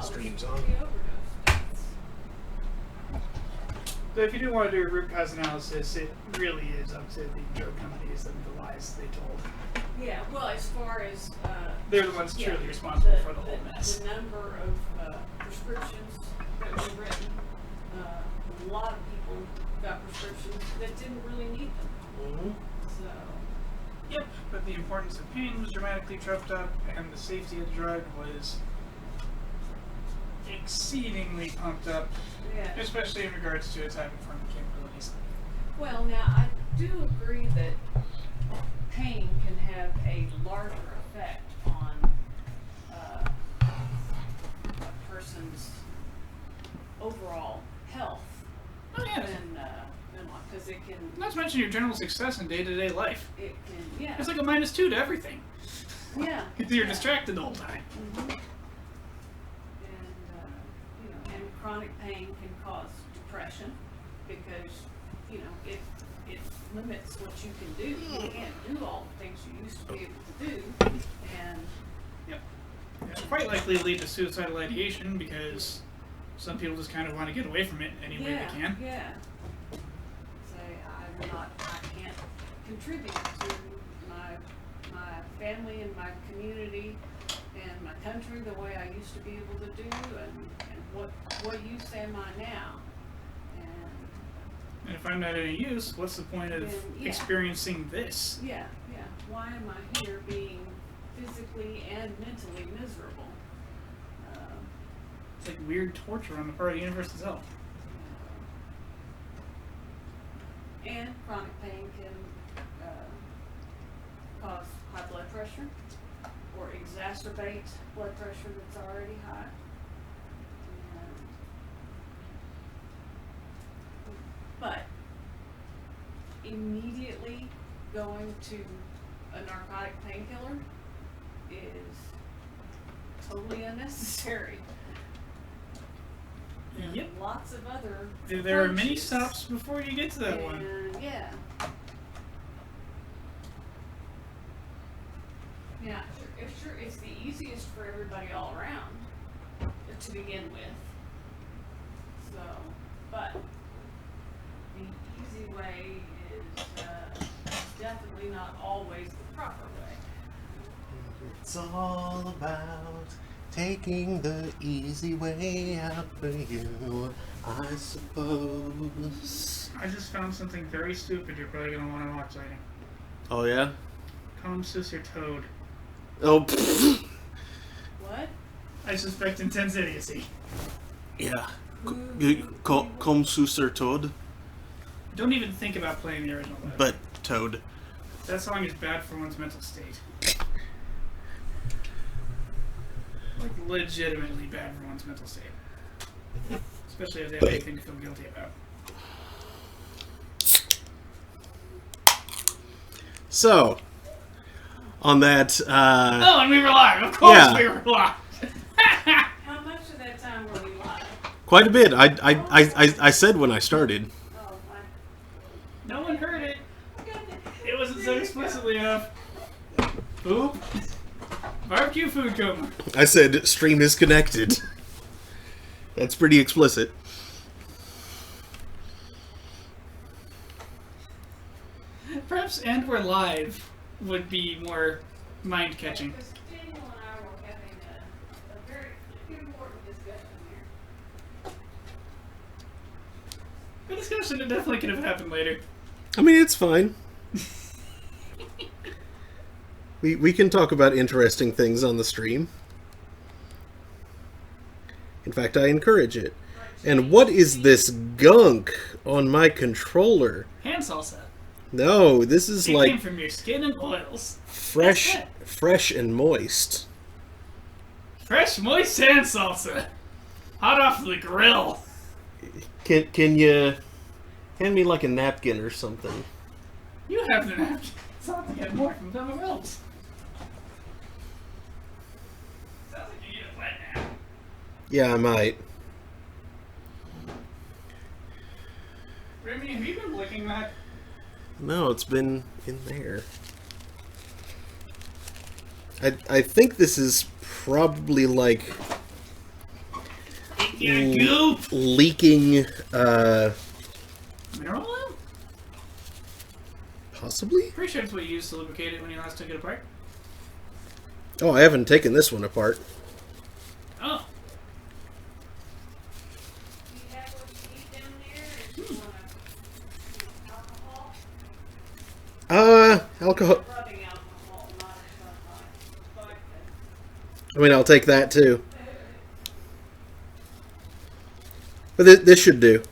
streams on. So if you do want to do a root cause analysis, it really is up to the drug companies and the lies they told. Yeah, well, as far as they're the ones truly responsible for the whole mess. The number of prescriptions that were written, a lot of people got prescriptions that didn't really need them. Mm-hmm. So. Yep, but the importance of pain was dramatically trumped up, and the safety of the drug was exceedingly pumped up, Yeah. especially in regards to its hyperforming capabilities. Well, now I do agree that pain can have a larger effect on a person's overall health Oh yeah. than because it can. Not to mention your general success in day-to-day life. It can, yeah. It's like a -2 to everything. Yeah. Because you're distracted the whole time. Mm-hmm. And and chronic pain can cause depression because it limits what you can do. You can't do all the things you used to be able to do, and Yep. It's quite likely to lead to suicidal ideation because some people just kind of want to get away from it any way they can. Yeah. Say I can't contribute to my family and my community and my country the way I used to be able to do, and what use am I now? And if I'm not any use, what's the point of experiencing this? Yeah. Why am I here being physically and mentally miserable? It's like weird torture on the part of the universe itself. And chronic pain can cause high blood pressure or exacerbate blood pressure that's already high. But immediately going to a narcotic painkiller is totally unnecessary. There Yep. are lots of other There are many approaches. stops before you get to that one. Yeah. Yeah, it's the easiest for everybody all around to begin with. So, but the easy way is definitely not always the proper way. It's all about taking the easy way out for you, I suppose. I just found something very stupid you're probably going to want to watch later. Oh, yeah? Calm Sister Toad. Oh, What? I suspect intense idiocy. yeah. Comme Suster Toad, Don't even think about playing the original. but Toad. That song is bad for one's mental state. Like, legitimately bad for one's mental state. Especially if they have anything to feel guilty about. So, on that, Oh, and we were live! Of course Yeah. we were live! How much of that time were we live? quite a bit. I said when I started. Oh, No one heard it. It wasn't said explicitly enough. Oop. Barbecue food coma. I said stream is connected. That's pretty explicit. Perhaps "and we're live" would be more mind-catching. Because Daniel and I were having a very important discussion here. The discussion definitely could have happened later. I mean, it's fine. We can talk about interesting things on the stream. In fact, I encourage it. And what is this gunk on my controller? Hand salsa. No, this is It like came from your skin and oils. fresh, That's it. fresh and moist. Fresh, moist hand salsa. Hot off the grill. Can you hand me like a napkin or something? You have the napkin. Sounds like you had more from somewhere else. Sounds like you need a wet nap. Yeah, I might. Remy, have you been licking that? No, it's been in there. I think this is probably like Goop. leaking, Mineral oil? possibly? Pretty sure it's what you used to lubricate it when you last took it apart. Oh, I haven't taken this one apart. Oh. Do you have what you need down there? Or do you want alcohol? Alcohol. Rubbing alcohol, not vodka. I mean, I'll take that too. But this should do. Okay.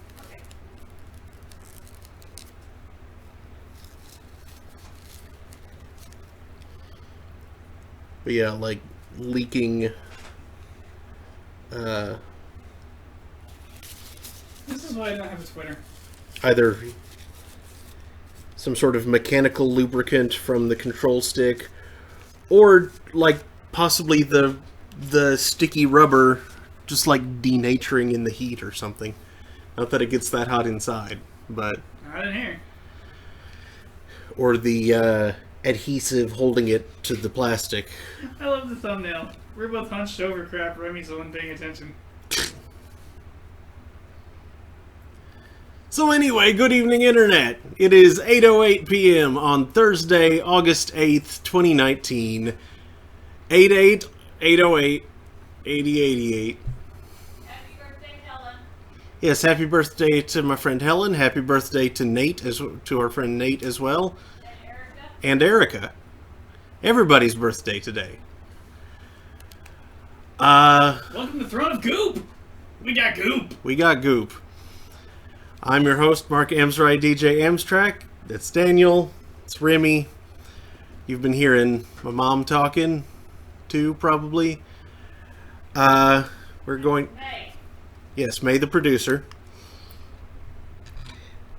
But yeah, like leaking. This is why I don't have a Twitter. Either some sort of mechanical lubricant from the control stick, or like possibly the sticky rubber just like denaturing in the heat or something. Not that it gets that hot inside, but Not in here. or the adhesive holding it to the plastic. I love the thumbnail. We're both hunched over crap. Remy's the one paying attention. So anyway, good evening, Internet. It is 8:08 p.m. on Thursday, August 8th, 2019. 88, 808, 8088. Happy birthday, Helen. Yes, happy birthday to my friend Helen. Happy birthday to Nate, to our friend Nate as well. And Erica. And Erica. Everybody's birthday today. Welcome to Throne of Goop. We got Goop. We got Goop. I'm your host, Mark Amsray, DJ Amstrack. That's Daniel. It's Remy. You've been hearing my mom talking, too, probably. We're going... Hey. Yes, May the producer.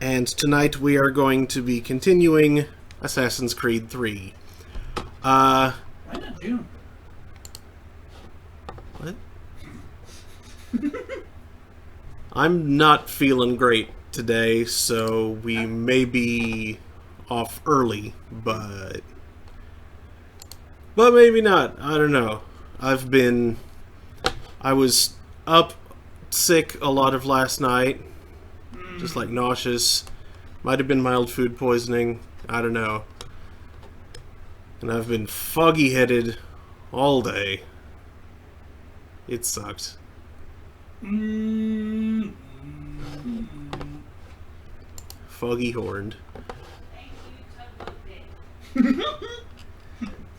And tonight we are going to be continuing Assassin's Creed 3. Why not June? What? I'm not feeling great today, so we may be off early, but maybe not. I don't know. I was up sick a lot of last night, just like nauseous. Might have been mild food poisoning. I don't know. And I've been foggy-headed all day. It sucked. Foggy-horned. Thank you, Tugboat Dan.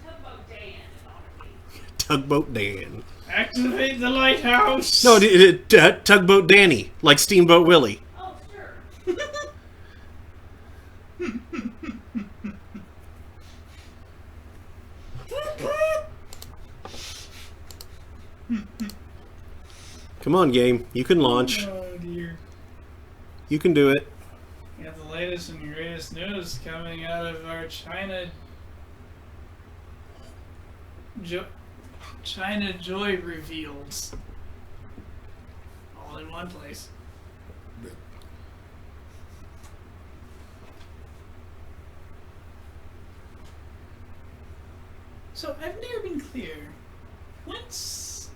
Tugboat Dan is on me. Tugboat Dan. Activate the lighthouse. No, Tugboat Danny, like Steamboat Willie. Oh, sure. Come on, game. You can launch. Oh dear. You can do it. We got the latest and greatest news coming out of our China Joy reveals. All in one place. So I've never been clear. Whence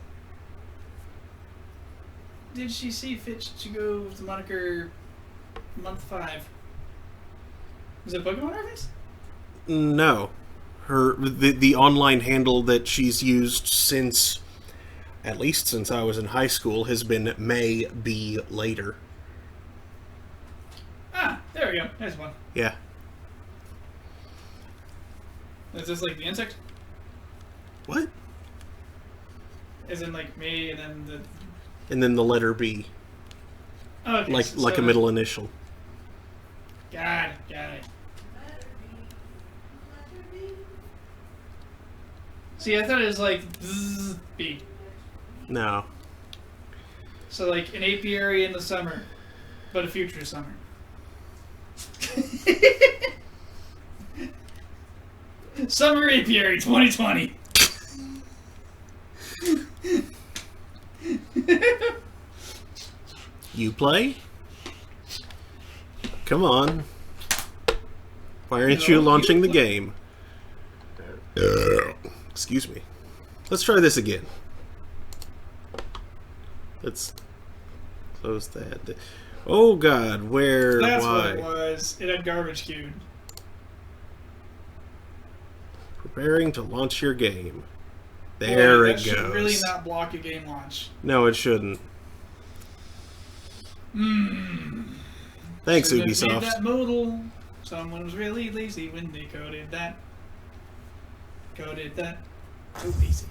did she see fit to go with the moniker Month 5? Was it a Pokemon reference? No. The online handle that she's used since, at least since I was in high school, has been May Be Later. Ah, there we go. There's one. Yeah. Is this like the insect? What? As in like me and then the... And then the letter B. Oh, okay, Like so a middle initial. Got it. Letter B. See, I thought it was like zzz, B. No. So like an apiary in the summer, but a future summer. Summer apiary 2020. You play? Come on. Why aren't you launching the game? Excuse me. Let's try this again. Let's Close that. Oh God, where? That's why? what it was. It had garbage queued. Preparing to launch your game. Boy, There it that should goes. really not block a game launch. No, it shouldn't. Thanks, Shouldn't have made Ubisoft. that modal. Someone was really lazy when they coded that. Coded that. So easy.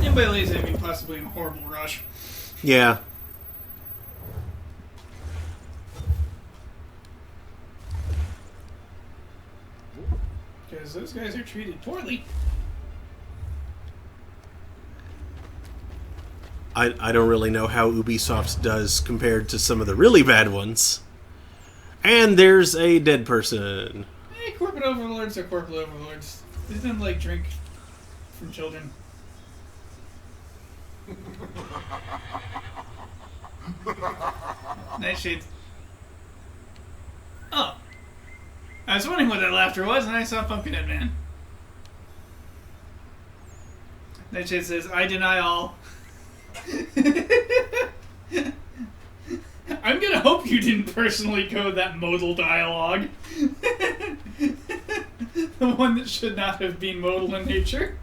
And by lazy, I mean possibly in a horrible rush. Yeah. Because those guys are treated poorly. I don't really know how Ubisoft does compared to some of the really bad ones. And there's a dead person. Hey, corporate overlords are corporate overlords. They didn't like drink from children. Nightshade. Oh. I was wondering what that laughter was, and I saw Pumpkinhead Man. Nightshade says, I deny all. I'm gonna hope you didn't personally code that modal dialogue. The one that should not have been modal in nature.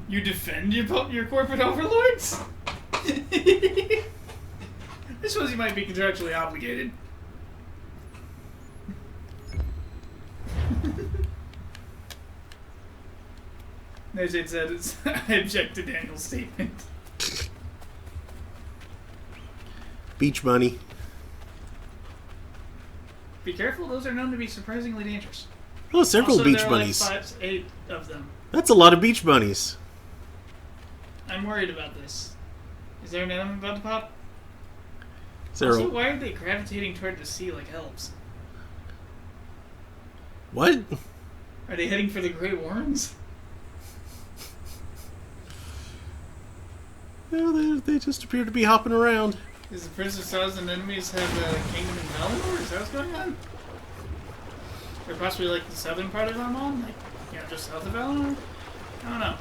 You defend your corporate overlords? I suppose you might be contractually obligated. Najid said, I object to Daniel's statement. Beach bunny. Be careful, those are known to be surprisingly dangerous. Oh, several Also, beach there are bunnies. like 5, 8 of them. That's a lot of beach bunnies. I'm worried about this. Is there an enemy about to pop? Is there Also, a... why are they gravitating toward the sea like elves? What? Are they heading for the Grey Warrens? No, they just appear to be hopping around. Is the Prince of Thousand Enemies have a kingdom in Valinor? Is that what's going on? Or possibly like the southern part of Amon? Like, you know, just south of Valinor? I don't know.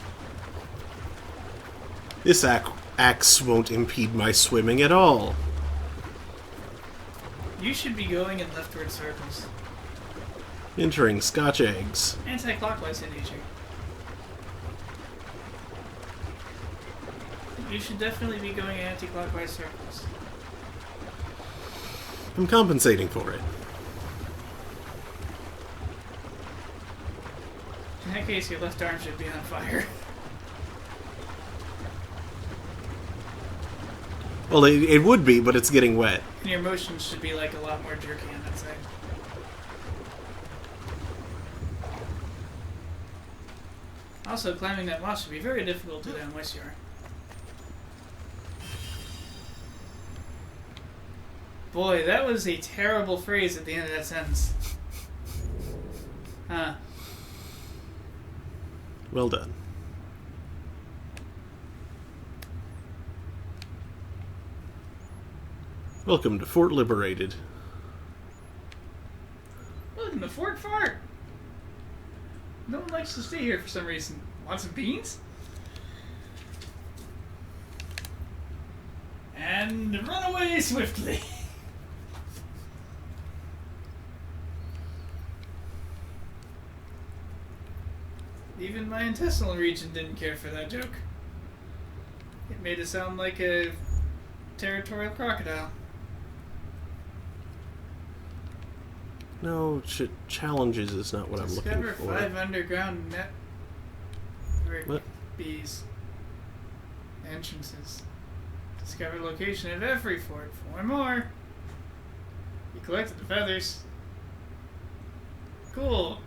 This axe won't impede my swimming at all. You should be going in leftward circles. Entering Scotch eggs. Anti-clockwise in nature. You should definitely be going in anti-clockwise circles. I'm compensating for it. In that case, your left arm should be on fire. Well, it would be, but it's getting wet. And your motions should be like a lot more jerky on that side. Also, climbing that moss should be very difficult to do unless you are. Boy, that was a terrible phrase at the end of that sentence. Huh. Well done. Welcome to Fort Liberated. Welcome to Fort Fart. No one likes to stay here for some reason. Want some beans? And run away swiftly. Even my intestinal region didn't care for that joke. It made it sound like a territorial crocodile. No, challenges is not what I'm looking Discover for. 5 underground network What? bees. Entrances. Discover location of every fort. 4 more. You collected the feathers. Cool.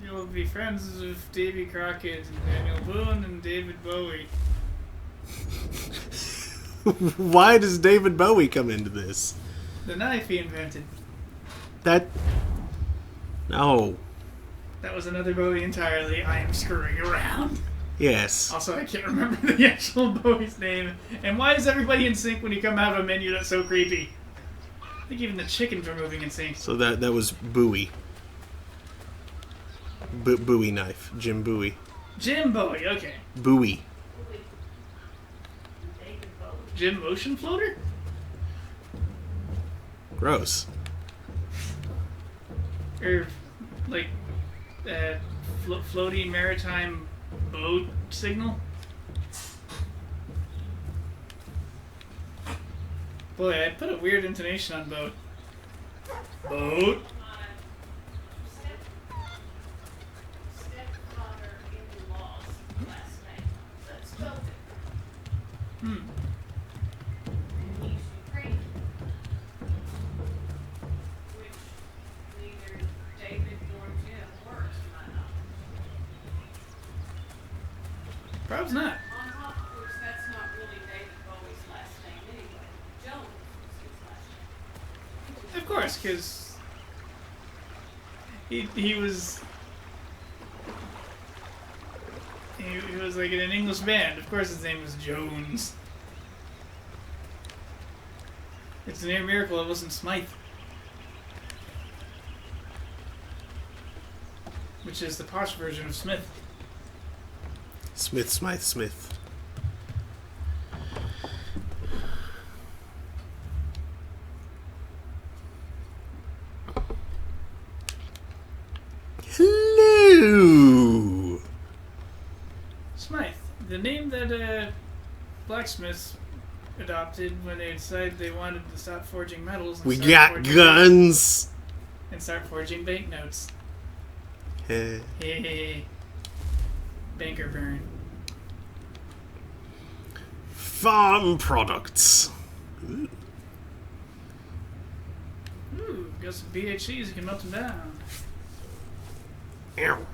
You'll be friends with Davy Crockett and Daniel Boone and David Bowie. Why does David Bowie come into this? The knife he invented. That... No. That was another Bowie entirely. I am screwing around. Yes. Also, I can't remember the actual Bowie's name. And why is everybody in sync when you come out of a menu that's so creepy? I think even the chickens were moving insane. So that was Bowie. Bowie knife. Jim Bowie. Jim Bowie, okay. Bowie. David Bowie. Jim Ocean Floater? Gross. Or, like, floaty maritime boat signal? Boy, I put a weird intonation on boat. Boat? Stepfather-in-law's last name. That's spelled different. Hmm. And he's Ukrainian. Which neither David nor Jim were, to my knowledge. Probably not. On top of which, that's not really David Bowie's last name anyway. Jones was his last name. Of course, because he was he was like in an English band. Of course, his name was Jones. It's a near miracle it wasn't Smythe, which is the posh version of Smith. Smith, Smythe, Smith. Hello. Smythe, the name that blacksmiths adopted when they decided they wanted to stop forging metals. And We start got forging- guns. And start forging banknotes. Eh. Hey, banker burn. Farm products. Ooh, got some BHCs, you can melt them down. Ow.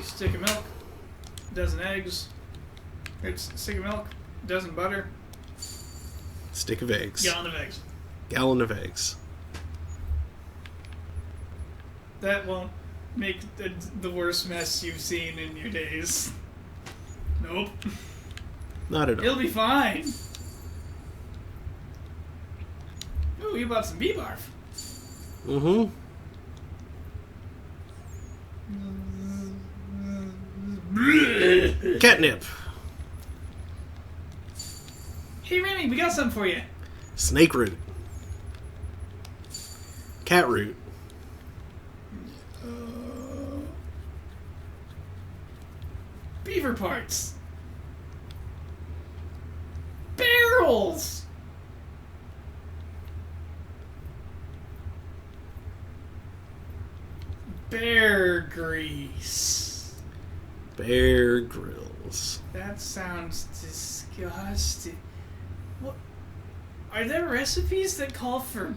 Stick of milk, dozen eggs. It's stick of milk, dozen butter, Stick of eggs. gallon of eggs. Gallon of eggs. That won't make the worst mess you've seen in your days. Nope. Not at all. It'll be fine. Ooh, you bought some bee barf. Mm-hmm. Catnip. Hey, Remy, we got something for you. Snake root. Cat root. Beaver parts. Barrels. Bear grease. Bear Grylls. That sounds disgusting. What? Are there recipes that call for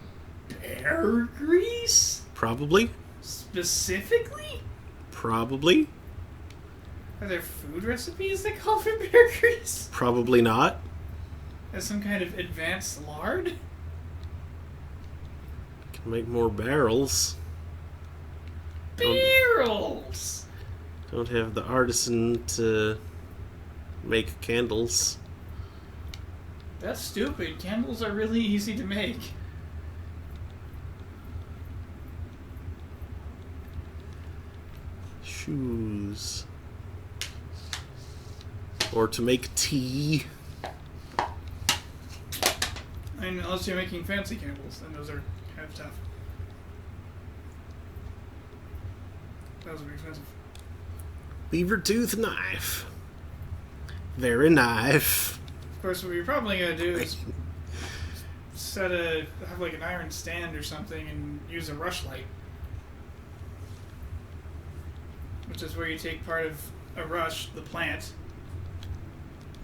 bear grease? Probably. Specifically? Probably. Are there food recipes that call for bear grease? Probably not. As some kind of advanced lard? Can make more barrels. Barrels! Don't have the artisan to make candles. That's stupid. Candles are really easy to make. Shoes. Or to make tea. I mean, unless you're making fancy candles, then those are kind of tough. Those would be expensive. Beaver tooth knife. Very knife. Of course, what you're probably gonna do is have like an iron stand or something and use a rushlight, which is where you take part of a rush, the plant,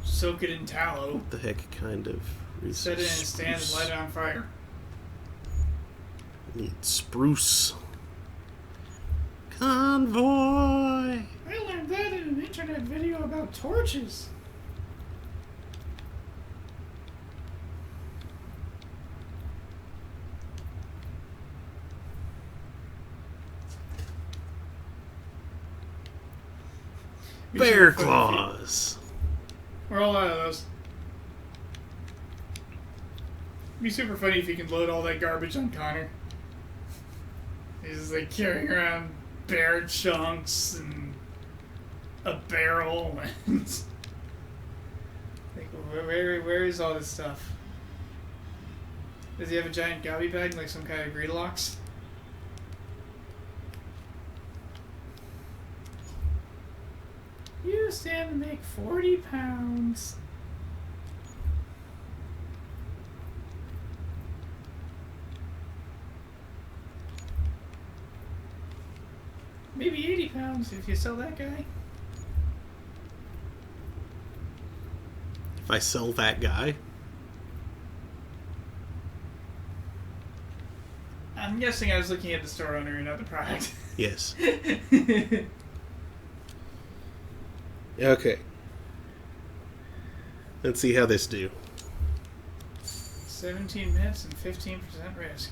soak it in tallow, What the heck kind of set it in a stand, and light it on fire. Need spruce. Convoy. I learned that in an internet video about torches. Bear claws. We're all out of those. It'd be super funny if you can load all that garbage on Connor. He's just like carrying around bear chunks and a barrel and like where is all this stuff? Does he have a giant gobby bag like some kind of Greedlocks? You stand to make 40 pounds. Maybe 80 pounds if you sell that guy. If I sell that guy. I'm guessing I was looking at the store owner and not the product. Yes. Okay. Let's see how this do. 17 minutes and 15% risk.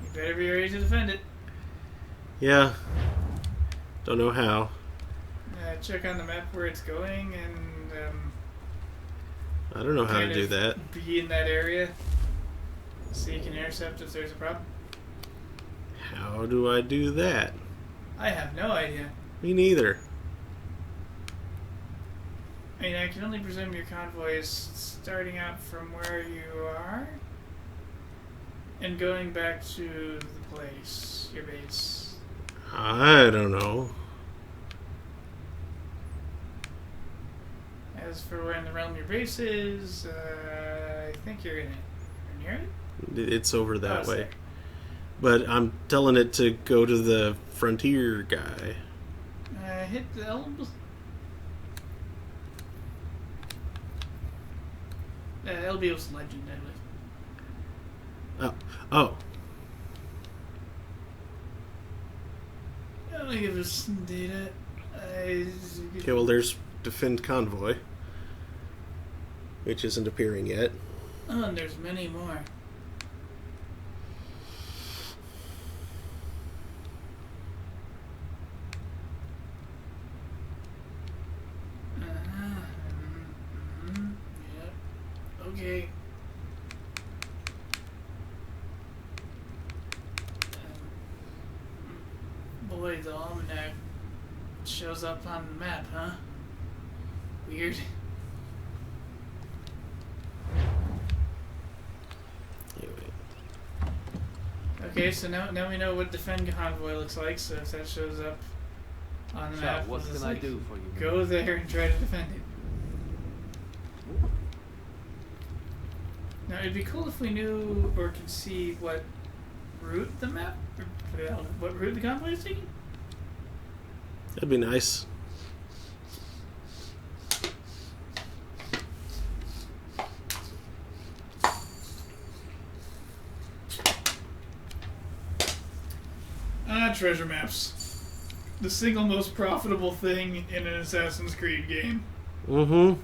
You better be ready to defend it. Yeah. Don't know how. Check on the map where it's going and I don't know how to kind do of that. be in that area so you can intercept if there's a problem. How do I do that? I have no idea. Me neither. I mean, I can only presume your convoy is starting out from where you are and going back to the place, your base. I don't know. As for where in the realm your base is, I think you're in it. You're near it? It's over that it's way. there. But I'm telling it to go to the frontier guy. Hit the elves. LBO's legend, I believe. Oh. Let me give us some data. Okay, well, there's Defend Convoy, which isn't appearing yet. Oh, and there's many more. Yep. Okay. Boy, the almanac shows up on the map, huh? Weird. Anyway. Okay, so now we know what Defend Convoy looks like, so if that shows up on the So, map, what we'll just, can I like, do for you? go there and try to defend it. Now, it'd be cool if we knew or could see what route the map, or what route the convoy is taking. That'd be nice. Treasure maps. The single most profitable thing in an Assassin's Creed game. Mm-hmm.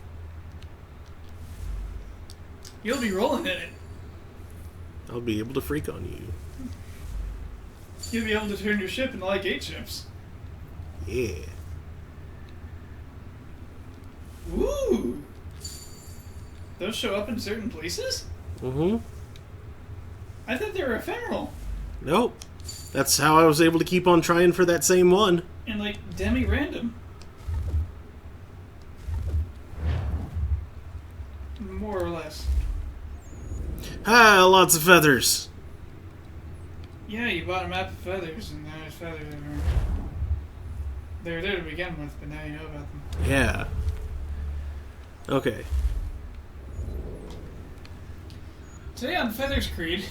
You'll be rolling in it. I'll be able to freak on you. You'll be able to turn your ship into like 8 ships. Yeah. Ooh! Those show up in certain places? Mm-hmm. I thought they were ephemeral. Nope. That's how I was able to keep on trying for that same one. And like demi-random. More or less. Ah, lots of feathers. Yeah, you bought a map of feathers, and now there's feathers everywhere. They were there to begin with, but now you know about them. Yeah. Okay. Today on Feathers Creed,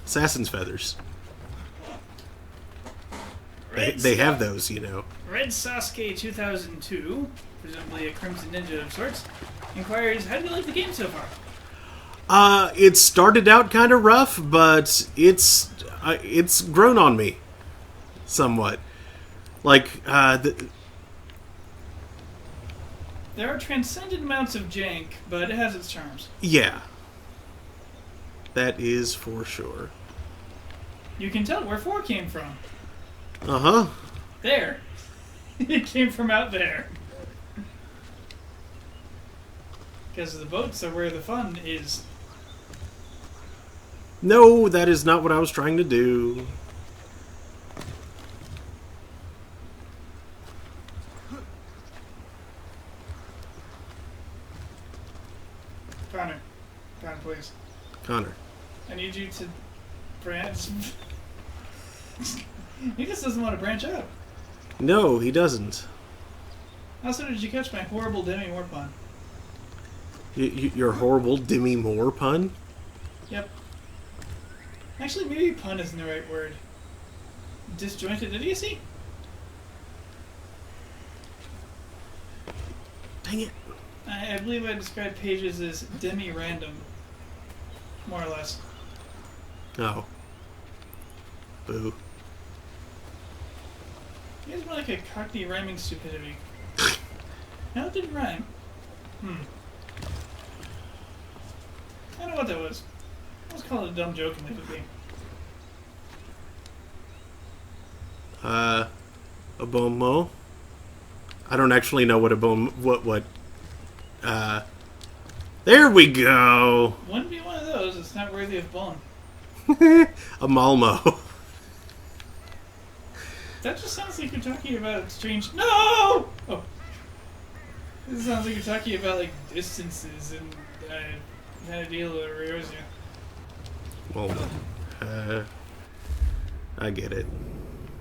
Assassin's feathers. They have those, you know. Red Sasuke 2002, presumably a Crimson Ninja of sorts, inquires, how do you like the game so far? It started out kind of rough, but it's grown on me somewhat. Like, There are transcendent amounts of jank, but it has its charms. yeah. That is for sure. You can tell where 4 came from. Uh-huh. There. It came from out there. Because the boats are where the fun is. No, that is not what I was trying to do. Connor. Connor, please. Connor. I need you to branch. He just doesn't want to branch out. No, he doesn't. How soon did you catch my horrible Demi Moore pun? Your horrible Demi Moore pun? Yep. Actually, maybe pun isn't the right word. Disjointed idiocy? Dang it. I believe I described pages as demi-random. More or less. Oh. Boo. You guys more like a cockney rhyming stupidity. No, it didn't rhyme. I don't know what that was. Let's call it a dumb joke and leave it be. A bomo? I don't actually know what a bom... There we go! Wouldn't be one of those. It's not worthy of bone. A malmo. That just sounds like you're talking about strange... No! Oh. This sounds like you're talking about, like, distances and Vanadil or Riosia. Well, I get it.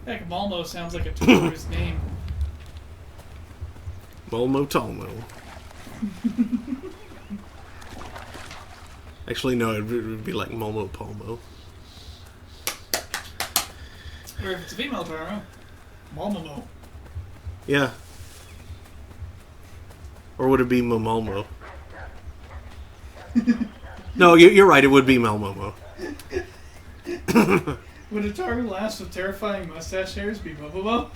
Heck, Malmo sounds like a tourist name. Malmo Talmo. Actually, no, it would be like Malmo Palmo. Or if it's a female Taro, Malmo. Yeah. Or would it be Mamalmo? No, you're right, it would be Malmomo. Would a Taru lass with terrifying mustache hairs be Bobobo?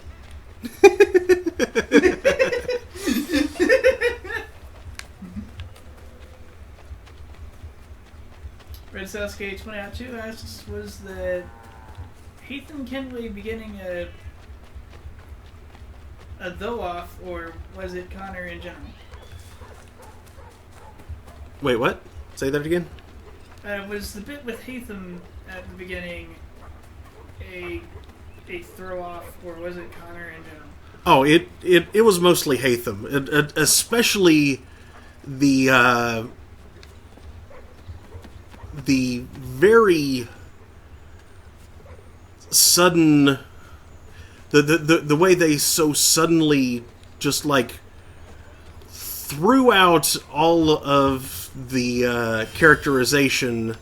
Red Sasuke 2002 asks, was the Heathen Kenway beginning a though-off, or was it Connor in general? Wait, what? Say that again? Was the bit with Hatham at the beginning a throw-off, or was it Connor in general? Oh, it was mostly Hatham. Especially the very sudden... The way they so suddenly just, like, threw out all of the characterization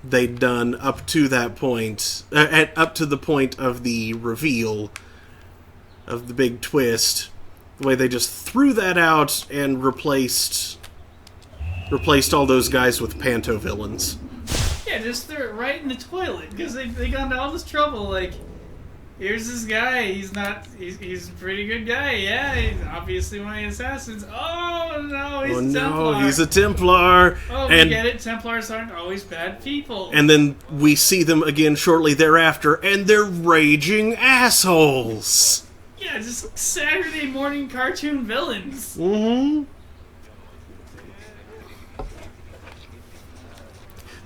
they'd done up to that point, up to the point of the reveal of the big twist. The way they just threw that out and replaced all those guys with panto villains. Yeah, just threw it right in the toilet, because they got into all this trouble, like... Here's this guy, he's a pretty good guy, yeah, he's obviously one of the assassins. Oh no, he's a Templar. No, he's a Templar. Oh, we get it, Templars aren't always bad people. And then we see them again shortly thereafter, and they're raging assholes. Yeah, just Saturday morning cartoon villains. Mm-hmm.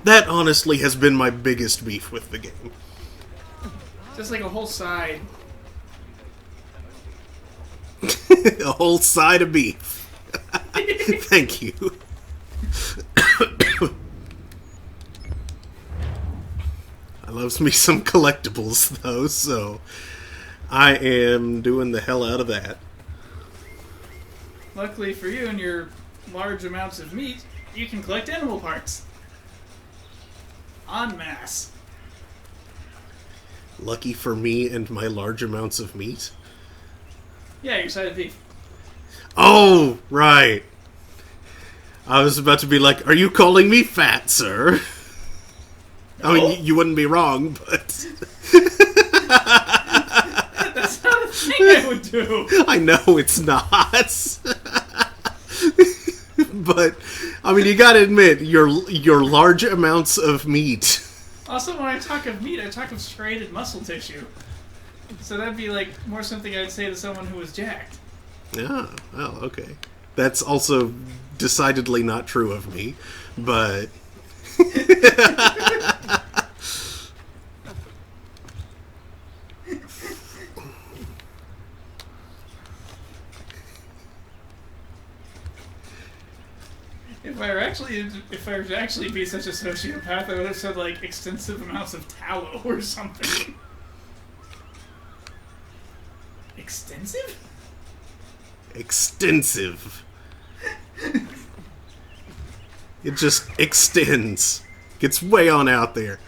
That honestly has been my biggest beef with the game. Just like a whole side. A whole side of beef. Thank you. I loves me some collectibles, though, so I am doing the hell out of that. Luckily for you and your large amounts of meat, you can collect animal parts. En masse. Lucky for me and my large amounts of meat? Yeah, your side of beef. Oh, right. I was about to be like, are you calling me fat, sir? No. I mean, you wouldn't be wrong, but... That's not a thing I would do. I know it's not. But, I mean, you gotta admit, your large amounts of meat... Also, when I talk of meat, I talk of striated muscle tissue. So that'd be like more something I'd say to someone who was jacked. Yeah, well, okay. That's also decidedly not true of me, but... If I were to actually be such a sociopath, I would have said like extensive amounts of tallow or something. Extensive? Extensive. It just extends. Gets way on out there.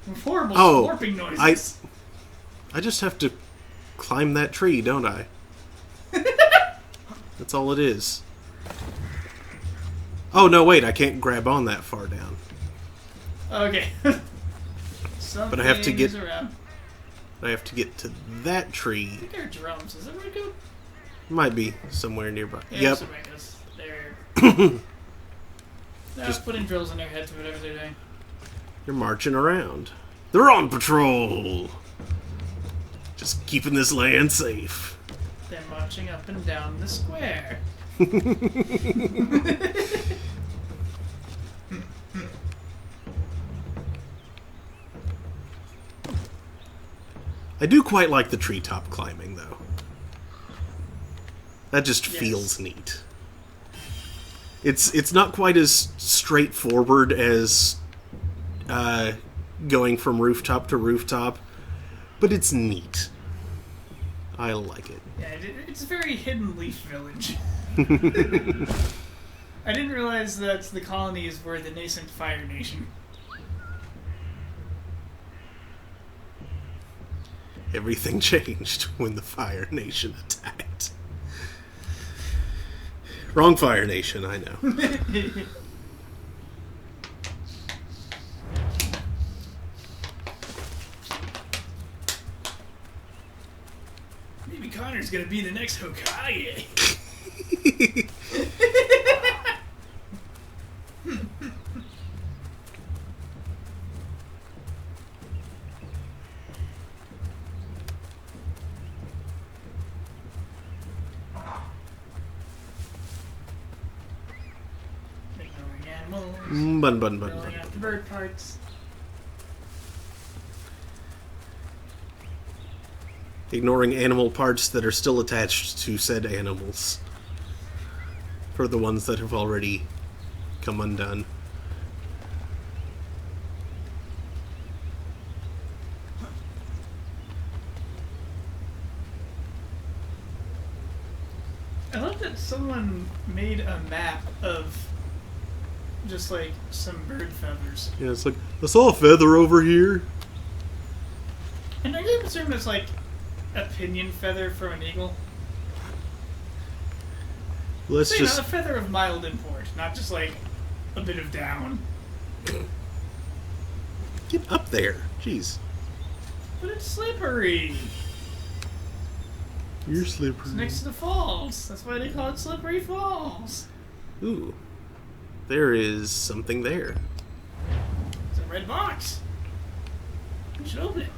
With horrible Oh, warping noises. I just have to climb that tree, don't I? That's all it is. Oh, no, wait, I can't grab on that far down. Okay. But I have to get... around. I have to get to that I tree. think they're drums. Is that right, Goop? Might be somewhere nearby. Yeah, Yep. They're... Just putting drills in their heads or whatever they're doing. They're marching around. They're on patrol! Just keeping this land safe. They're marching up and down the square. I do quite like the treetop climbing, though. That just feels neat. It's not quite as straightforward as going from rooftop to rooftop, but it's neat. I like it. Yeah, it's a very hidden leaf village. I didn't realize that the colonies were the nascent Fire Nation. Everything changed when the Fire Nation attacked. Wrong Fire Nation, I know. Maybe Connor's gonna be the next Hokage. Ignoring animals. Bun. Filling out the bird parts. Ignoring animal parts that are still attached to said animals. For the ones that have already come undone. I love that someone made a map of just like some bird feathers. Yeah, it's like, I saw a feather over here. And I didn't assume it's like a pinion feather from an eagle. Let's So, just... a feather of mild import, not just like a bit of down. Get up there. Jeez. But it's slippery. You're slippery. It's next to the falls. That's why they call it Slippery Falls. Ooh. There is something there. It's a red box. You should open it.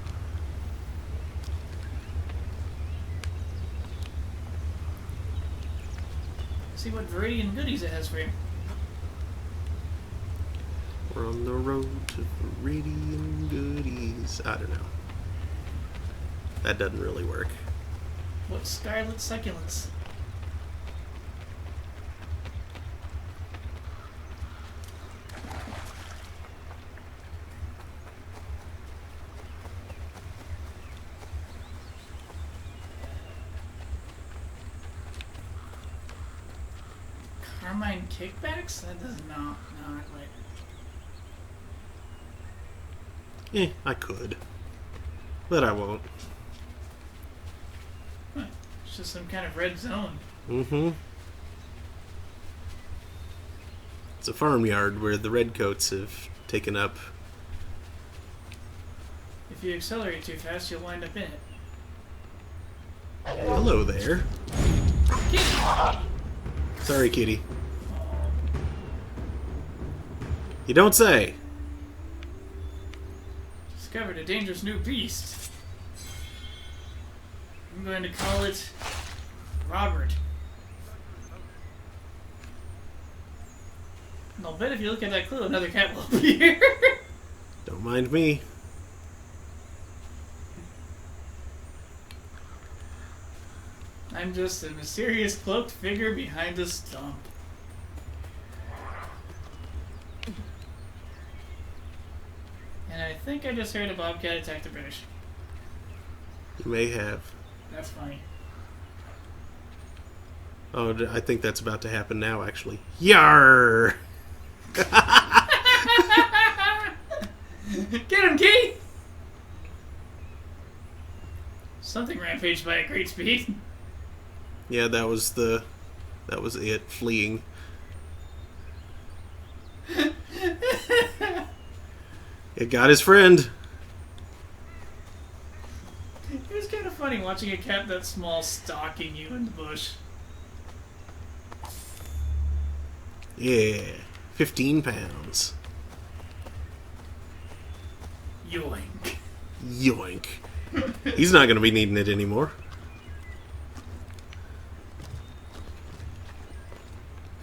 See what Viridian goodies it has for you. We're on the road to Viridian goodies. I don't know. That doesn't really work. What scarlet succulents? Carmine kickbacks? That does not quite. I could. But I won't. Huh. It's just some kind of red zone. Mm-hmm. It's a farmyard where the redcoats have taken up. If you accelerate too fast, you'll wind up in it. Hello there. Kitty! Sorry, kitty. You don't say. Discovered a dangerous new beast. I'm going to call it Robert. And I'll bet if you look at that clue, another cat will appear. Don't mind me. I'm just a mysterious cloaked figure behind a stump. And I think I just heard a bobcat attack the British. You may have. That's funny. Oh, I think that's about to happen now, actually. Yar! Get him, Key! Something rampaged by at great speed. Yeah, that was it, fleeing. It got his friend. It was kind of funny watching a cat that small stalking you in the bush. Yeah, 15 pounds. Yoink. Yoink. He's not going to be needing it anymore.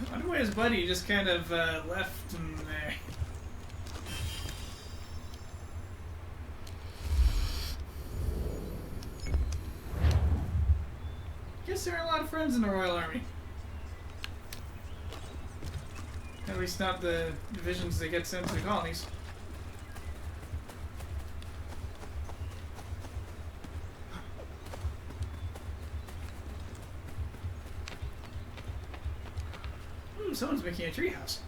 I wonder why his buddy just kind of left him there. Guess there are a lot of friends in the Royal Army. At least not the divisions that get sent to the colonies. Ooh, someone's making a treehouse.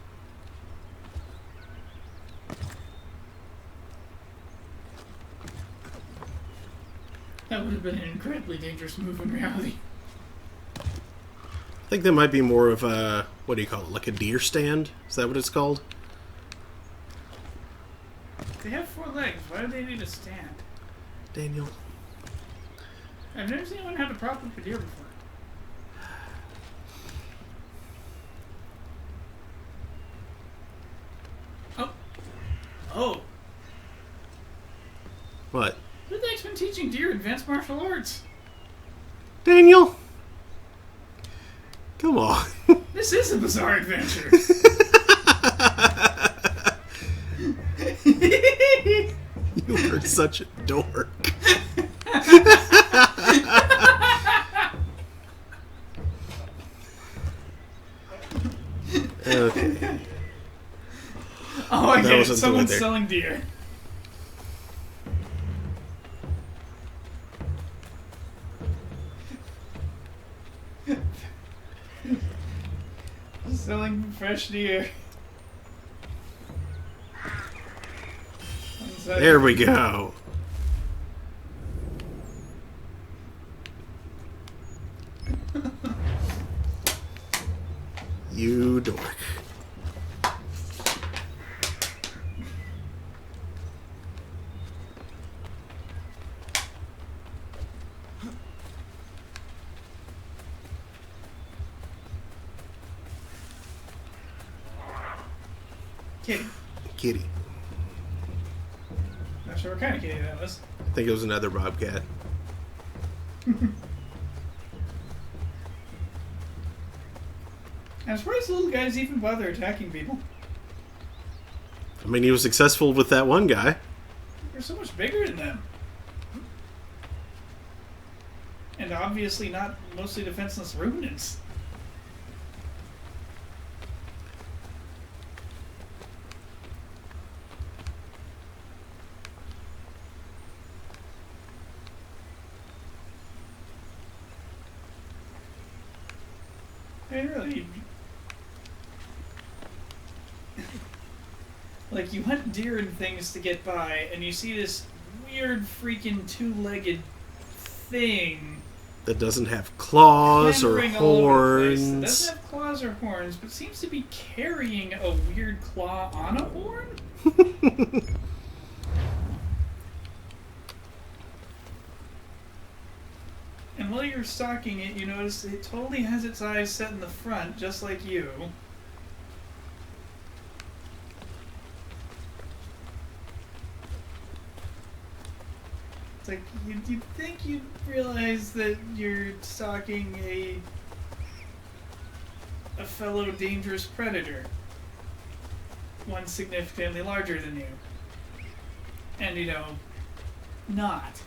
That would have been an incredibly dangerous move in reality. I think that might be more of a, what do you call it, like a deer stand? Is that what it's called? They have 4 legs. Why do they need a stand? Daniel. I've never seen anyone have a prop up a deer before. Oh. Oh. What? Who the heck's been teaching deer advanced martial arts? Daniel? Come on. This is a bizarre adventure. You are such a dork. Okay. Oh, I That get it. wasn't the Someone's way there. selling deer. Selling fresh deer. There we go. You dork. Kitty. Kitty. Not sure what kind of kitty that was. I think it was another bobcat. I'm surprised the little guys even bother attacking people. I mean, he was successful with that one guy. They're so much bigger than them. And obviously not mostly defenseless ruminants. I mean, really, like, you hunt deer and things to get by, and you see this weird freaking 2-legged thing That doesn't have claws or clambering all over the place. It horns. doesn't have claws or horns, but seems to be carrying a weird claw on a horn? And while you're stalking it, you notice it totally has its eyes set in the front, just like you. It's like you'd think you'd realize that you're stalking a fellow dangerous predator, one significantly larger than you, and not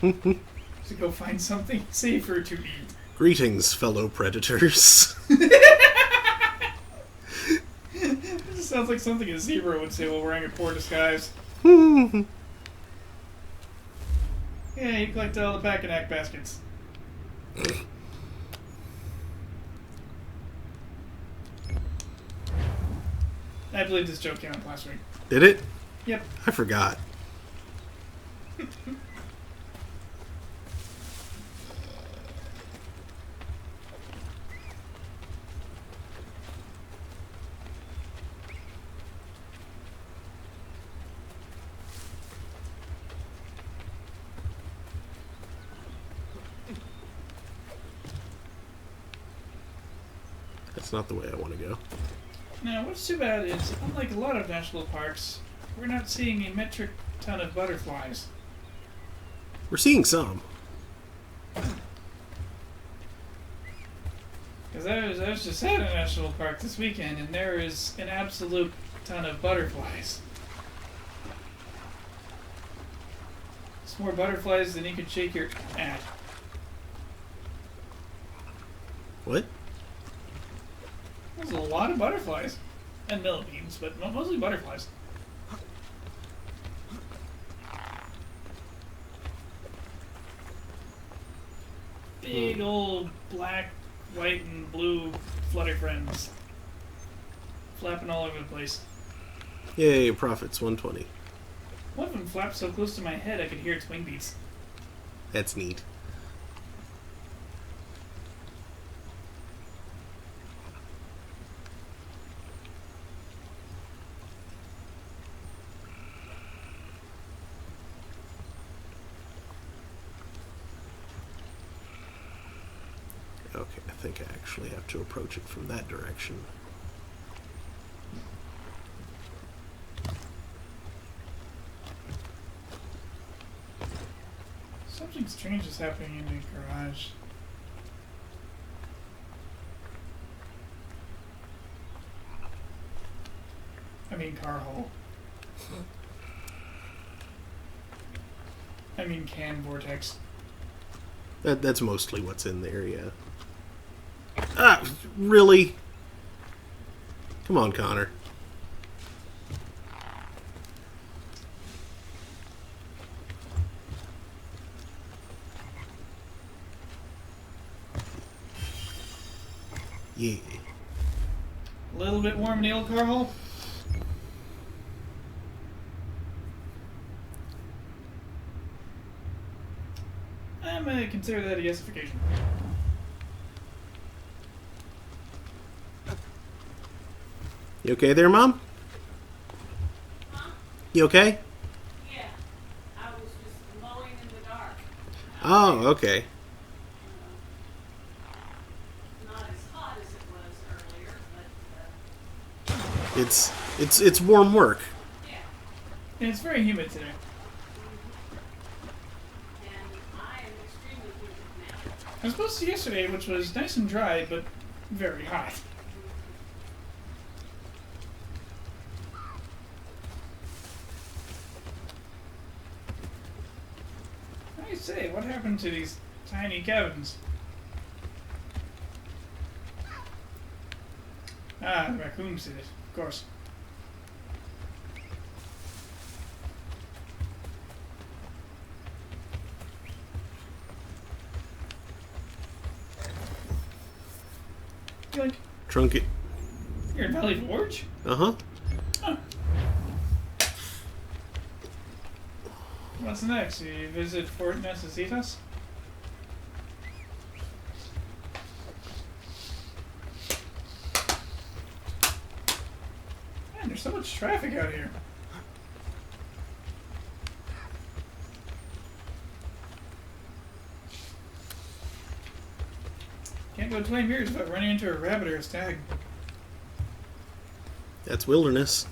to go find something safer to eat. Greetings, fellow predators. This sounds like something a zebra would say while wearing a poor disguise. Yeah, you collect all the pack-and-act baskets. I believe this joke came out last week. Did it? Yep. I forgot. That's not the way I want to go. Now, what's too bad is, unlike a lot of national parks, we're not seeing a metric ton of butterflies. We're seeing some. Because I was just at a national park this weekend, and there is an absolute ton of butterflies. It's more butterflies than you could shake your at. What? There's a lot of butterflies. And millipedes, but mostly butterflies. Big old black, white, and blue flutter friends. Flapping all over the place. Yay, profits 120. One of them flapped so close to my head I could hear its wing beats. That's neat. Okay, I think I actually have to approach it from that direction. Something strange is happening in the garage. I mean car hole. I mean can vortex. That's mostly what's in there, yeah. Ah, really? Come on, Connor. Yeah. A little bit warm in the old car hole. I'm gonna consider that a yesification. You okay there, Mom? Huh? You okay? Yeah. I was just mowing in the dark. Oh, okay. Not as hot as it was earlier, but It's warm work. yeah. And it's very humid today. And I am extremely humid now. As opposed to yesterday, which was nice and dry, but very hot. I say, what happened to these tiny cabins? Ah, the raccoons did it, of course. You're like, Trunk it. you're in Valley Forge? Uh-huh. Huh. What's next? You visit Fort Necesitas? Man, there's so much traffic out here. Can't go 20 meters without running into a rabbit or a stag. That's wilderness.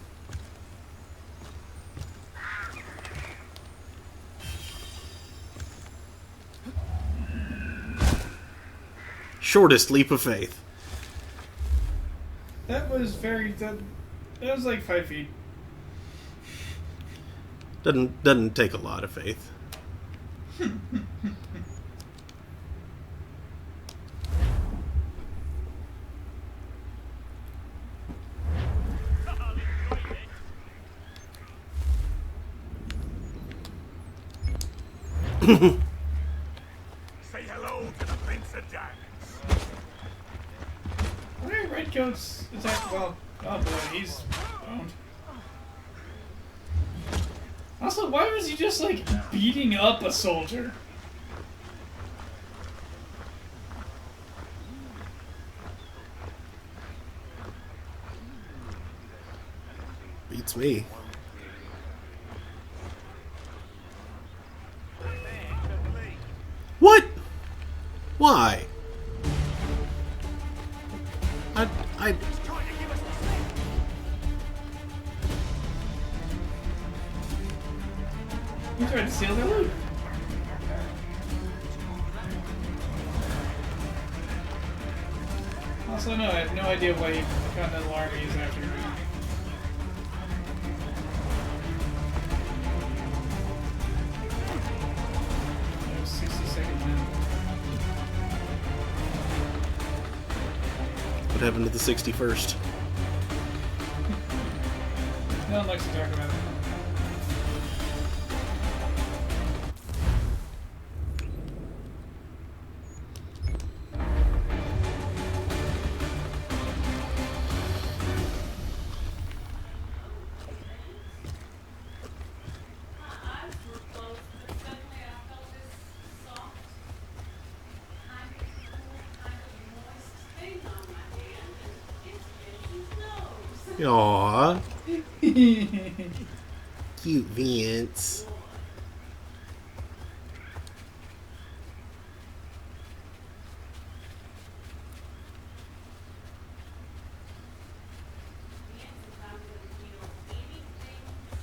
shortest leap of faith. That was that was like 5 feet. Doesn't take a lot of faith. Say hello to the Prince of Darkness. Alright, Redcoat's attack. Well, oh boy, he's owned. Also, why was he just like beating up a soldier? Beats me. What? Why? I He tried to steal their loot. Also, no, I have no idea why he Continental Army is after me. That was 60-second man. What happened to the 61st? No one likes to talk about it. My eyes were closed, but suddenly I felt this soft, kind of cool, kind of moist thing on my hand, and it's Vince's nose. Aww. Cute Vince. Vince, if I'm gonna feel anything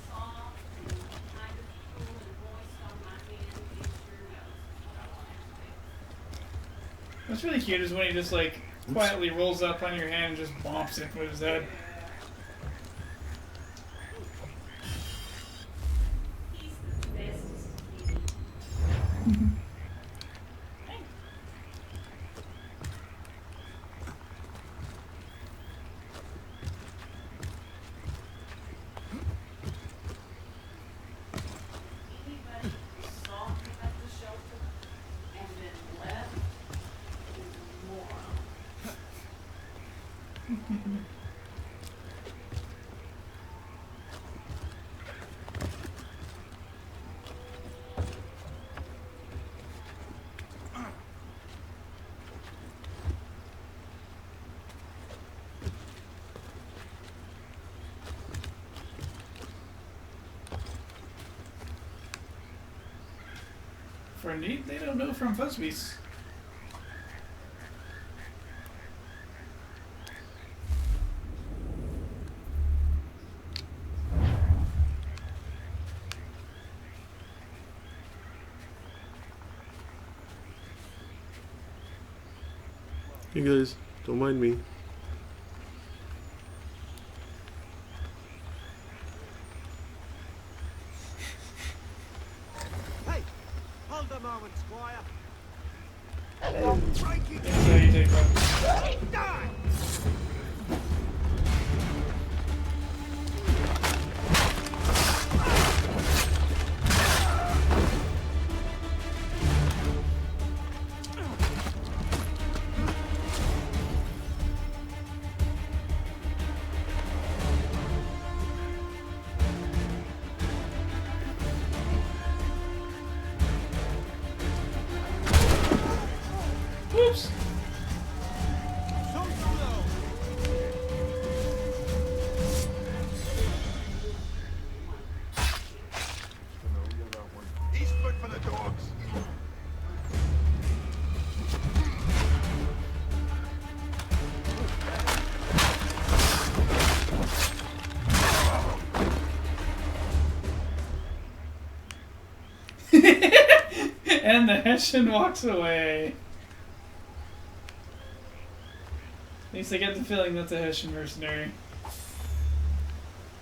soft and kind of cool and moist on my hand, it's your nose. What I want to do. What's really cute is when he just like quietly rolls up on your hand and just bumps it with his head. He's the bestest kitty. Anybody who saw him at the shelter and then left is a moron. For indeed, they don't know from Fuzzbeast. Hey guys, don't mind me. Hey, hold a moment, Squire. That's how you take one. Die! Whoops! So slow. He's food for the dogs. And the Hessian walks away. At least I get the feeling that's a Hessian mercenary.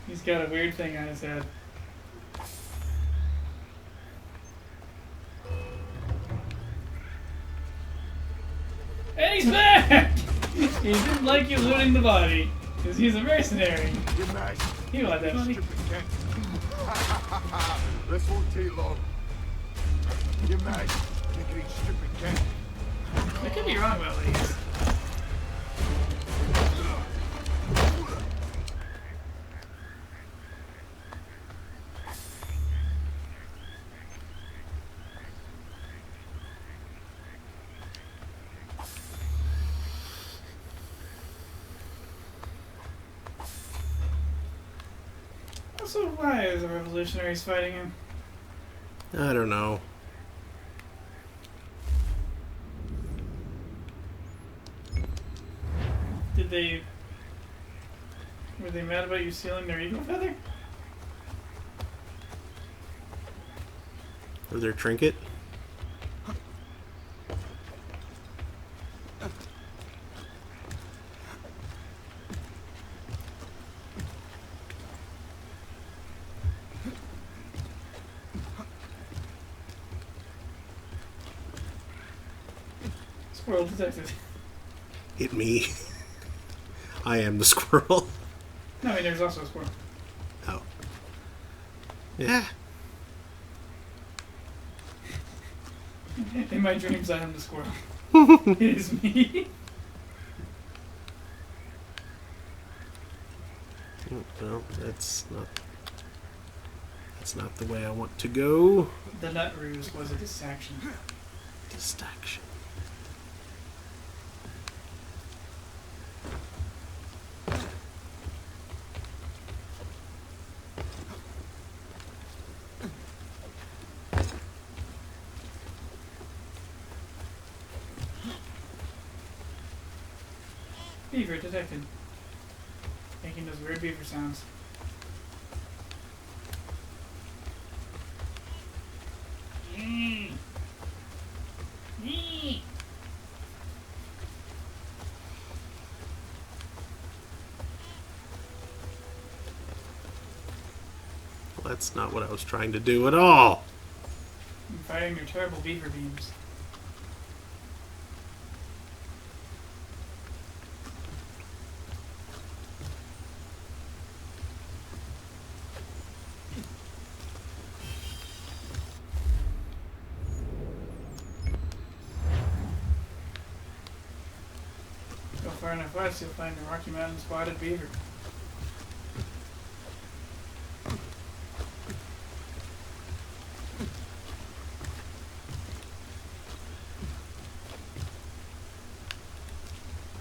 He's got a weird thing on his head. And he's back! He didn't like you looting the body, because he's a mercenary. Your mask. He want that money. Stupid cat. This won't take long. Your mask. Take it, stupid cat. I could be wrong about these. So why is the revolutionaries fighting him? I don't know. Were they mad about you stealing their eagle feather? Or their trinket? Squirrel detected. Hit me. I am the squirrel. No, I mean there's also a squirrel. Oh. Yeah. In my dreams I am the squirrel. It is me. Well, that's not the way I want to go. The nut ruse was a distraction. Distraction. Beaver detected. Making those weird beaver sounds. Well, that's not what I was trying to do at all. I'm firing your terrible beaver beams. Go far enough west, you'll find a Rocky Mountain spotted beaver.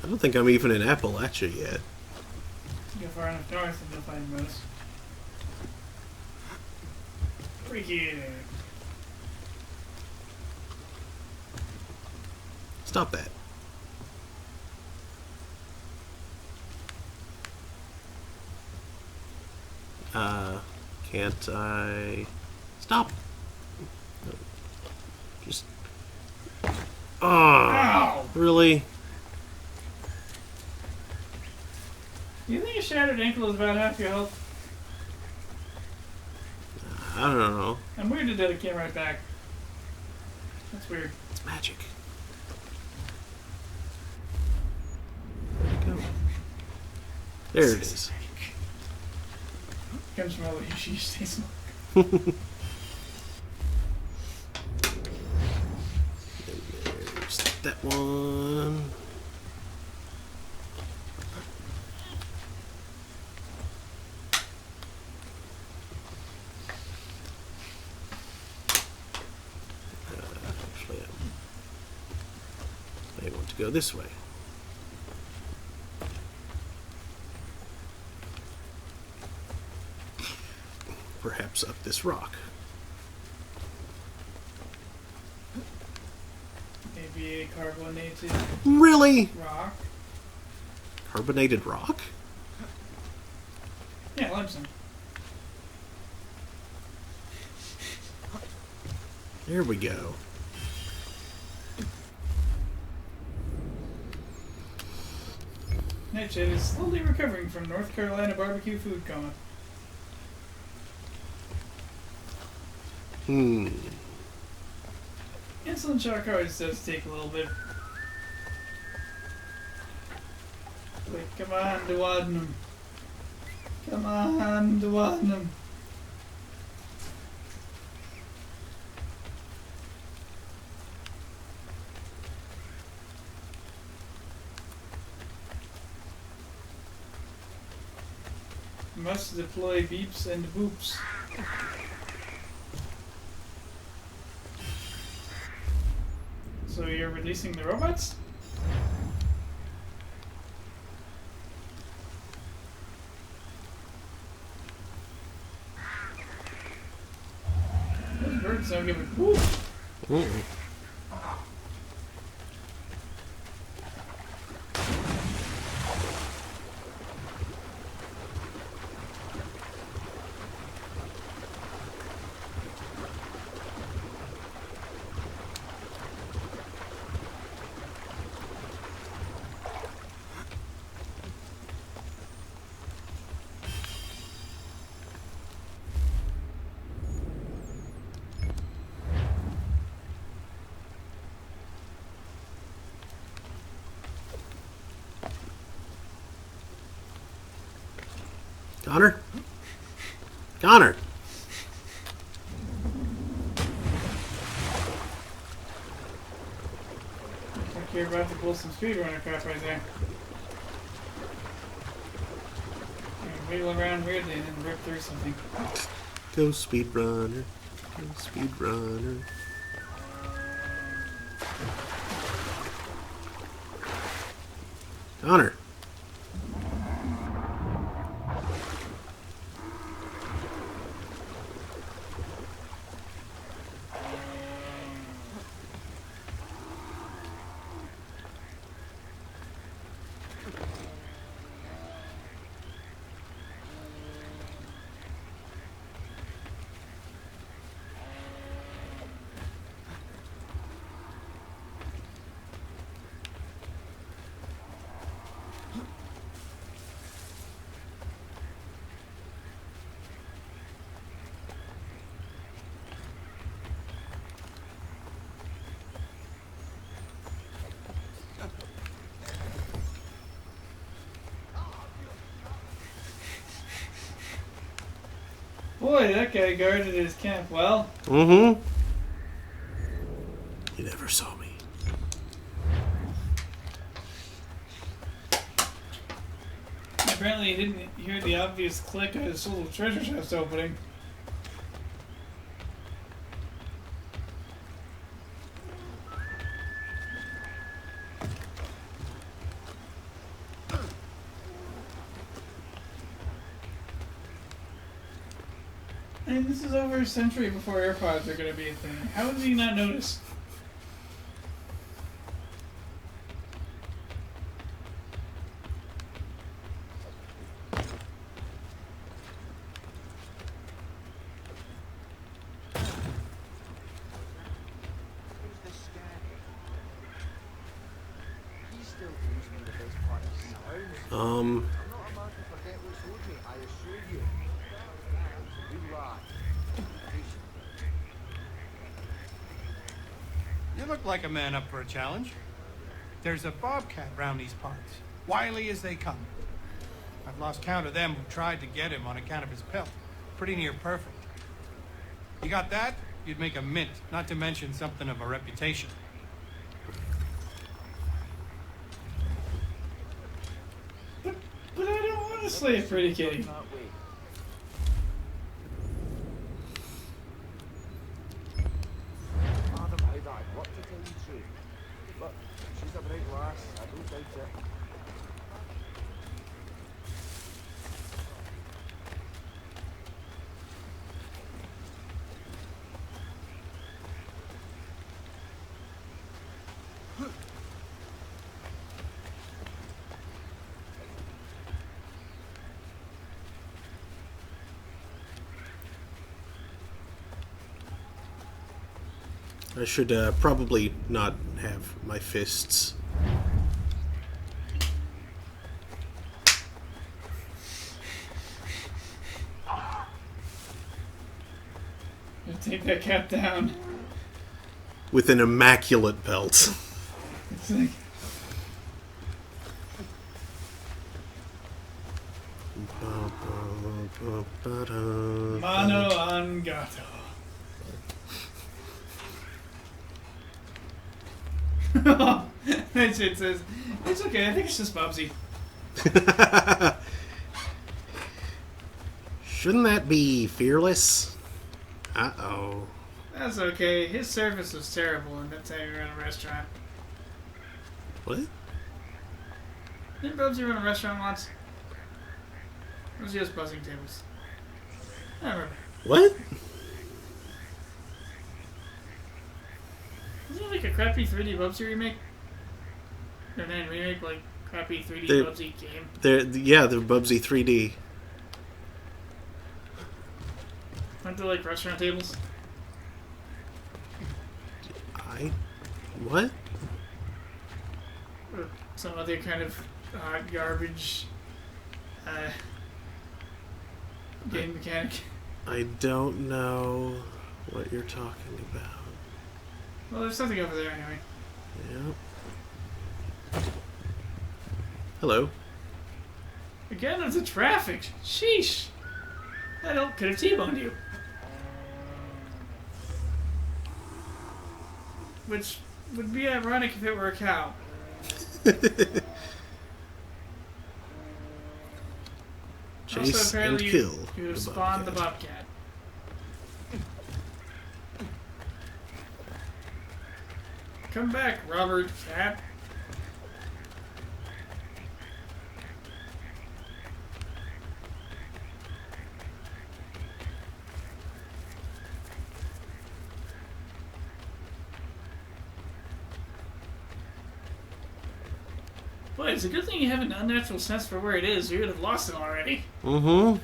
I don't think I'm even in Appalachia yet. Go far enough north and you'll find moose. Freaky. Stop that. Can't I... Stop! No. Just... Oh, Ow! really? You think a shattered ankle is about half your health? I don't know. I'm weirded that it came right back. That's weird. It's magic. Where'd it go? There it is. Comes from all the you stay smoke. There's that one. Actually, I want to go this way. Perhaps up this rock. Maybe a carbonated Really? rock. Carbonated rock? Yeah, limestone. There we go. Nightshade is slowly recovering from North Carolina barbecue food coma. Insulin shock always does take a little bit. Like, come on, Duodenum. Come on, Duodenum. Must deploy beeps and boops. So you're releasing the robots? Those birds don't give a whoop. Connor? Connor! Like you're about to pull some speedrunner crap right there. You wiggle around weirdly and then rip through something. Go speedrunner. Go speedrunner. Connor. Boy, that guy guarded his camp well. Mm-hmm. You never saw me. Apparently he didn't hear the obvious click of his little treasure chest opening. I mean, this is over a century before AirPods are going to be a thing. How did he not notice? Who's this scanner? He still owes me the best part of sound. I'm not a man to forget what's owed me, I assure you. Good lad. Patient. You look like a man up for a challenge. There's a bobcat round these parts, wily as they come. I've lost count of them who tried to get him on account of his pelt. Pretty near perfect. You got that? You'd make a mint, not to mention something of a reputation. But I don't want to slay a pretty kitty. That way. Madam, how that I'd work to tell you true. But she's a bright lass, I don't doubt it. I should probably not have my fists Take that cat down. with an immaculate pelt. It's like, mano an gato. That shit says, it's okay, I think it's just Bubsy. Shouldn't that be fearless? Uh-oh. That's okay, his service was terrible, and that's how you run a restaurant. What? Didn't Bubsy run a restaurant once? Or was he just buzzing tables? I don't remember. What? Isn't it like a crappy 3D Bubsy remake? Or not remake, like crappy 3D They're- Bubsy game? They're Bubsy 3D. Aren't they like restaurant tables? What? Or some other kind of garbage game mechanic? I don't know what you're talking about. Well, there's something over there anyway. Yeah. Hello. Again, of the traffic. Sheesh. That elk could have T-boned you. Which would be ironic if it were a cow. Chase Also, and apparently kill. you the spawned the bobcat. bobcat. Come back, Robert Cat. Boy, it's a good thing you have an unnatural sense for where it is, or you would have lost it already. Mm-hmm.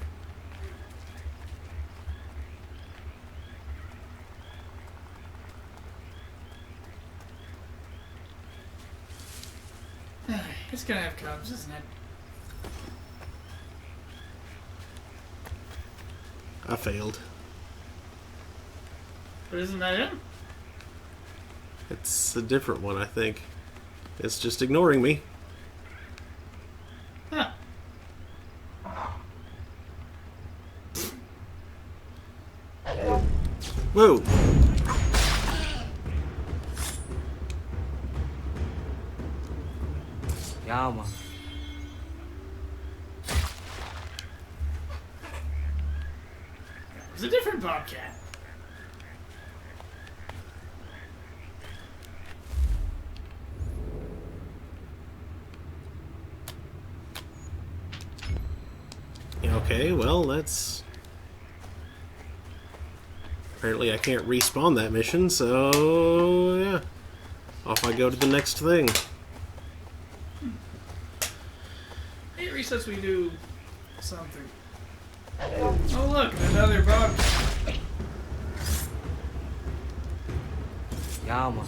It's gonna have cubs, isn't it? I failed. But isn't that him? It's a different one, I think. It's just ignoring me. Huh. Whoa! Yeah, man. It's a different bobcat. Okay, well, that's... Apparently I can't respawn that mission, so... yeah. Off I go to the next thing. Hey, at recess we do something. Oh look, another bobcat. Yeah, man.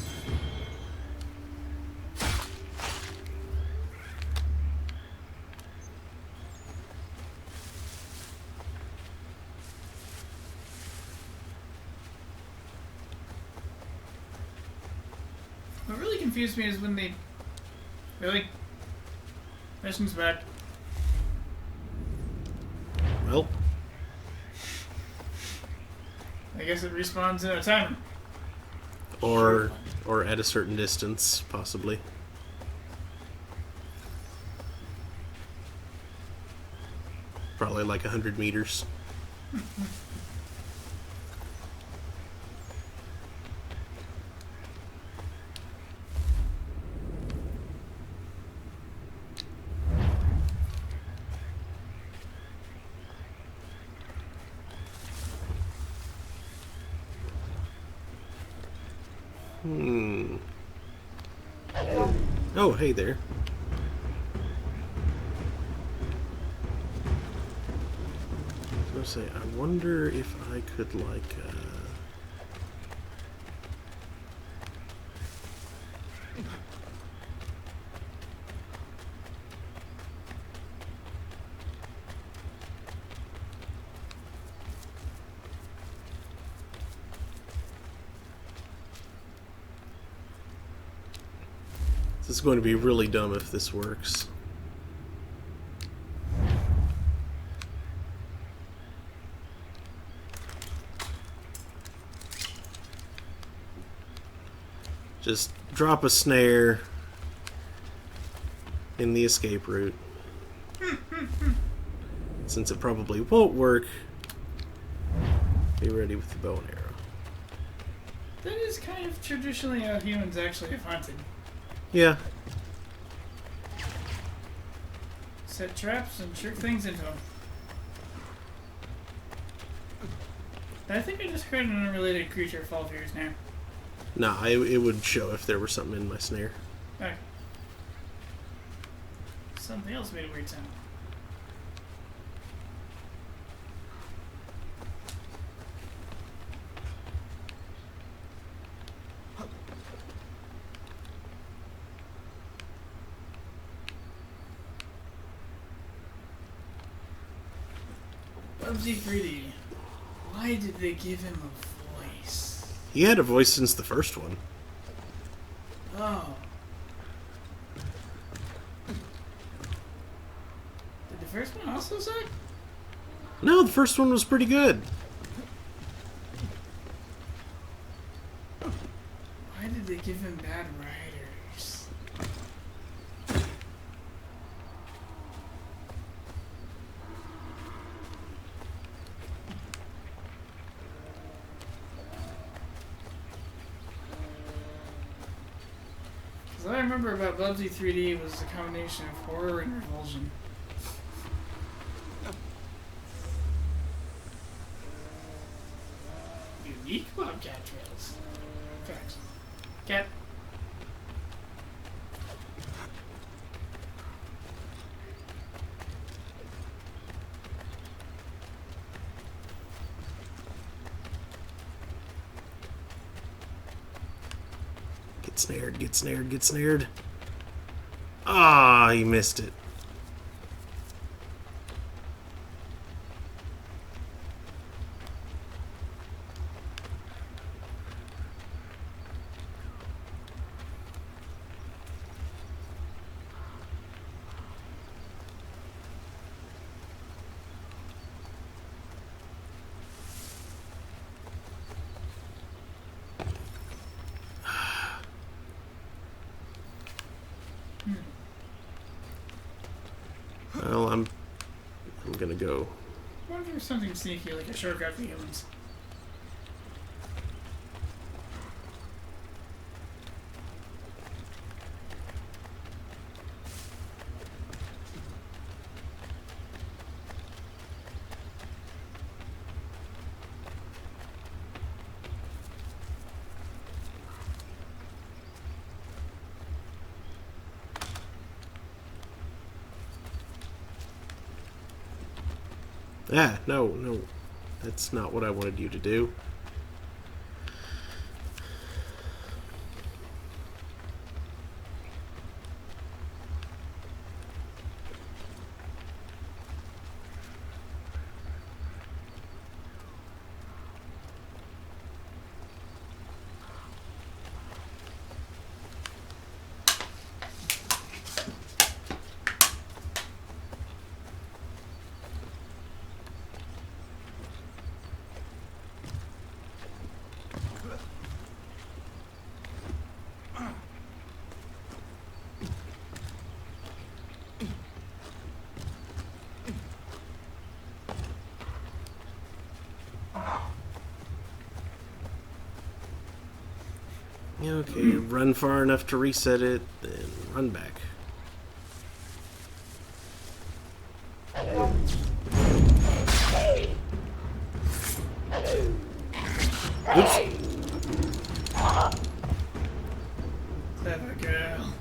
What really confused me is when they... Really? Mission's back. Well, I guess it respawns in a timer. or at a certain distance, possibly. Probably like 100 meters. Oh, hey there. I was gonna say, I wonder if I could, like, This is going to be really dumb if this works. Just drop a snare in the escape route. Since it probably won't work, be ready with the bow and arrow. That is kind of traditionally how humans actually have hunted. Yeah. Set traps and trick things into them. I think I just heard an unrelated creature fall for your snare. Nah, it would show if there were something in my snare. Okay. Something else made a weird sound. Bubsy 3D. Why did they give him a voice? He had a voice since the first one. Oh. Did the first one also suck? No, the first one was pretty good. Why did they give him bad writers? Because all I remember about Bubsy 3D was a combination of horror and revulsion. Unique bobcat trails. Facts. Cat. Get snared, get snared, get snared. Ah, he missed it. Well, I'm gonna go. What if there was something sneaky like a shortcut for humans? Ah, no. That's not what I wanted you to do. Okay, run far enough to reset it, then run back. Oops. Clever girl.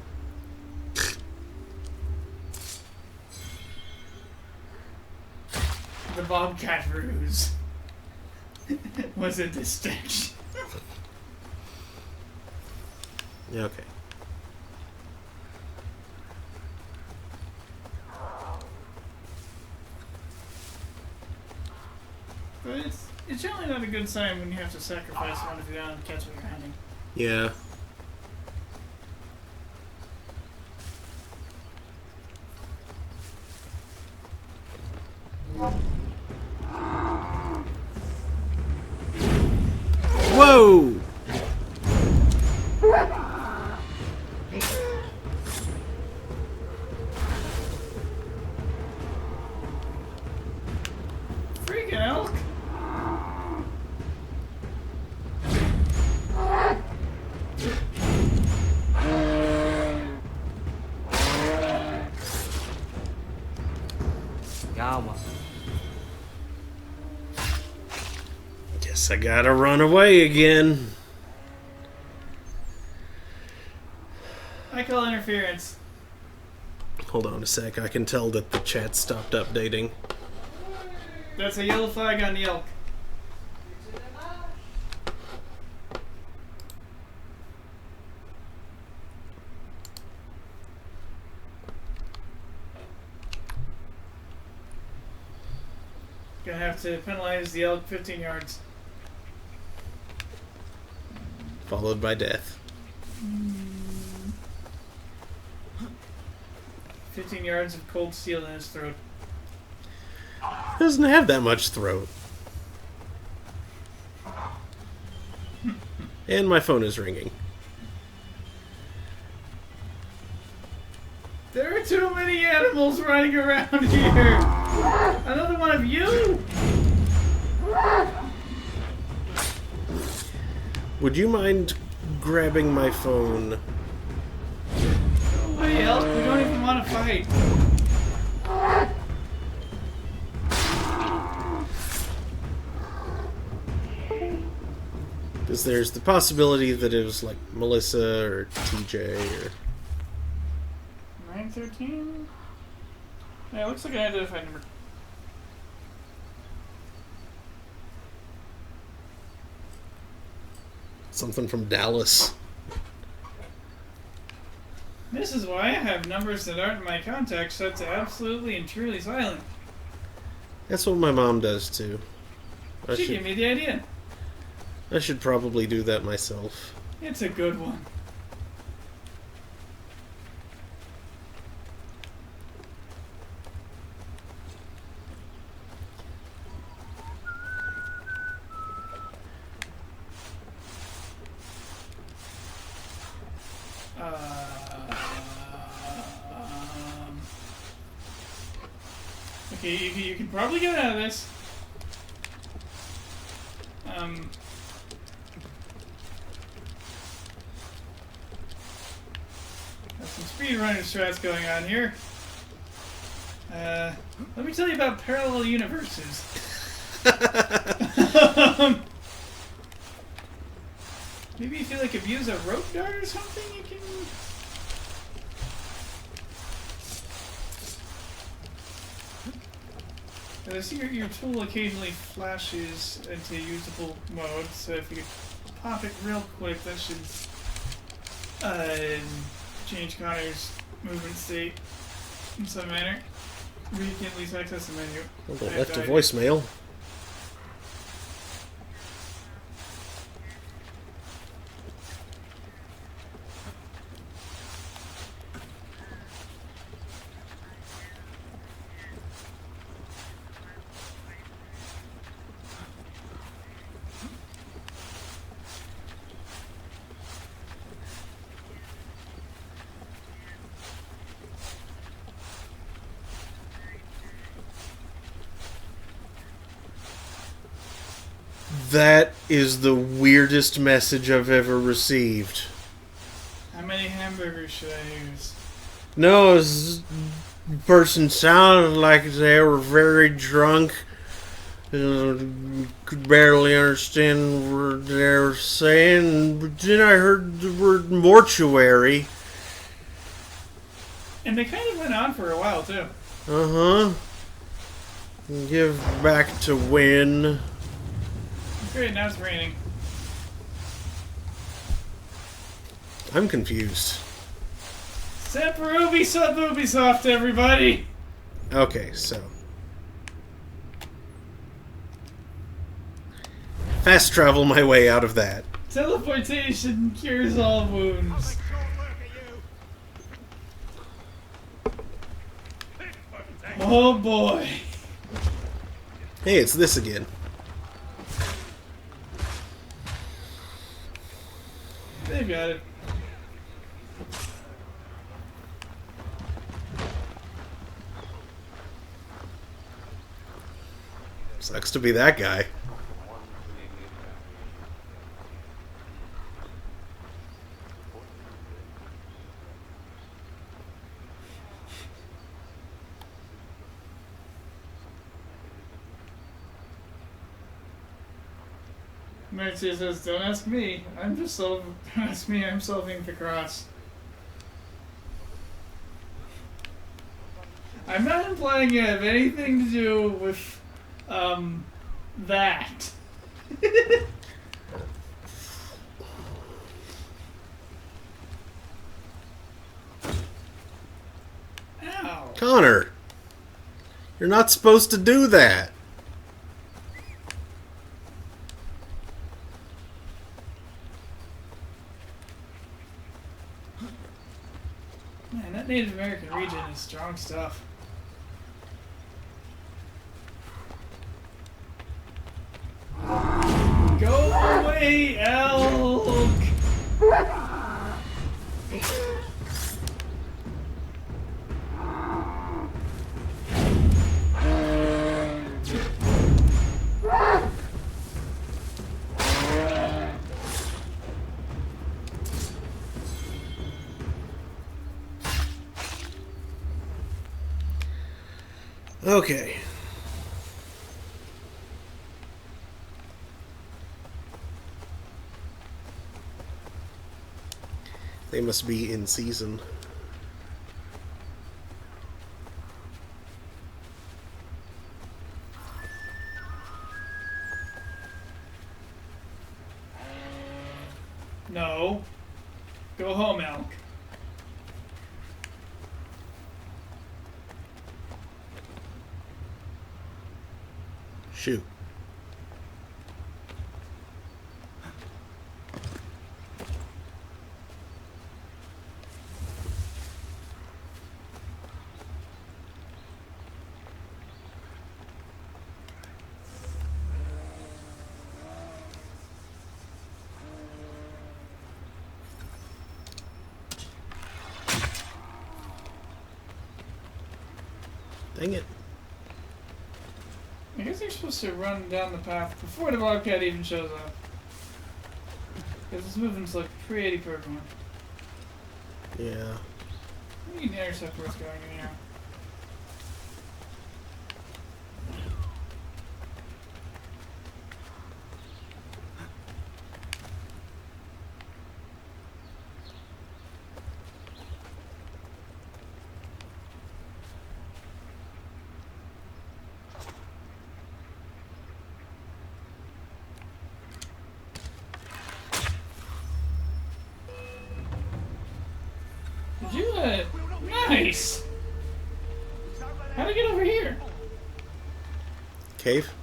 The bobcat ruse was a distraction. Okay. But it's generally not a good sign when you have to sacrifice one of your own to catch what you're hunting. Yeah. Guess I gotta run away again. I call interference. Hold on a sec, I can tell that the chat stopped updating. That's a yellow flag on Yelp. Gonna have to penalize the elk 15 yards. Followed by death. 15 yards of cold steel in his throat. Doesn't have that much throat. And my phone is ringing. There are too many animals running around here. Another one of you. Would you mind grabbing my phone? Hey, elk, we don't even want to fight. Because there's the possibility that it was like Melissa or TJ or... 913? Yeah, it looks like an identified number. something from Dallas. This is why I have numbers that aren't in my contacts set to absolutely and truly silent. That's what my mom does too. She gave me the idea. I should probably do that myself. It's a good one. Okay, you can probably get out of this. Got some speedrunner strats going on here. Let me tell you about parallel universes. Maybe if you like abuse a rope dart or something, you can. I see your tool occasionally flashes into usable mode, so if you could pop it real quick, that should change Connor's movement state in some manner. Where you can at least access the menu. Well, I left a voicemail. That is the weirdest message I've ever received. How many hamburgers should I use? No, this person sounded like they were very drunk. Could barely understand what they were saying. But then I heard the word mortuary. And they kind of went on for a while, too. Uh-huh. Give back to win. Great, now it's raining. I'm confused. Semper Ubisoft, everybody! Okay, so. Fast travel my way out of that. Teleportation cures all wounds. Oh boy. Hey, it's this again. They got it. Sucks to be that guy. Mercia says, "Don't ask me. I'm just don't ask me. I'm solving the cross." I'm not implying you have anything to do with that. Ow. Connor, you're not supposed to do that. Man, that Native American region is strong stuff. Go away, elk! Okay. They must be in season. No. Go home, elk. Shoot. Dang it. I guess you're supposed to run down the path before the Bobcat even shows up. Because this movement's like pretty Pokemon. Yeah. You need to intercept where it's going anyhow. Did you, nice! How'd I get over here? Cave?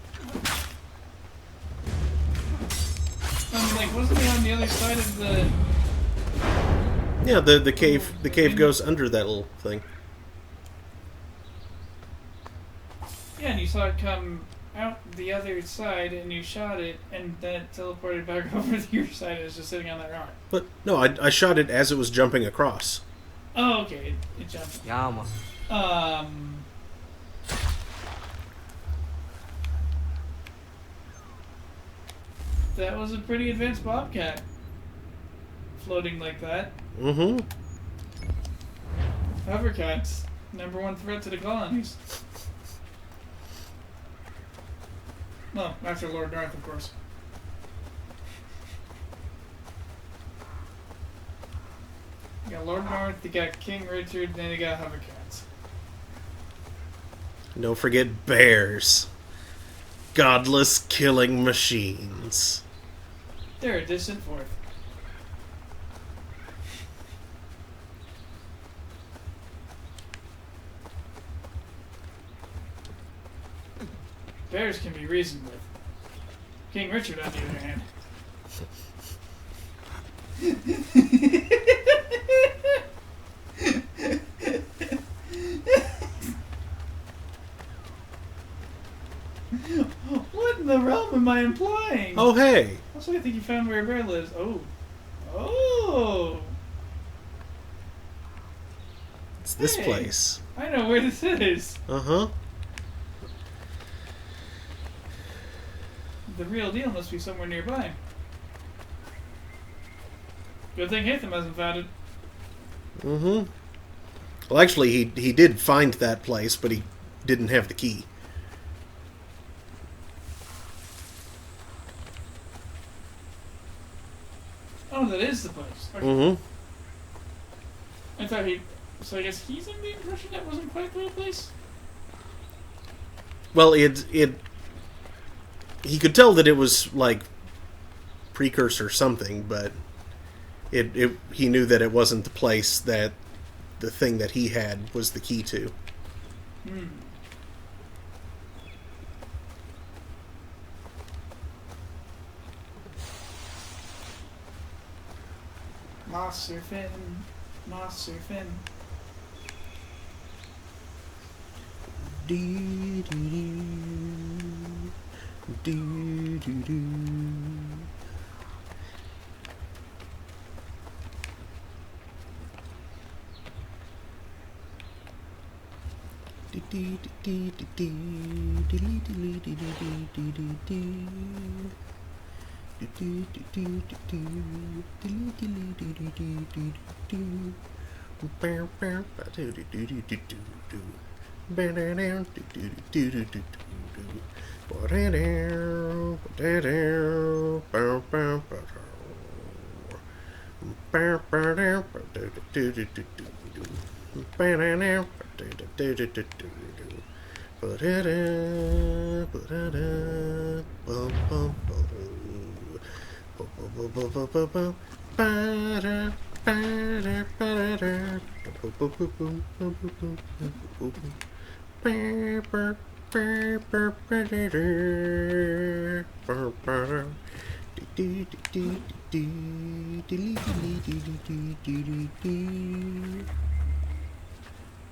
I mean, like, wasn't it on the other side of the... Yeah, the cave goes under that little thing. Yeah, and you saw it come out the other side, and you shot it, and then it teleported back over to your side, and it's just sitting on that rock. But no, I shot it as it was jumping across. Oh, okay, it jumped. Yeah, man. That was a pretty advanced Bobcat. Floating like that. Mm-hmm. Hovercats, #1 threat to the colonies. No, after Lord North, of course. You got Lord North, you got King Richard, then you got Hovercats. Don't forget bears. Godless killing machines. They're a distant fourth. Bears can be reasoned with. King Richard, on the other hand. What in the realm am I implying? Oh, hey. Also, I think you found where a bear lives. Oh. Oh. It's this Hey. place. I know where this is. Uh-huh. The real deal must be somewhere nearby. Good thing Hatham hasn't found it. Mm-hmm. Well, actually, he did find that place, but he didn't have the key. Oh, that is the place. Okay. Mm-hmm. I thought he. So I guess he's under the impression that wasn't quite the real place? Well, he could tell that it was like precursor something, but he knew that it wasn't the place that the thing that he had was the key to. Hmm. Moss surfing. Moss surfing. Do do do do do do.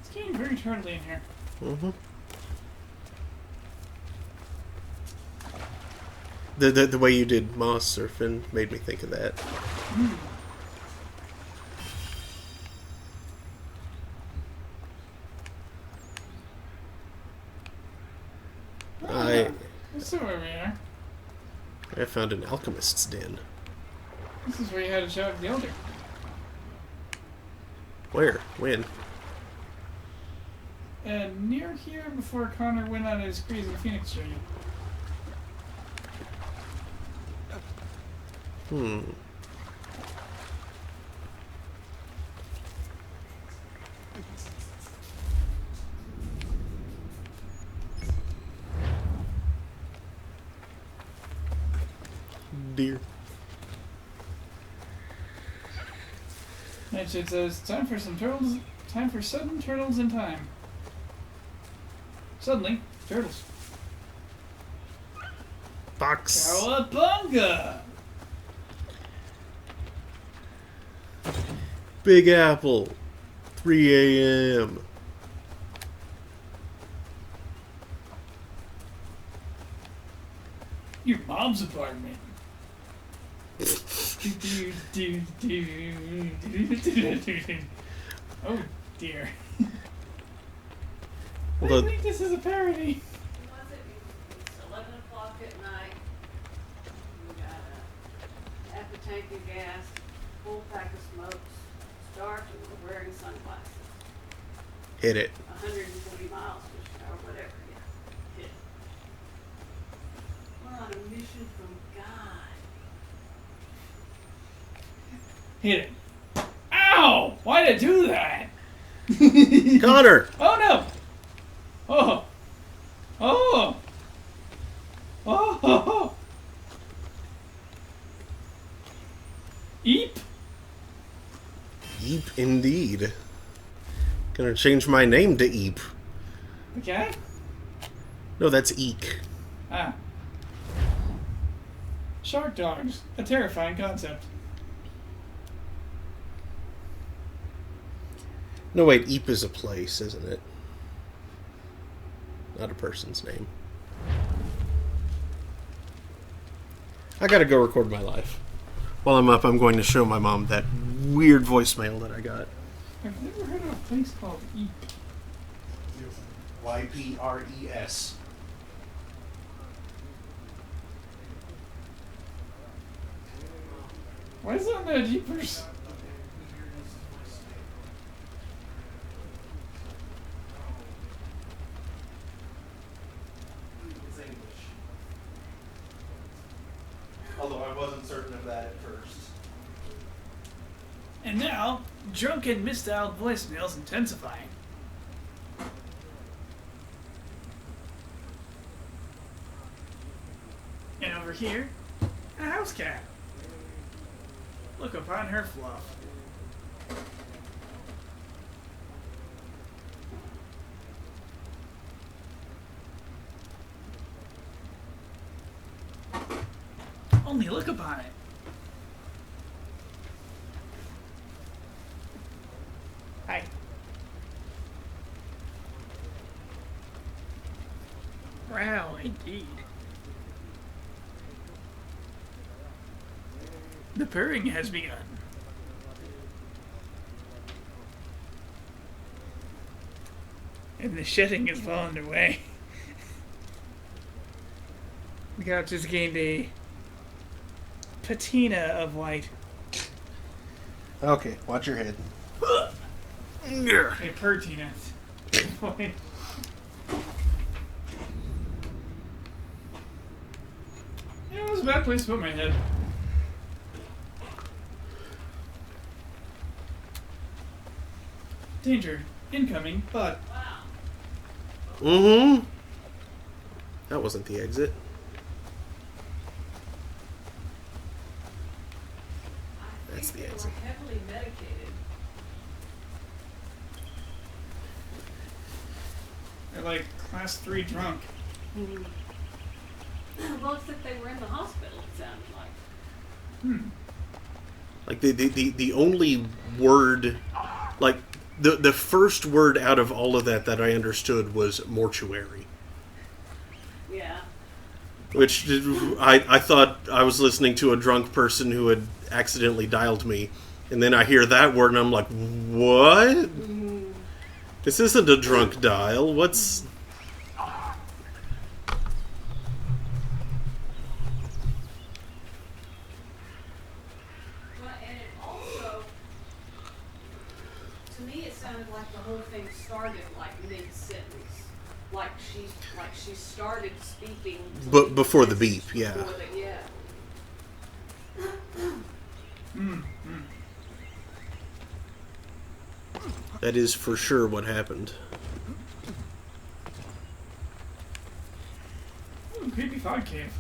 It's getting very turtly in here. Mm-hmm. The way you did moss surfing made me think of that. This is where we are. I found an alchemist's den. This is where you had a shot at the elder. Where? When? Near here before Connor went on his crazy Phoenix journey. Hmm. Dear. It says, time for some turtles. Time for sudden turtles in time. Suddenly, turtles. Fox. Cowabunga! Big Apple. 3 a.m. Your mom's apartment. Oh dear. I Well, think this is a parody. Was it? It's 11 o'clock at night. We got a half a tank of gas, full pack of smokes. It's dark and we're wearing sunglasses. hit it. 140 miles or whatever. Yeah. Hit. We're on a mission from God. Hit it. Ow! Why did I do that? Connor! Oh no! Oh! Oh! Oh! Oh! Eep! Eep, indeed. Gonna change my name to Eep. Okay? No, that's Eek. Ah. Shark dogs. A terrifying concept. No, wait, Eep is a place, isn't it? Not a person's name. I gotta go record my life. While I'm up, I'm going to show my mom that weird voicemail that I got. I've never heard of a place called Eep. YPRES. Why is it on the Jeepers? It's English. Although I wasn't certain of that at first. And now, drunken misdialed voicemails intensifying. And over here, a house cat. Look upon her fluff. Only look upon it. Hi. Wow, indeed. The purring has begun. And the shedding is well underway. The couch has gained a patina of white. Okay, watch your head. A pertina. Boy. Yeah, it was a bad place to put my head. Danger. Incoming, but... Mm-hmm. That wasn't the exit. That's the exit. They were heavily medicated. They're like class 3 drunk. Well, except they were in the hospital, it sounded like. Like the only word, like the first word out of all of that I understood was mortuary. Yeah. Which I thought I was listening to a drunk person who had accidentally dialed me, and then I hear that word and I'm like, what? This isn't a drunk dial. What's... Well, and it also, to me, it sounded like the whole thing started like mid-sentence. Like she started speaking. But before the beep, yeah. Before the, yeah. That is for sure what happened. Ooh, creepy fog cave.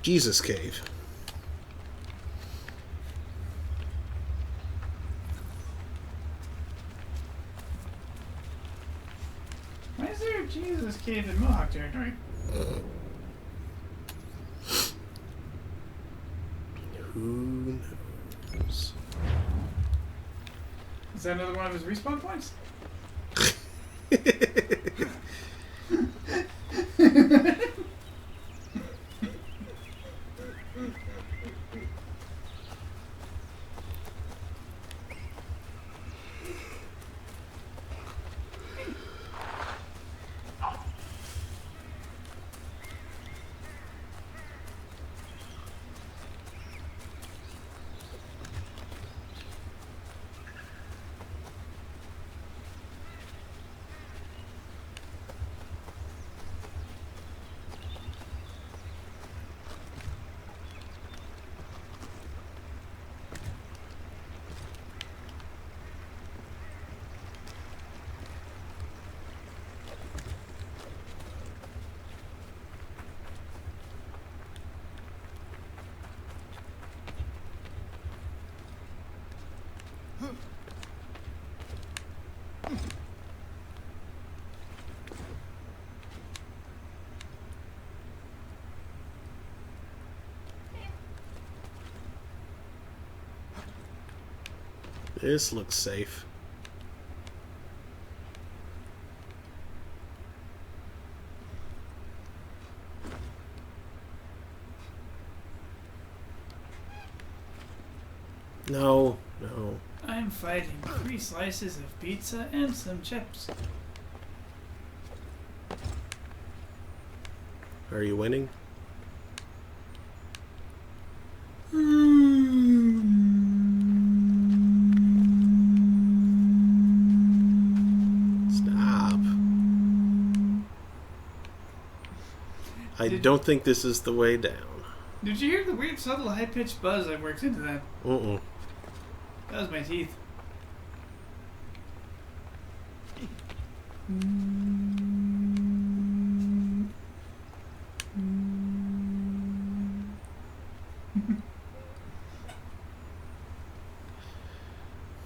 Jesus Cave. Why is there a Jesus cave in Mohawk territory? Who knows? Is that another one of his respawn points? This looks safe. No, no. I'm fighting 3 slices of pizza and some chips. Are you winning? Stop. I don't think this is the way down. Did you hear the weird, subtle, high-pitched buzz that works into that? Mm-mm. That was my teeth.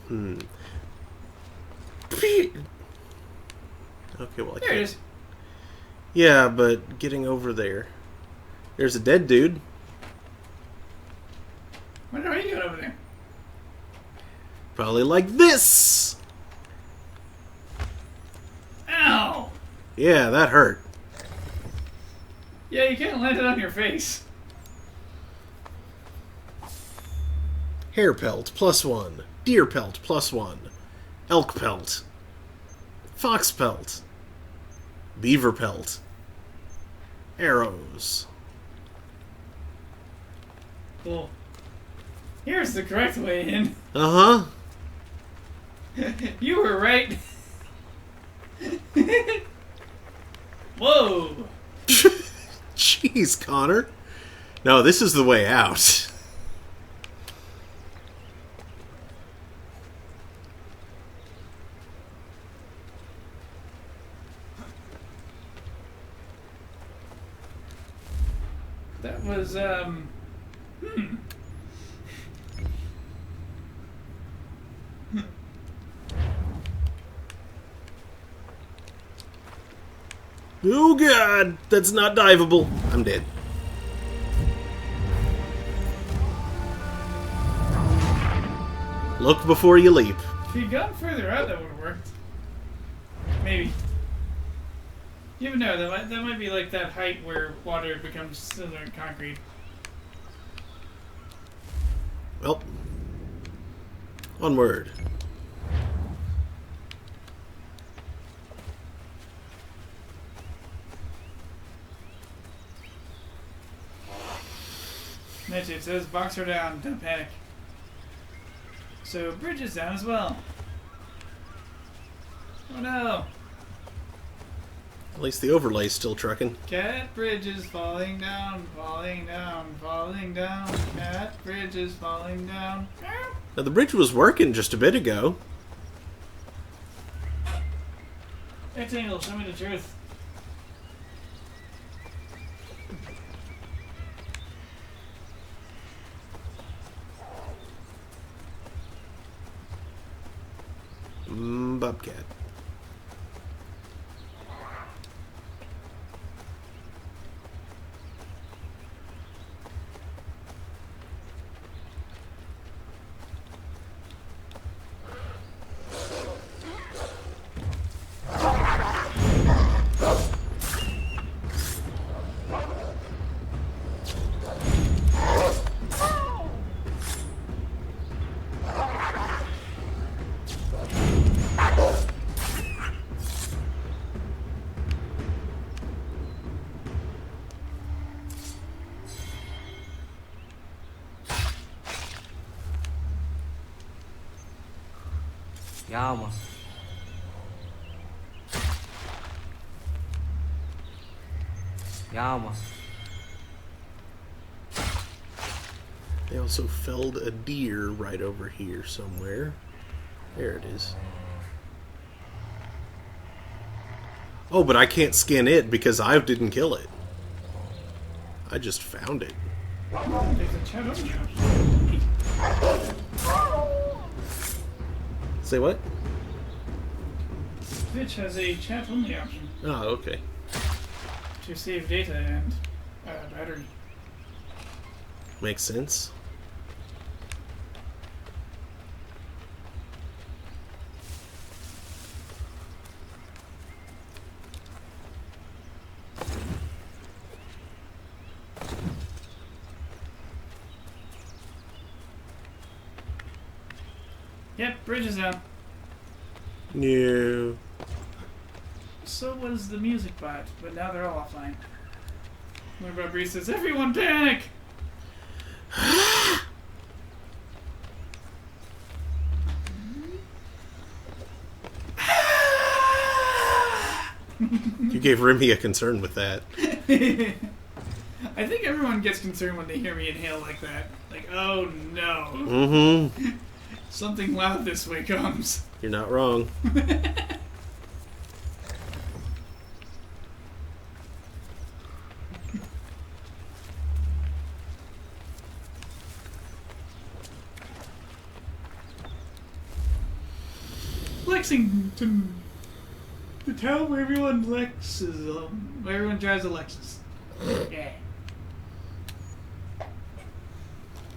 Hmm. Okay, well, I There it can't. is. Yeah, but getting over there. There's a dead dude. Wonder how you got over there. Probably like this! Ow! Yeah, that hurt. Yeah, you can't land it on your face. Hare pelt, +1. Deer pelt, +1. Elk pelt. Fox pelt. Beaver pelt. Arrows. Well, here's the correct way in. Uh-huh. You were right. Whoa! Jeez, Connor. No, this is the way out. That was, Oh god, that's not diveable. I'm dead. Look before you leap. If you'd gone further out, that would have worked. Maybe. You never know, that might be like that height where water becomes similar to concrete. Well, onward. Mitch, it says box her down, don't panic. So, bridge is down as well. Oh no! At least the overlay's still trucking. Cat bridge is falling down, falling down, falling down. Cat bridge is falling down. Now, the bridge was working just a bit ago. Rectangle, show me the truth. Bobcat. Yama. Yama. They also felled a deer right over here somewhere. There it is. Oh, but I can't skin it because I didn't kill it. I just found it. There's a chat on you. Say what? Twitch has a chat only option Oh, okay. to save data and battery. Makes sense. Yep, bridge is down. No. So was the music bot, but now they're all offline. What about Bree says, everyone panic! You gave Remy a concern with that. I think everyone gets concerned when they hear me inhale like that. Like, oh no. Mm-hmm. Something loud this way comes. You're not wrong. Lexington. The town where everyone where everyone drives a Lexus. Yeah.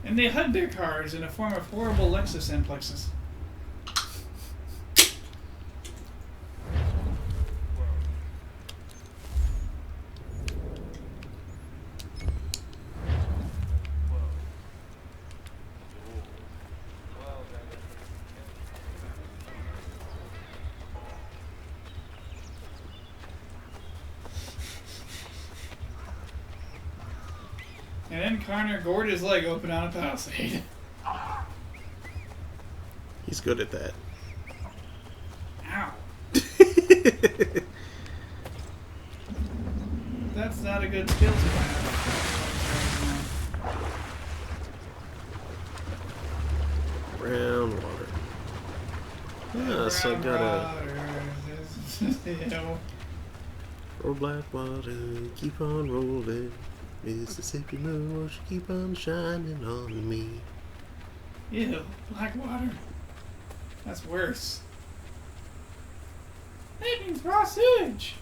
And they hug their cars in a form of horrible Lexus amplexus. And then Connor gored his leg open on a palisade. He's good at that. Ow. That's not a good skills plan. Brown water. Ah, so I gotta roll black water, keep on rolling. Mississippi moon, won't you keep on shining on me? Ew, black water. That's worse. That means raw sewage.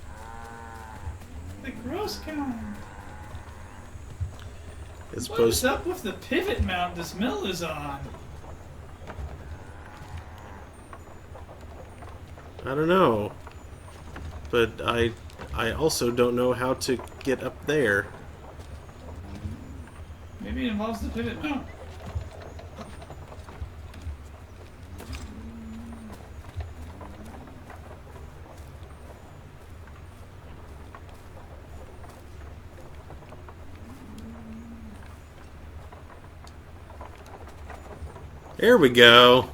The gross kind. As What's opposed, up with the pivot mount this mill is on? I don't know, but I also don't know how to get up there. Maybe it involves the pivot mount. There we go.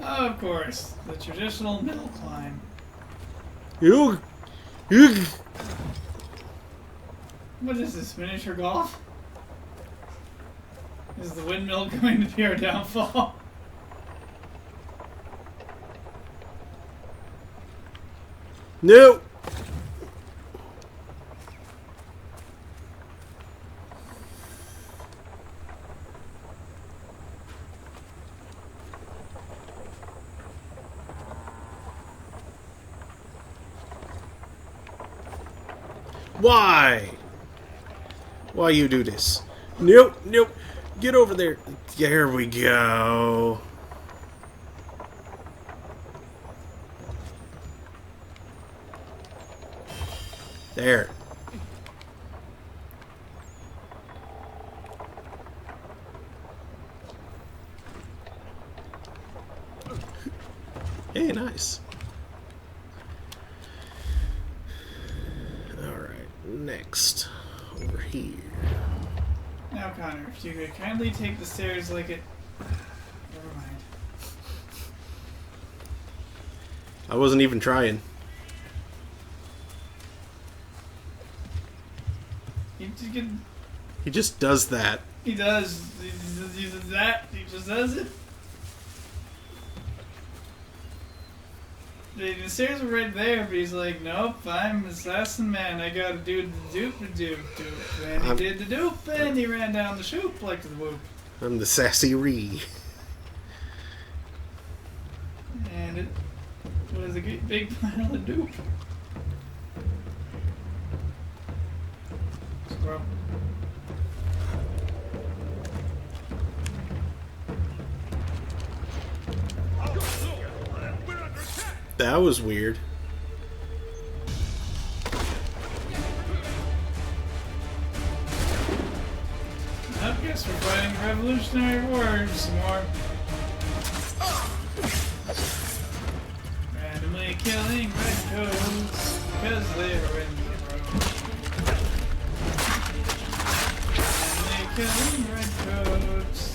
Oh, of course, the traditional mill climb. You. What is this, miniature golf? Is the windmill going to be our downfall? No. Why? Why you do this? Nope, nope. Get over there. There we go. There. Hey, nice. Alright, next. Over here. Now, Connor, if you could kindly take the stairs like it... Never mind. I wasn't even trying. He just does that. He does. He does that. He just does it. The stairs were right there, but he's like, nope, I'm assassin man. I gotta do the doop. And he did the doop, and he ran down the shoop like the whoop. I'm the sassy Ree. And it was a big pile of doop. Squirrel. That was weird. I guess we're fighting the Revolutionary War some more. Randomly killing redcoats because they're in the road. Randomly killing redcoats.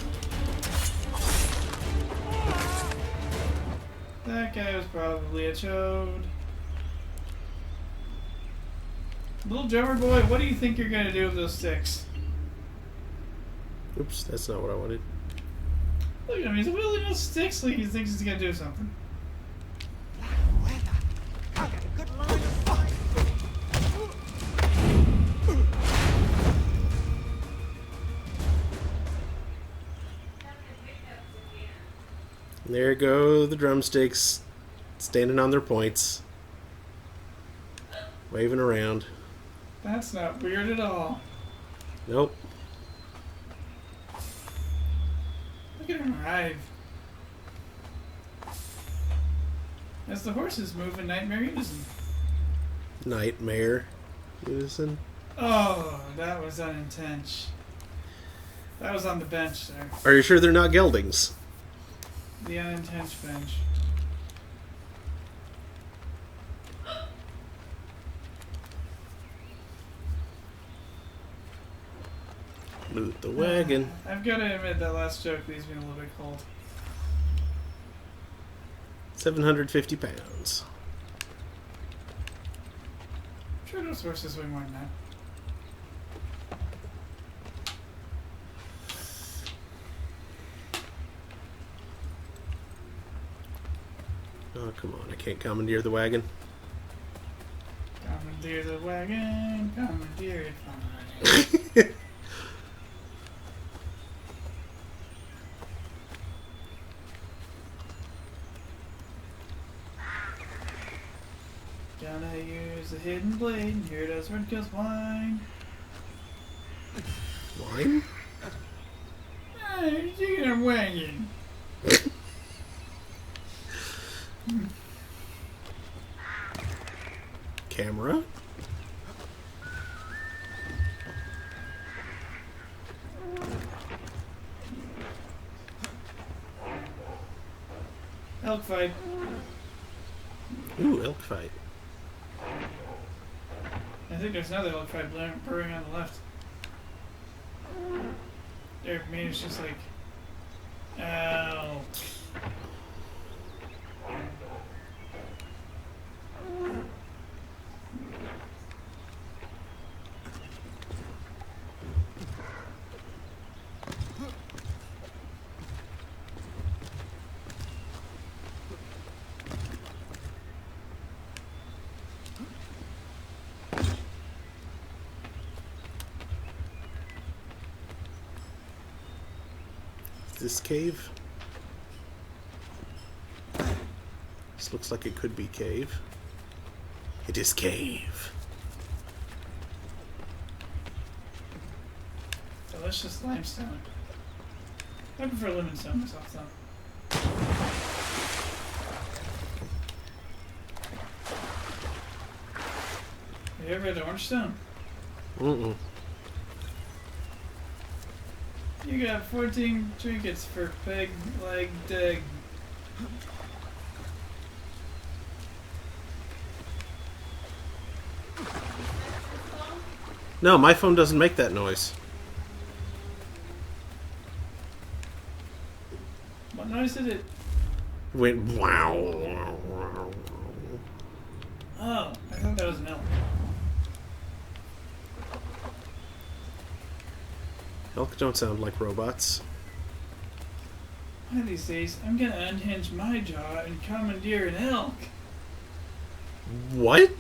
That guy was probably a chode. Little drummer boy, what do you think you're gonna do with those sticks? Oops, that's not what I wanted. Look at him, he's wielding those sticks like he thinks he's gonna do something. There go the drumsticks, standing on their points, waving around. That's not weird at all. Nope. Look at him arrive. As the horses move in nightmare unison. Nightmare. Unison. Oh, that was unintentional. That was on the bench, sir. Are you sure they're not geldings? The unintentional bench. Loot the wagon. I've got to admit that last joke leaves me a little bit cold. 750 pounds. I'm sure those horses weigh more than that. Oh, come on. I can't commandeer the wagon. Commandeer the wagon, commandeer it fine. Gonna use a hidden blade, and here does red kills wine. Wine? Ah, you're taking a wagon. Camera? Elk fight. Ooh, elk fight. I think there's another elk fight brewing on the left. Their mate is just like, ow. This cave? This looks like it could be cave. It is cave. Delicious limestone. I prefer lemon stone myself, though. Have you ever had orange stone? Mm-mm. You got 14 trinkets for peg leg dig. No, my phone doesn't make that noise. What noise did it? It went wow, wow, wow. Oh, I thought that was an elk. Elk don't sound like robots. One of these days, I'm gonna unhinge my jaw and commandeer an elk. What?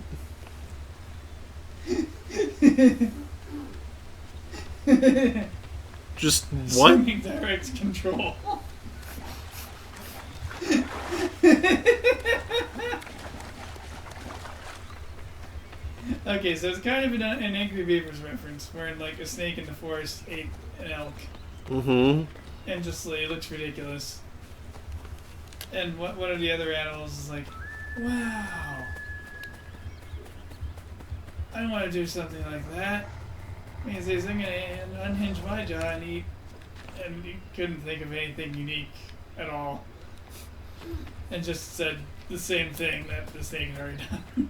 Just what? Assuming direct control. Okay, so it's kind of an Angry Beavers reference, where like a snake in the forest ate an elk, Mm-hmm. and just like, it looks ridiculous. And one of the other animals is like, wow, I want to do something like that. He says, I'm gonna unhinge my jaw and eat, and he couldn't think of anything unique at all, and just said the same thing that the snake had already done.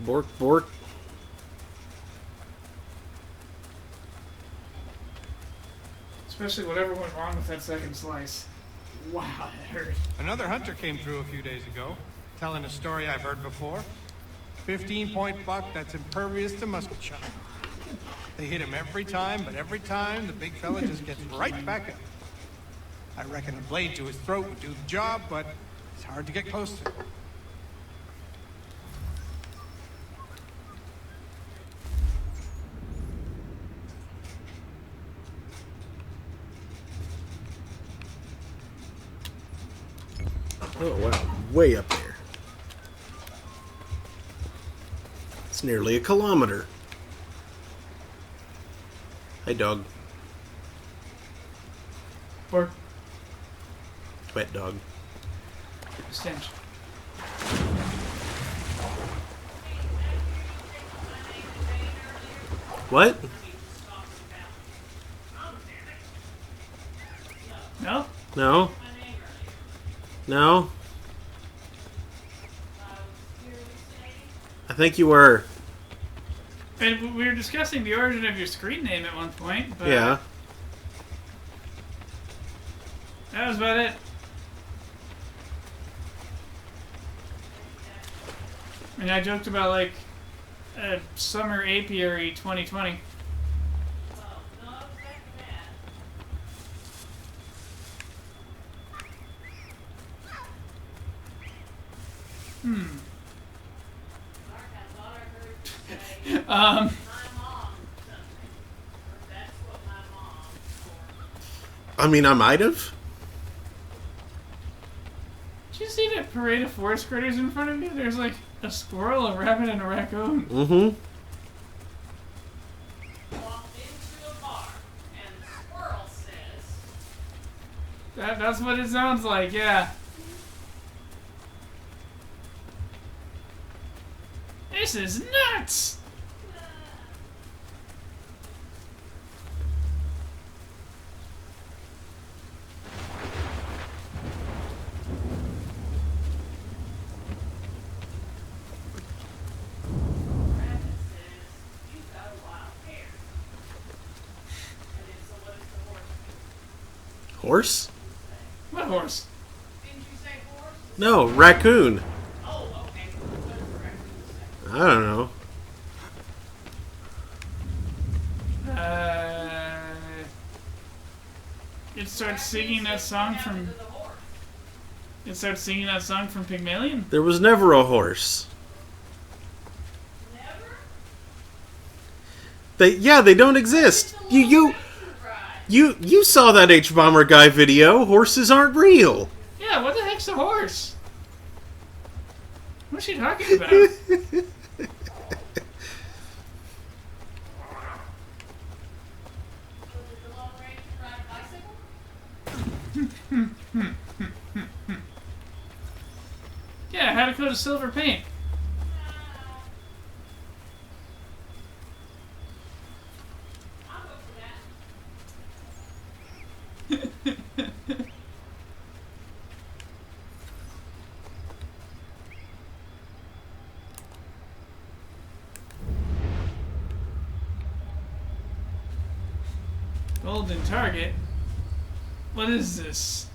Bork, bork. Especially whatever went wrong with that second slice. Wow, that hurt. Another hunter came through a few days ago, telling a story I've heard before. 15-point buck that's impervious to musket shot. They hit him every time, but every time the big fella just gets right back up. I reckon a blade to his throat would do the job, but it's hard to get close to. Oh, wow. Way up there. It's nearly a kilometer. Hey, dog. Or Wet dog. stench. What? No? No? No? I think you were. And we were discussing the origin of your screen name at one point, but Yeah. that was about it. And I joked about like a summer apiary 2020. I mean, I might have. Did you see that parade of forest critters in front of you? There's like a squirrel, a rabbit, and a raccoon. Mm-hmm. Walked into a bar, and the squirrel says, That's what it sounds like, yeah. This is nuts! rabbit says, you've got a wild hair. And it's a what is the horse? Horse? What horse? Didn't you say horse? No, raccoon. Oh, okay. What does the raccoon say? I don't know. It starts singing that song from. To the horse. It starts singing that song from Pygmalion. There was never a horse. Never? They don't exist. You saw that H-Bomber Guy video. Horses aren't real. Yeah, what the heck's a horse? What's she talking about? Was it the Lone Ranger ride a bicycle? Yeah, how to coat a silver paint. I'll go for that. Golden Target? What is this?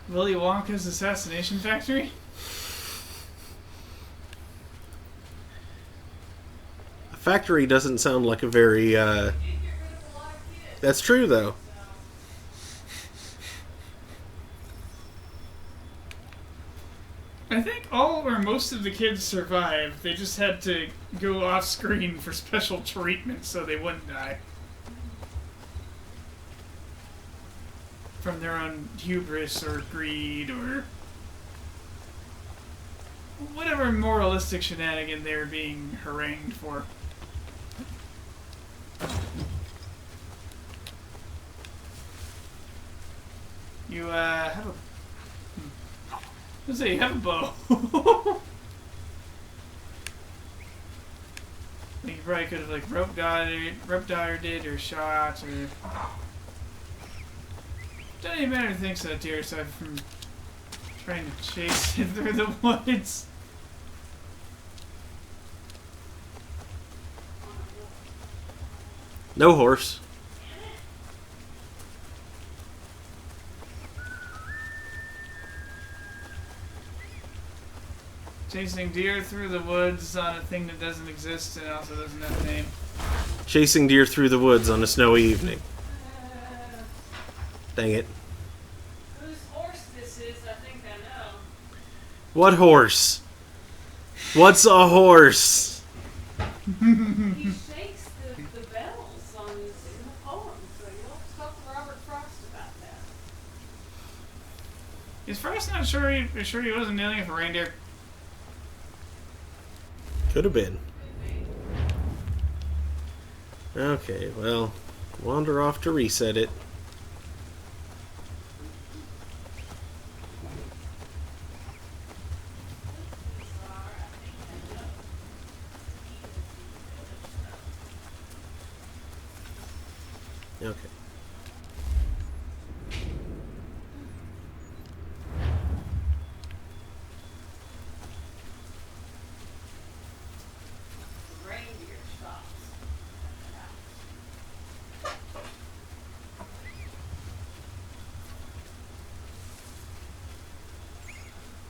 Willy Wonka's Assassination Factory? A factory doesn't sound like a very, Did get rid of a lot of kids. That's true, though. I think all or most of the kids survived. They just had to go off screen for special treatment so they wouldn't die. From their own hubris or greed or whatever moralistic shenanigan they were being harangued for. You, have a... Let's say you have a bow. Like you probably could have, like, rope dodged it or shot or... Doesn't even matter to think so, dear, aside from trying to chase it through the woods. No horse. Chasing deer through the woods on a thing that doesn't exist and also doesn't have a name. Chasing deer through the woods on a snowy evening. Dang it. Whose horse this is, I think I know. What horse? What's a horse? He shakes the bells on in the poem, so you'll have to talk to Robert Frost about that. Is Frost not sure he wasn't kneeling for reindeer? Could have been. Okay, well, wander off to reset it. Okay. The reindeer stops.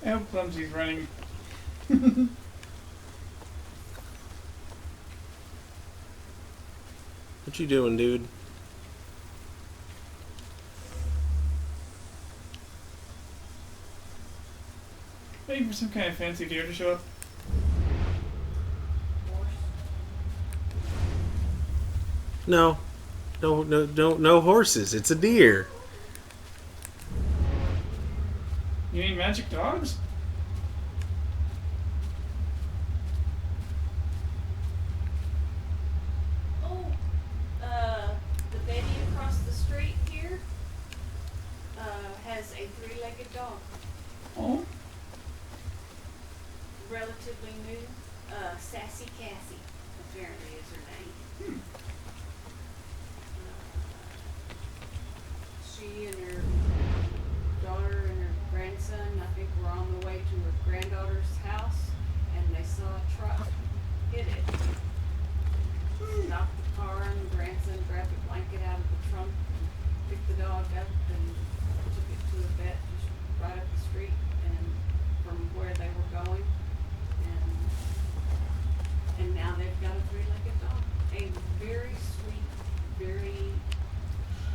I hope Clumsy's running. What you doing, dude? Waiting for some kind of fancy deer to show up. No. No horses. It's a deer. You mean magic dogs? Oh, the Betty across the street here has a three-legged dog. Oh. Relatively new. Sassy Cassie, apparently is her name. She and her daughter and her grandson, I think, were on the way to her granddaughter's house, and they saw a truck hit it. Stopped the car, and the grandson grabbed a blanket out of the trunk, picked the dog up, and took it to a vet just right up the street, and from where they were going. And now they've got a three-legged dog. A very sweet, very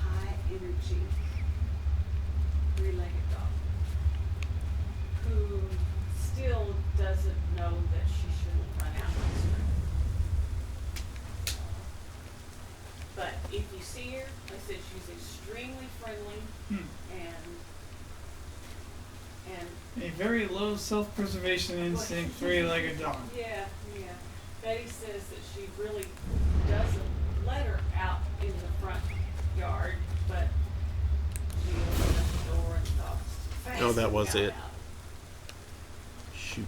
high energy three-legged dog. Who still doesn't know that she shouldn't run out in the street. But if you see her, like I said, she's extremely friendly and A very low self-preservation instinct three-legged dog. yeah. Betty says that she really doesn't let her out in the front yard, but she opened up the door and thought, fast Oh, that and was got it. out. Shoot.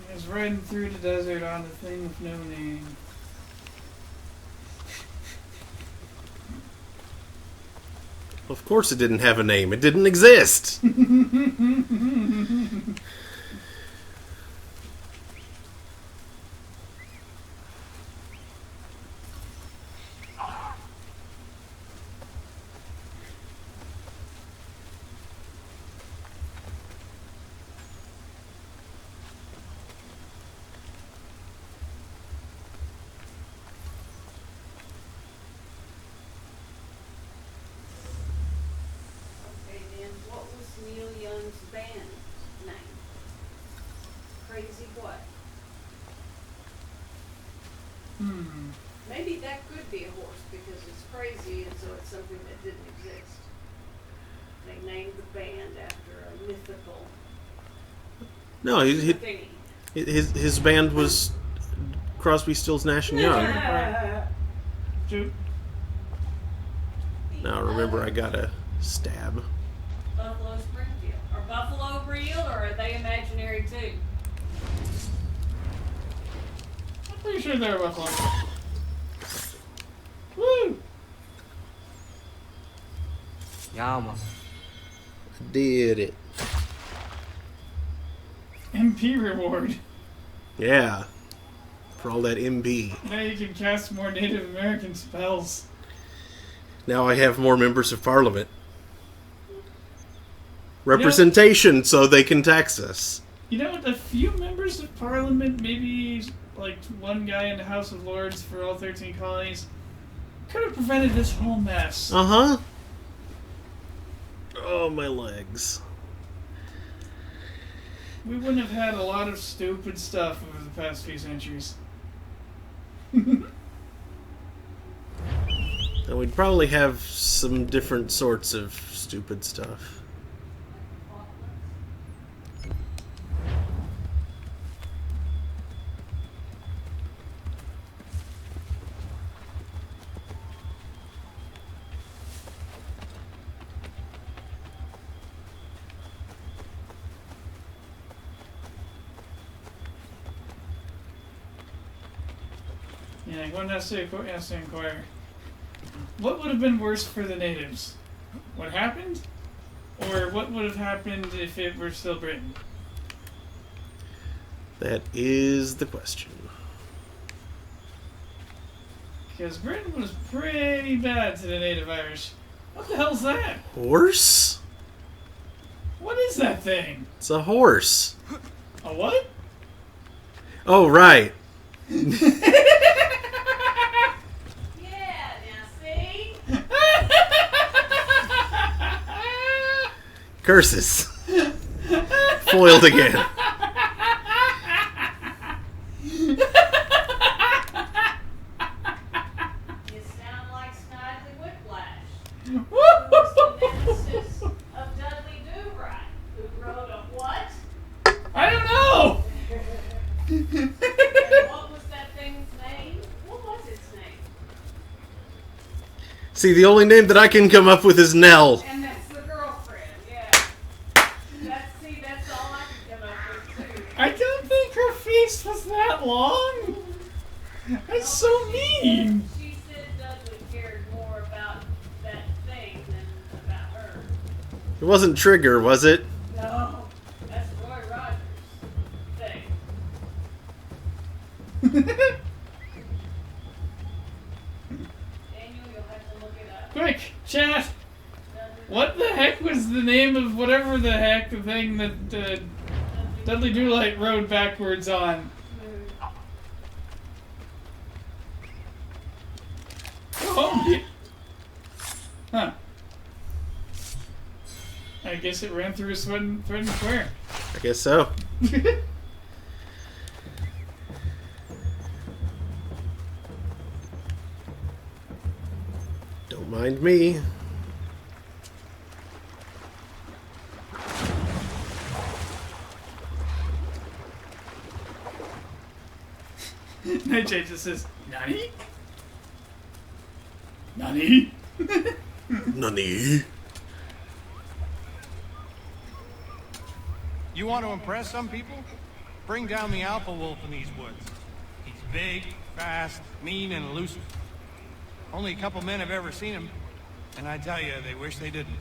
He was riding through the desert on the thing with no name. Of course it didn't have a name. It didn't exist. Okay, then what was Neil Young's band name? Crazy what? Maybe that could be a horse because it's crazy and so it's something that didn't exist. They named the band after a mythical No, thingy. his band was Crosby, Stills, Nash and Young. Shoot. Now remember, I got a stab. Buffalo Springfield. Are Buffalo real or are they imaginary too? I'm pretty sure they're buffalo. Woo! Yama. Did it. MP reward. Yeah. For all that MB. Now you can cast more Native American spells. Now I have more members of parliament. Representation so they can tax us. You know, a few members of parliament, maybe like one guy in the House of Lords for all 13 colonies, could have prevented this whole mess. Uh-huh. Oh, my legs. We wouldn't have had a lot of stupid stuff over the past few centuries. And we'd probably have some different sorts of stupid stuff. Yeah, one has to inquire. What would have been worse for the natives? What happened? Or what would have happened if it were still Britain? That is the question. Because Britain was pretty bad to the native Irish. What the hell's that? Horse? What is that thing? It's a horse. A what? Oh, right. Yeah, now see? Curses. Foiled again. You sound like Snidely Whiplash, who was the nemesis of Dudley Do-Right, who wrote a what? I don't know! And what was that thing's name? What was its name? See, the only name that I can come up with is Nell. And that's the girlfriend, yeah. That's all I can come up with, too. I don't think her face was that long! That's so mean! She said Dudley cared more about that thing than about her. It wasn't Trigger, was it? No, that's Roy Rogers' thing. Daniel, you'll have to look it up. Quick, chat! Dudley What the heck was the name of whatever the heck the thing that Dudley Do-Light rode backwards on? Oh, yeah. Huh. I guess it ran through a threatened square. I guess so. Don't mind me. Nightshade just says, Nani? Nani? Nani? You want to impress some people? Bring down the alpha wolf in these woods. He's big, fast, mean, and elusive. Only a couple men have ever seen him, and I tell you, they wish they didn't.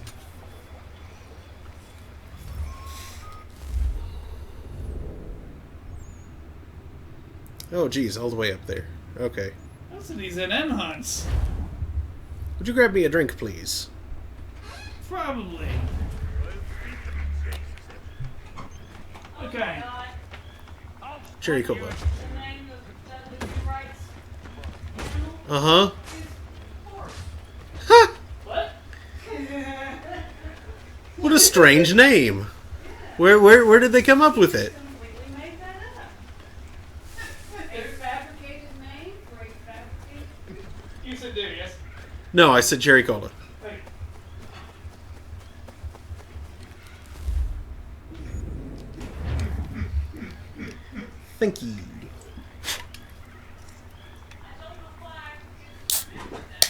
Oh, geez, all the way up there. Okay. That's what these NN hunts. Would you grab me a drink, please? Probably. Okay. Cherry Cola. The name of Dudley Do-Right's animal Uh-huh. is horse. Ha! What? What a strange name. Where did they come up with it? Completely made that up. A fabricated name for a fabricated... You said there, yes? No, I said Cherry Cola. Wait. Thank you. I don't know why I just did that.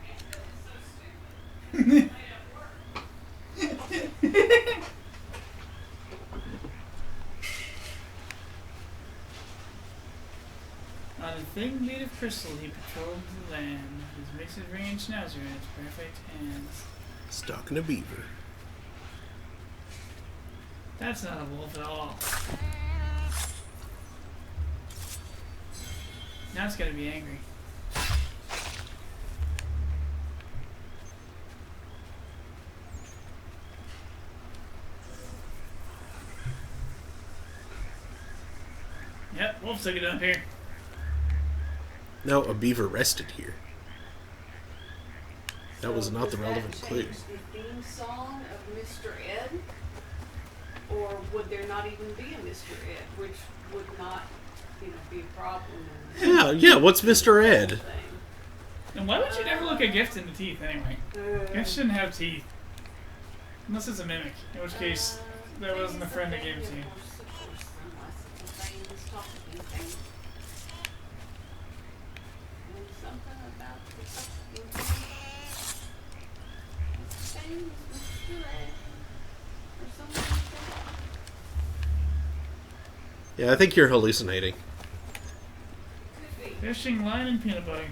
It's so stupid. Made it work. On a thin blade of crystal, he patrolled the land. His mixed range schnauzer in his perfect hands. Stalking a beaver. That's not a wolf at all. Now it's gonna be angry. Yep, wolf took it up here. No, a beaver rested here. That was not the Does relevant that clue. change the theme song of Mr. Ed? Or would there not even be a Mr. Ed, which would not, be a problem? Yeah, what's Mr. Ed? Thing. And why would you never look a gift in the teeth anyway? Uh, Gifts shouldn't have teeth. Unless it's a mimic, in which case, that wasn't a friend that gave it to you. Yeah, I think you're hallucinating. Fishing line and peanut butter.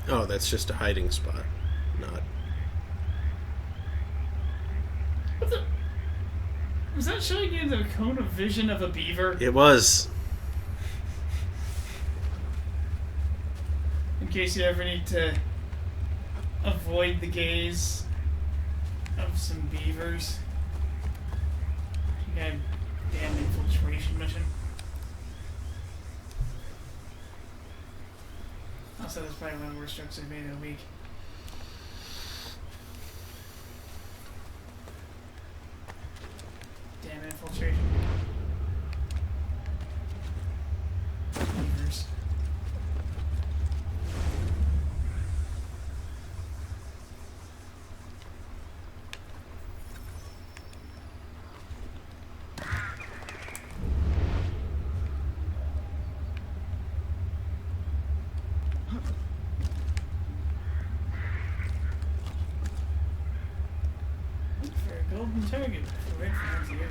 Oh, that's just a hiding spot. Not. What the? Was that showing you the cone of vision of a beaver? It was. In case you ever need to avoid the gaze of some beavers. You got a damn infiltration mission. Also, that's probably one of the worst jokes I've made in a week. Damn infiltration. Beavers. Look for a golden target. Right from here.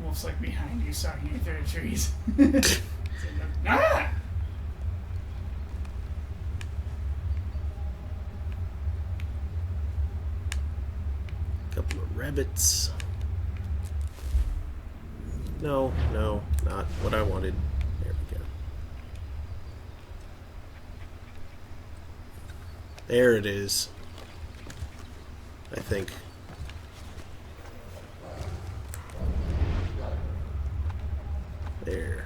Wolf's like behind you, stalking you through the trees. Ah! Couple of rabbits. No, not what I wanted. There we go. There it is. I think. There.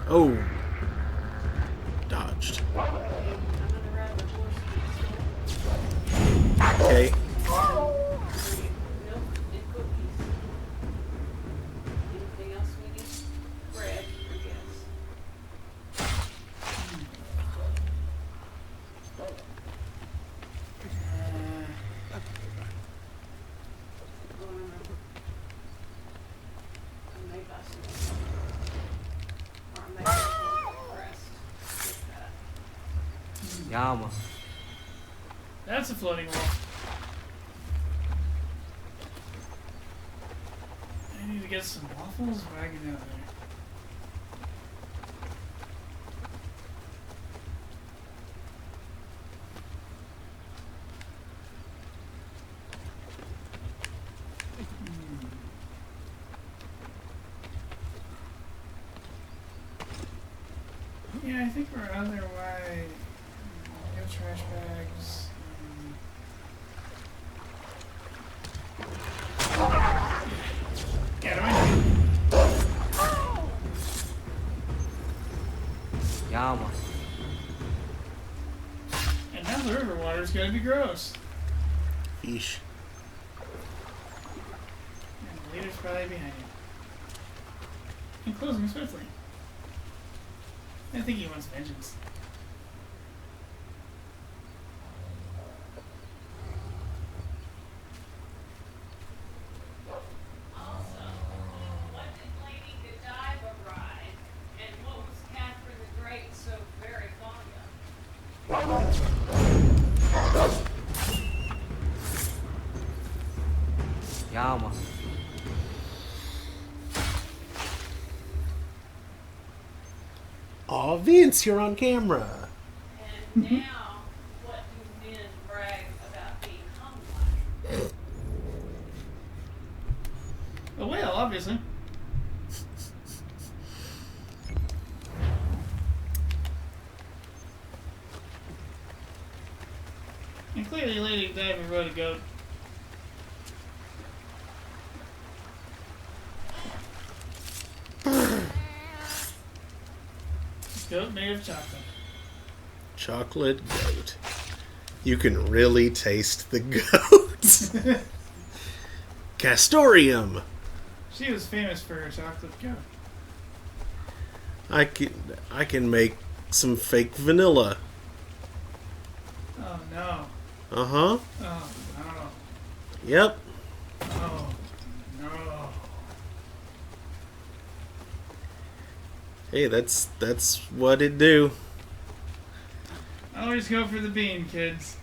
Oh. Dodged. Okay. Yama. That's a floating wolf. I need to get some waffles if I get out there. Yeah, I think we're otherwise. No trash bags. Get him in. Yeah, man. And now the river water's gonna be gross. Fish. And the leader's probably behind you. And closing swiftly. I think he wants vengeance. Also, what did Lady Godiva ride? And what was Catherine the Great so very fond of? Yeah, man. Aw, Vince, you're on camera. And now, what do men brag about being hung like? A whale, obviously. And clearly, Lady Godiva rode a goat. Goat made of chocolate. Chocolate goat. You can really taste the goat. Castorium. She was famous for her chocolate goat. I can make some fake vanilla. Oh no. Uh-huh. Oh no. Yep. Oh no. Hey, that's what it do. Always go for the bean, kids.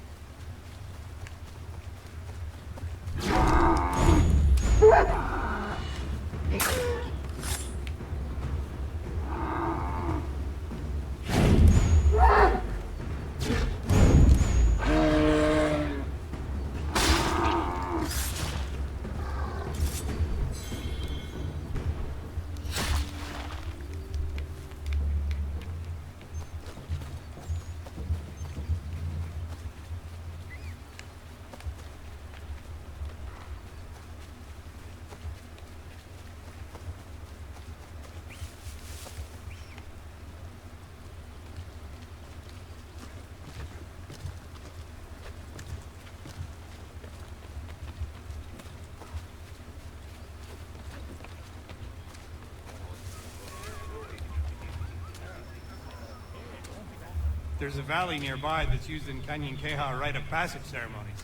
There's a valley nearby that's used in Canyon Keha rite of passage ceremonies.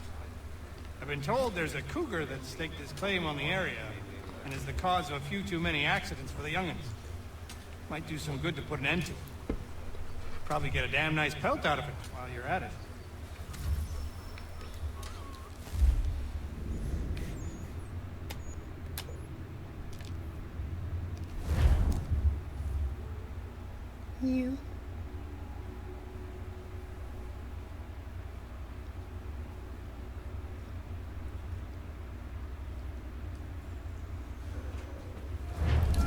I've been told there's a cougar that staked his claim on the area and is the cause of a few too many accidents for the young'uns. Might do some good to put an end to. Probably get a damn nice pelt out of it while you're at it. You.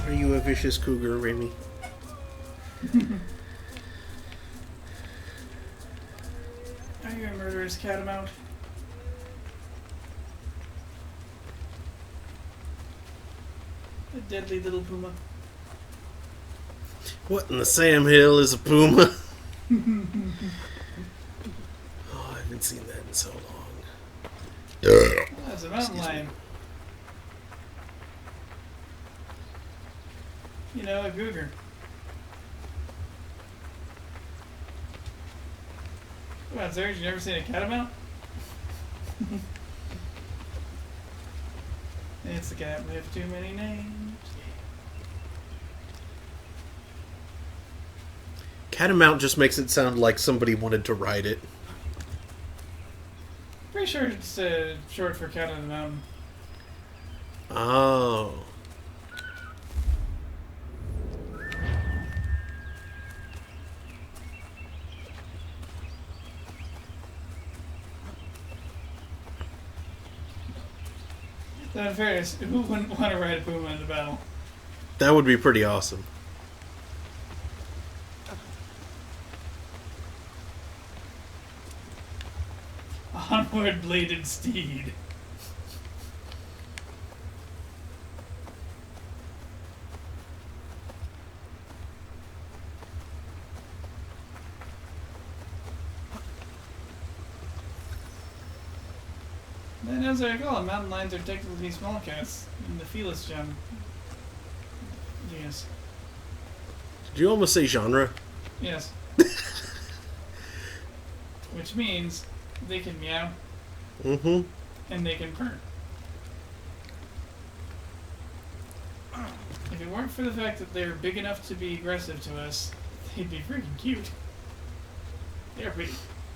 Are you a vicious cougar, Remy? Are you a murderous catamount? A deadly little puma. What in the Sam Hill is a puma? Oh, I haven't seen that in so long. That's a mountain lion. You know, a cougar. Come on, Serge, you never seen a catamount? It's a cat with too many names. Catamount just makes it sound like somebody wanted to ride it. Pretty sure it's short for cat on the mountain. Oh. So in fairness, who wouldn't want to ride a puma in the battle? That would be pretty awesome. Sword-bladed steed. And as I recall, mountain lions are technically small cats in the Felis gem. Yes. Did you almost say genre? Yes. Which means they can meow Mm-hmm. and they can purr. If it weren't for the fact that they're big enough to be aggressive to us, they'd be freaking cute. They're pretty.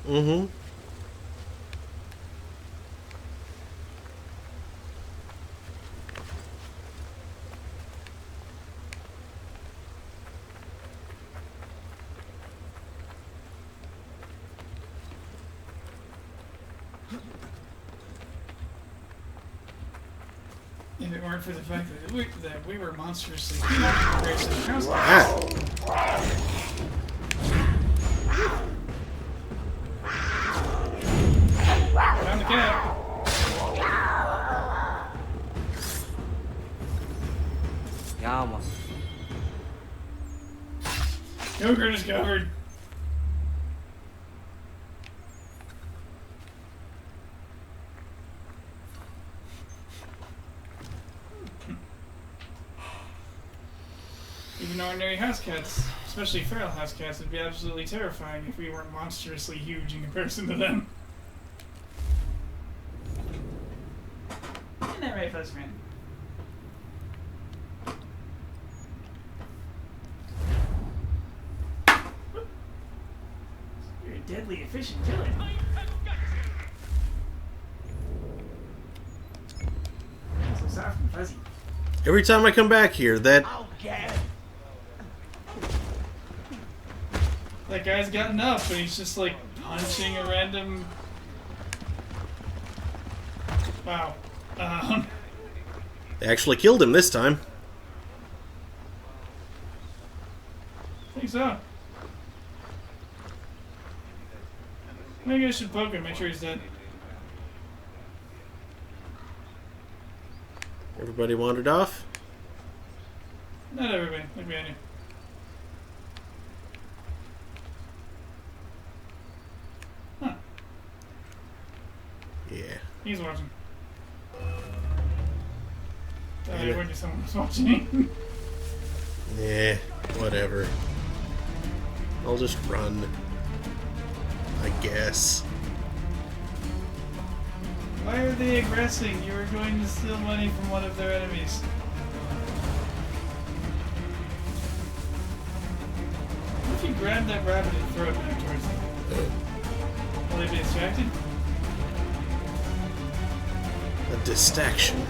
Mm-hmm. If it weren't for the fact that we were monstrously huge in comparison to house Ah. Found the cat. Yama. Joker discovered. Even ordinary house cats, especially feral house cats, would be absolutely terrifying if we weren't monstrously huge in comparison to them. Isn't that right, Fuzzman? You're a deadly efficient killer. So soft and fuzzy. Every time I come back here, that That guy's gotten up and he's just like punching a random. Wow. they actually killed him this time. I think so. Maybe I should poke him, make sure he's dead. Everybody wandered off. Not everybody. Look behind you. Huh. Yeah. He's watching. Damn I it. went to someone was watching. Yeah. Whatever. I'll just run. I guess. Why are they aggressing? You were going to steal money from one of their enemies. What if you grab that rabbit and throw it back towards them? Will they be distracted? A distraction.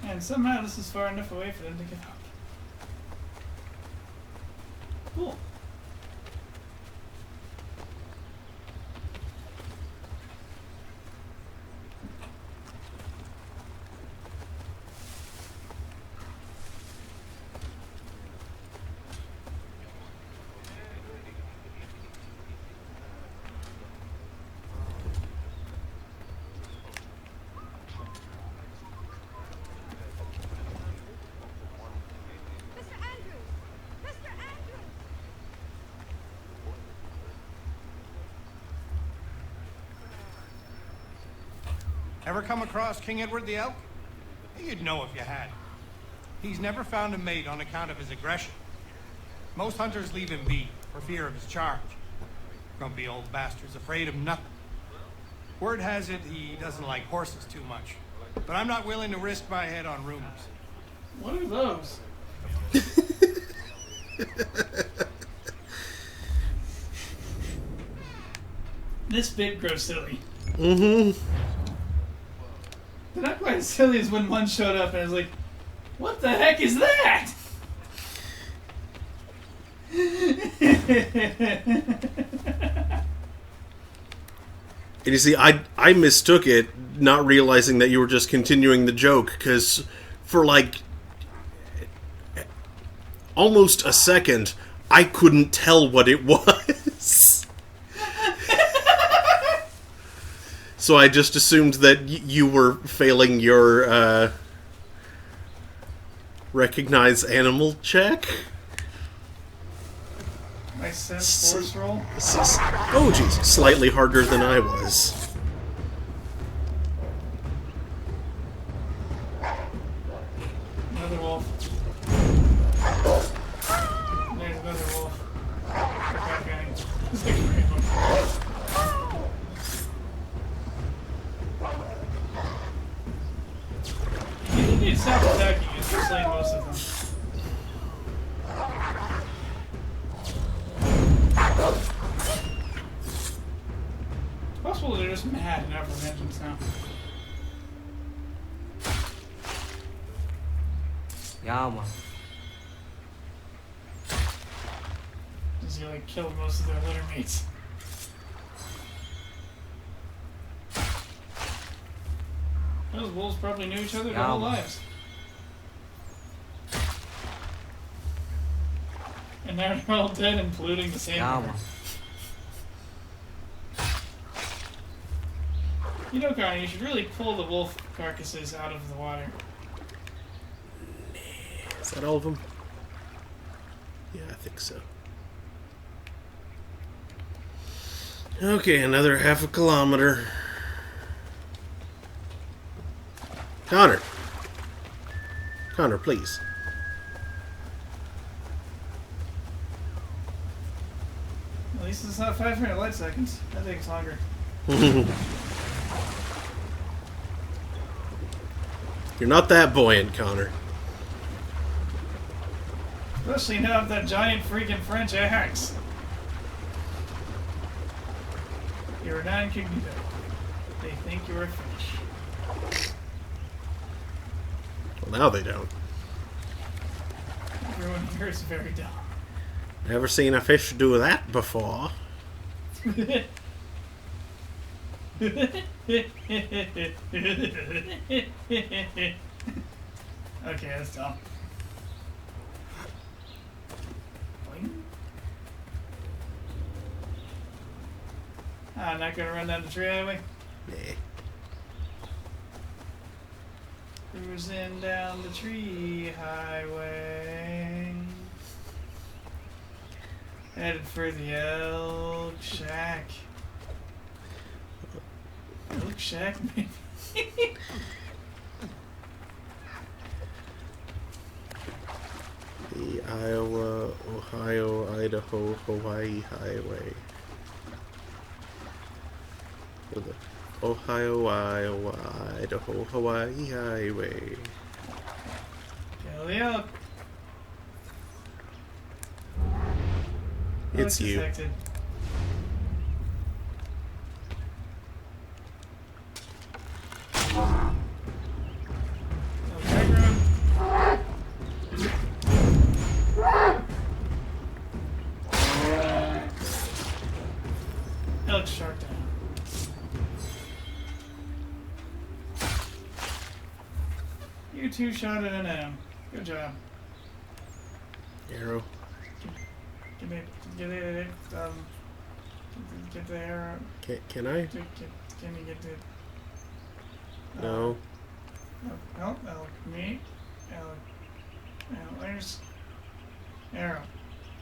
And somehow this is far enough away for them to give up. Cool. Mr. Andrews! Mr. Andrews! Ever come across King Edward the Elk? You'd know if you had. He's never found a mate on account of his aggression. Most hunters leave him be for fear of his charge. Grumpy old bastard's afraid of nothing. Word has it he doesn't like horses too much. But I'm not willing to risk my head on rumors. What are those? This bit grows silly. Mm-hmm. They're not quite as silly as when one showed up and I was like, what the heck is that? And you see, I mistook it, not realizing that you were just continuing the joke, because for like almost a second, I couldn't tell what it was. So I just assumed that you were failing your recognize animal check. My sense force roll. Oh, jeez, slightly harder than I was. Another wolf. There's another wolf. That guy. This thing's pretty fun. You need to stop attacking. It's just slaying most of them. It's possible they're just mad and out for vengeance now. Yeah, man. Just like killed most of their litter mates. Those wolves probably knew each other their whole lives. And now they're all dead and polluting the same Yeah, river. man. You know, Connor, you should really pull the wolf carcasses out of the water. Is that all of them? Yeah, I think so. Okay, another half a kilometer. Connor. Connor, please. At least it's not 500 light seconds. That takes longer. You're not that buoyant, Connor. Especially now with that giant freaking French axe. You're not incognito. They think you're a fish. Well, now they don't. Everyone here is very dumb. Never seen a fish do that before. Okay, that's dumb. Boing. I'm not gonna run down the tree highway. Nah. Cruising down the tree highway. Headed for the elk shack. Elk shack, maybe? The Iowa, Ohio, Idaho, Hawaii Highway. Or the Ohio, Iowa, Idaho, Hawaii Highway. Kill the elk. It's you. Detected. Elk high ground. Elk shark down. You two shot at an M. Good job. Arrow. Give me, get it, get the arrow. Can I? Can you get the? No. Oh, elk, me, elk, there's arrow.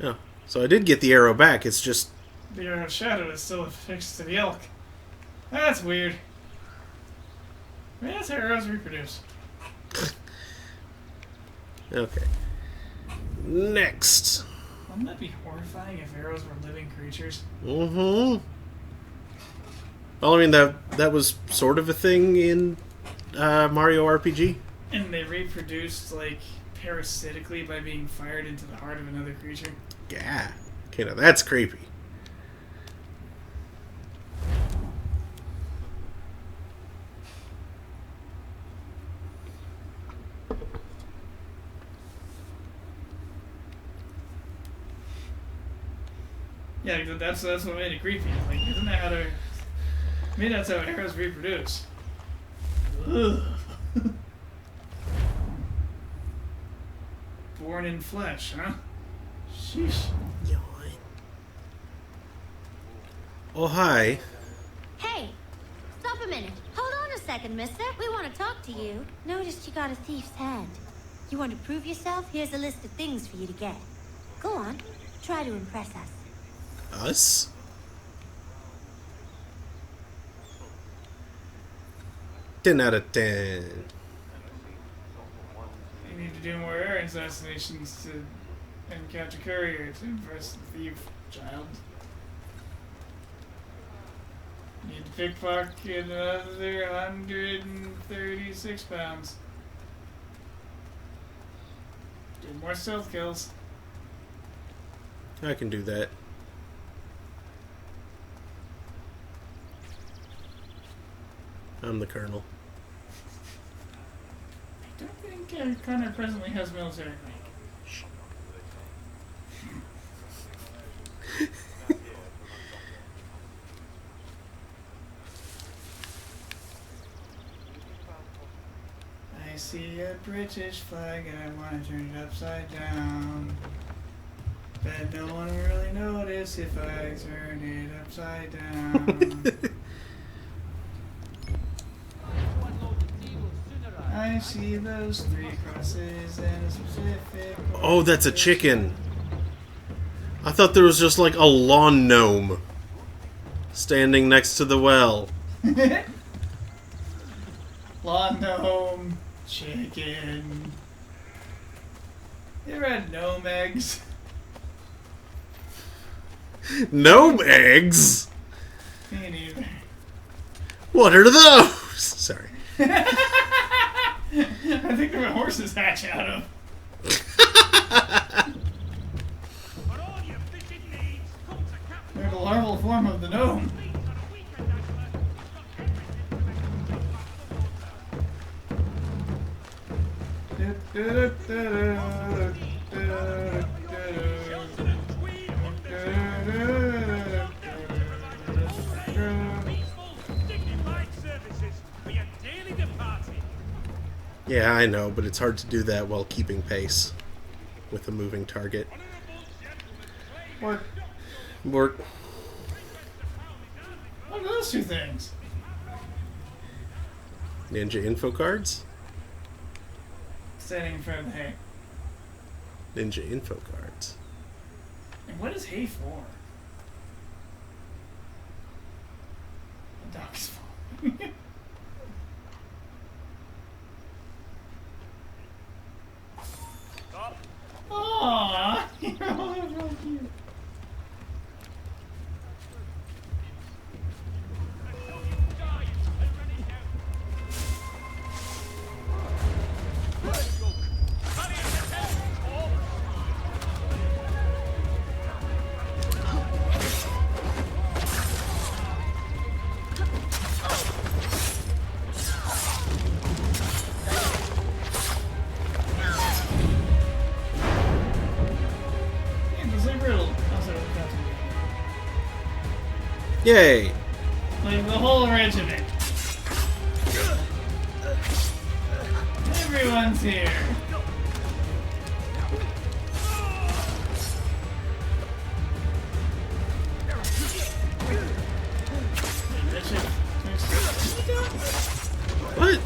Oh. So I did get the arrow back. It's just The arrow shadow is still affixed to the elk. That's weird. Maybe that's how arrows reproduce. okay. Next. Wouldn't that be horrifying if arrows were living creatures? Mm-hmm. Well, I mean that was sort of a thing in Mario RPG. And they reproduced like parasitically by being fired into the heart of another creature. Yeah. Okay, now that's creepy. Yeah, that's what made it creepy. Like, isn't that how they're... Maybe that's how arrows reproduce. Ugh. Born in flesh, huh? Sheesh. Yawn. Oh, hi. Hey, stop a minute. Hold on a second, mister. We want to talk to you. Noticed you got a thief's hand. You want to prove yourself? Here's a list of things for you to get. Go on. Try to impress us. Us? Ten out of 10. You need to do more air assassinations and catch a courier to impress the thief, child. Need to pickpocket another 136 pounds. Do more stealth kills. I can do that. I'm the colonel. I don't think Connor presently has military rank. I see a British flag and I want to turn it upside down. Bet no one will really notice if I turn it upside down. I see those 3 crosses and a specific... Oh, that's a chicken. I thought there was just like a lawn gnome standing next to the well. Lawn gnome, chicken. You ever had gnome eggs? Gnome eggs? Me neither. What are those? Sorry. I think they're what horses hatch out of. They're the larval form of the gnome. Yeah, I know, but it's hard to do that while keeping pace with a moving target. Work. Work. What are those 2 things? Ninja info cards? Standing in front of the hay. Ninja info cards. And what is hay for? The dog's fault. Aww, you're all real cute. Yay! Like the whole regiment. Everyone's here. What?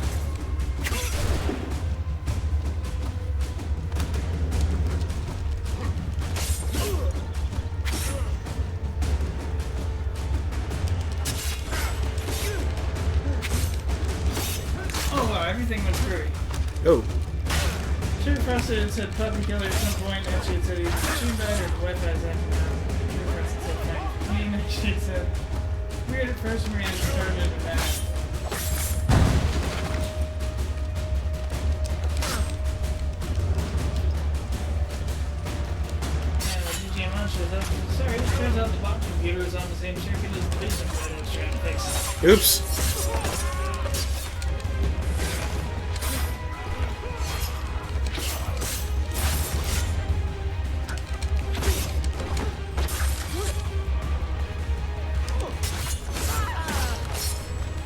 Everything was screwy. Oh. Sugar Frosted had said puppy killer at some point, and she had said he was a machine bag or the Wi-Fi's acting out. Sugar Frosted said fine. And she had said, weird at first, and we had started into that. Sorry, it turns out the box computer is on the same circuit as the basement that I was trying to fix. Oops.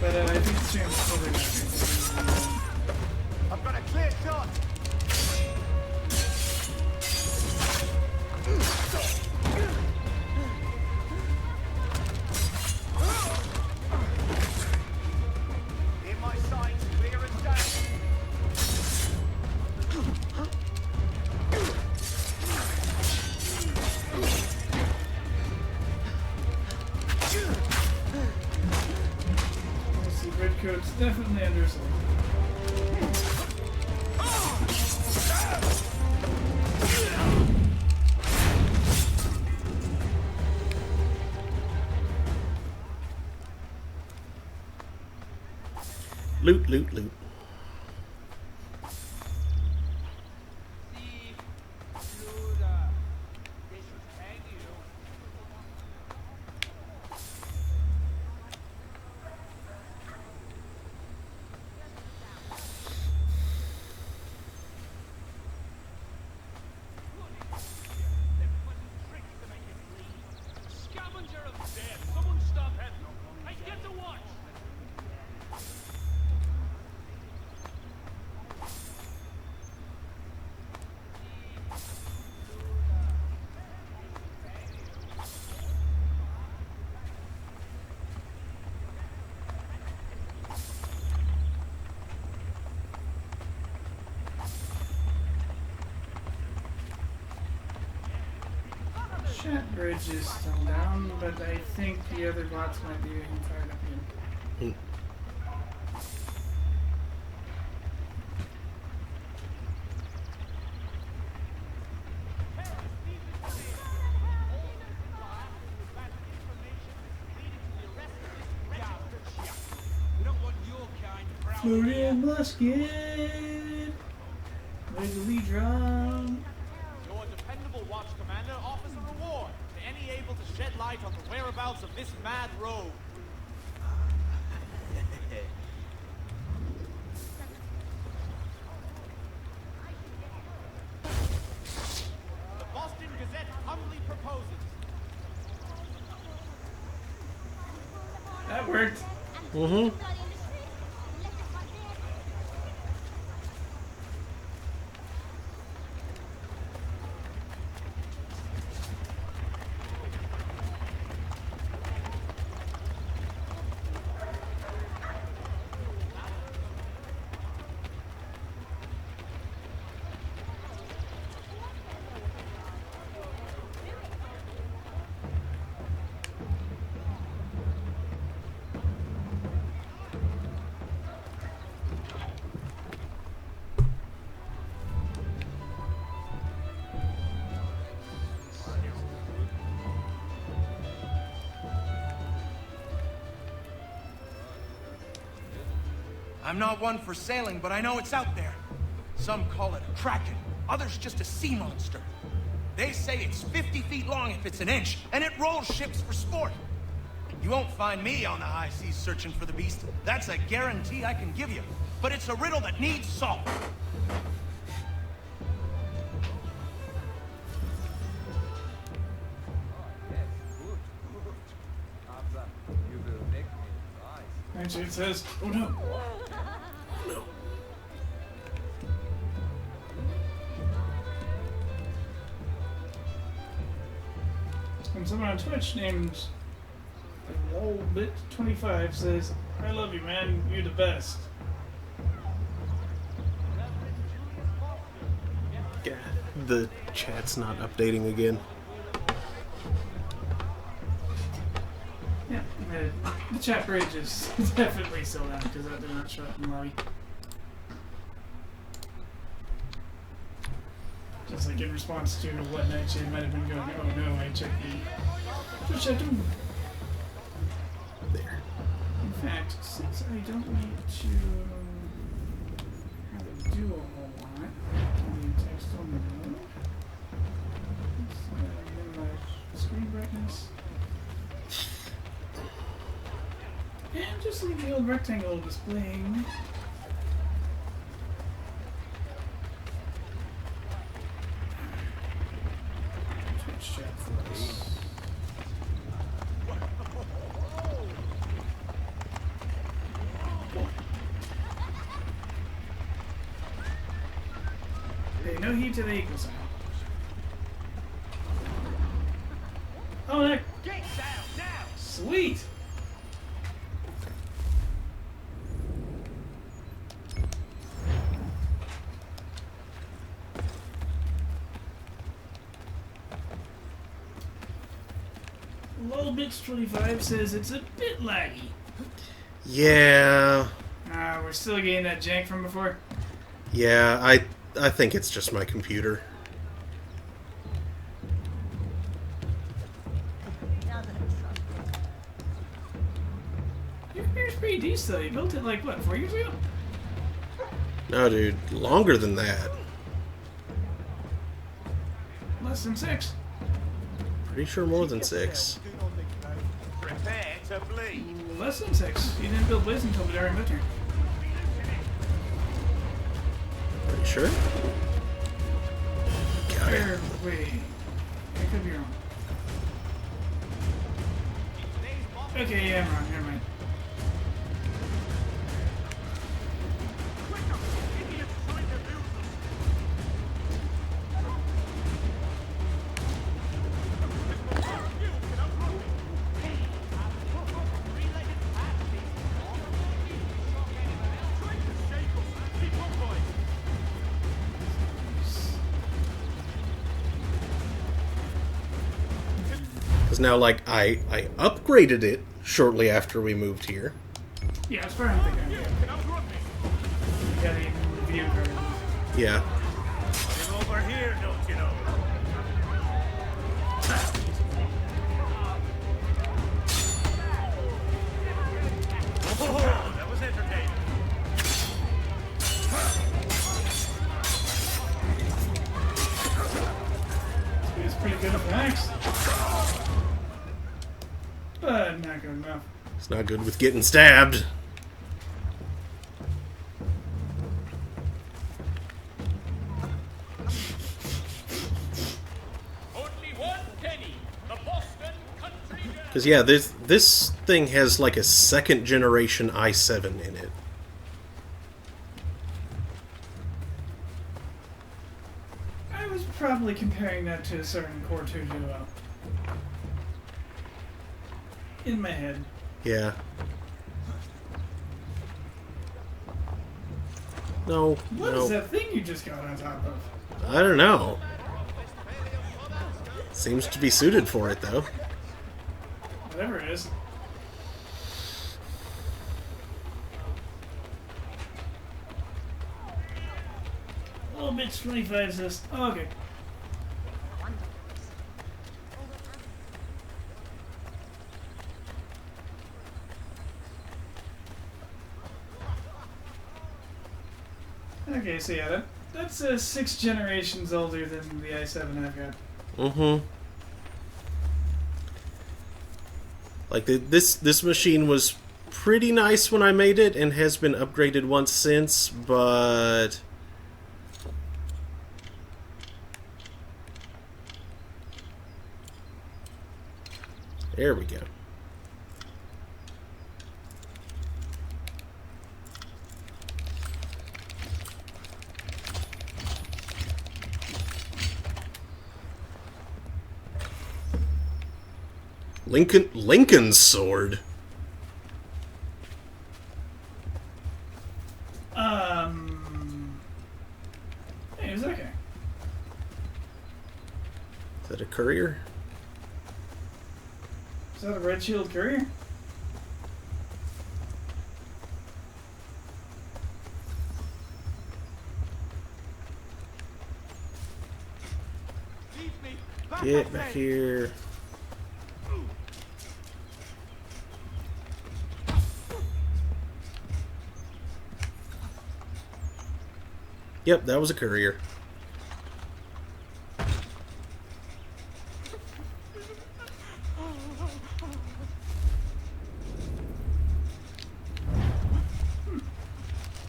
But I think the stream is still there. I've got a clear shot. coat's definitely undersold. Loot, loot, loot. Chat bridge is still down, but I think the other bots might be getting tied up again. Florian musket! Wiggly drum! Your dependable watch commander offers a reward to any able to shed light on the whereabouts of this mad rogue. The Boston Gazette humbly proposes. That worked. Mm-hmm. I'm not one for sailing, but I know it's out there. Some call it a kraken, others just a sea monster. They say it's 50 feet long if it's an inch, and it rolls ships for sport. You won't find me on the high seas searching for the beast. That's a guarantee I can give you. But it's a riddle that needs solved. Actually, it says, oh no. And someone on Twitch named LolBit25 says, I love you, man. You're the best. Yeah, the chat's not updating again. Yeah, the chat bridge is definitely still down because that did not show up in the lobby. Just like in response to what actually might have been going, oh no, I checked the Twitch chat too. There. In fact, since I don't need to have it do a whole lot, I need text on the mode. Let's minimize screen brightness. And just leave the old rectangle displaying. Twitch chat for us. Hey, no heat to the equal sign. Oh, that. Get down now! Sweet! LolBits25 says it's a bit laggy. Yeah. We're still getting that jank from before. Yeah, I think it's just my computer. Your computer's pretty decent. You built it like, what, 4 years ago? No, dude, longer than that. Less than 6. Pretty sure more than 6. Prepare to bleed. Less than 6. You didn't build Blizz until during winter. Pretty sure? Got it. Or, wait. I could be wrong. Okay, yeah, I'm wrong. Never mind. Because now, like, I upgraded it shortly after we moved here. Yeah, that's what I'm thinking. You gotta even review her. Yeah. I'm over here, don't you know? Oh, that was entertaining. It's pretty good at max. But not good enough. It's not good with getting stabbed. Only one penny. The Boston Country Jam. Because, yeah, this thing has, like, a second generation i7 in it. I was probably comparing that to a certain Core 2 Duo. In my head. Yeah. No, What no. is that thing you just got on top of? I don't know. Seems to be suited for it, though. Whatever it is. Oh, bitch, 25 says. Oh, okay. Okay, so yeah, that's 6 generations older than the i7 I've got. Mm-hmm. Like, this machine was pretty nice when I made it, and has been upgraded once since, but... There we go. Lincoln's sword. Hey, who's that guy? Is that a courier? Is that a Red Shield courier? Leave me. Back Get off back me. here. Yep, that was a courier.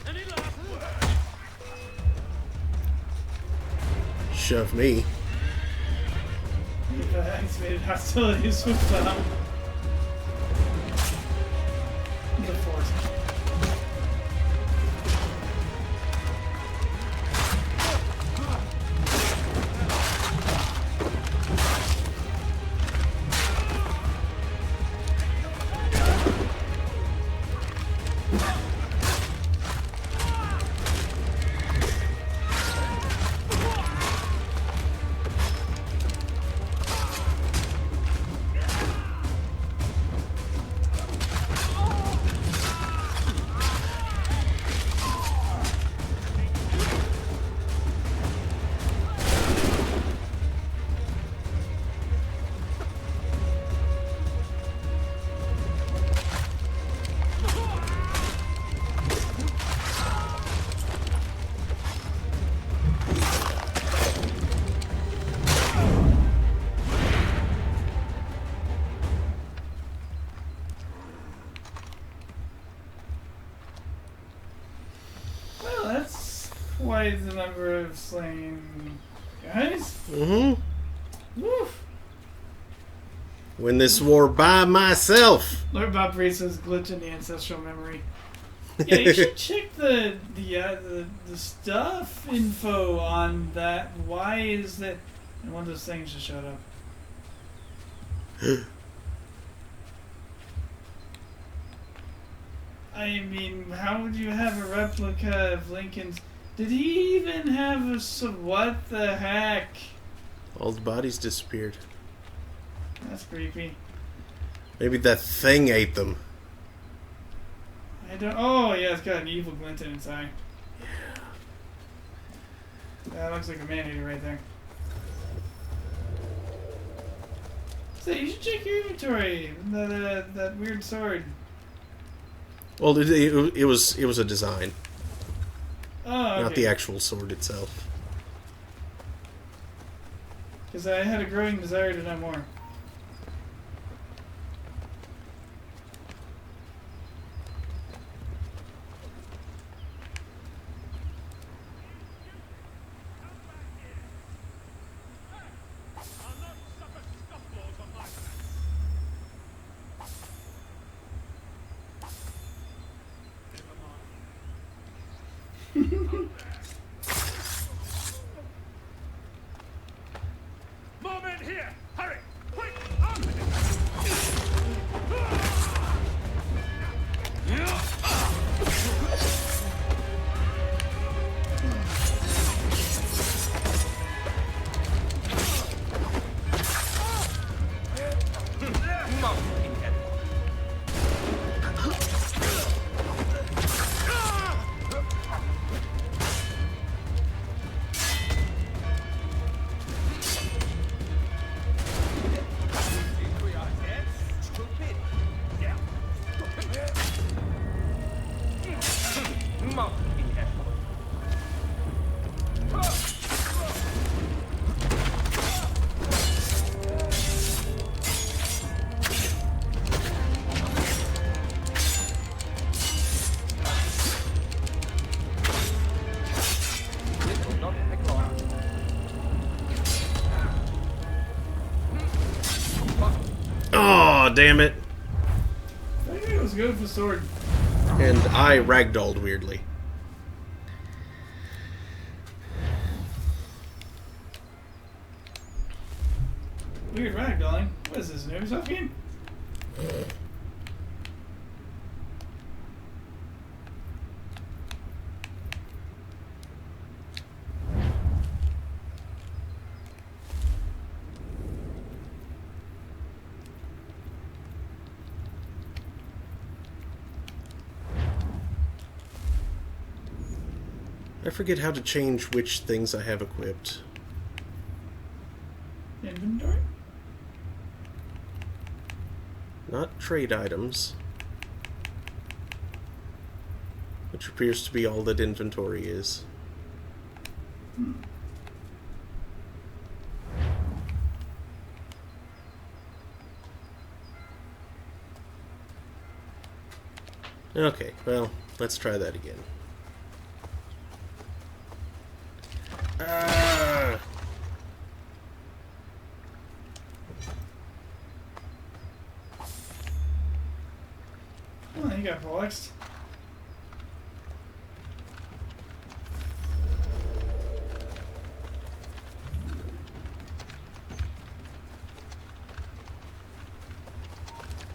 Any last word? Shove me. Activated hostilities with the force. twice the number of slain guys. Mm-hmm. Woof. Win this war by myself. Lord Bob Brace's glitch in the ancestral memory. Yeah, you should check the stuff info on that. Why is that? And one of those things just showed up. I mean, how would you have a replica of Lincoln's? Did he even have a? What the heck? All the bodies disappeared. That's creepy. Maybe that thing ate them. I don't. Oh yeah, it's got an evil glint in its eye. Yeah. That looks like a man-eater right there. So you should check your inventory. That weird sword. Well, it was a design, Oh, okay. not the actual sword itself. Because I had a growing desire to know more. More men here! Hurry! Quick! Up! Oh, damn it. I think it was good with the sword. And I ragdolled weirdly. Weird ragdolling. What is this, an Ubisoft game? I forget how to change which things I have equipped. Inventory? Not trade items. Which appears to be all that inventory is. Okay, well, let's try that again. Oh, he got flexed.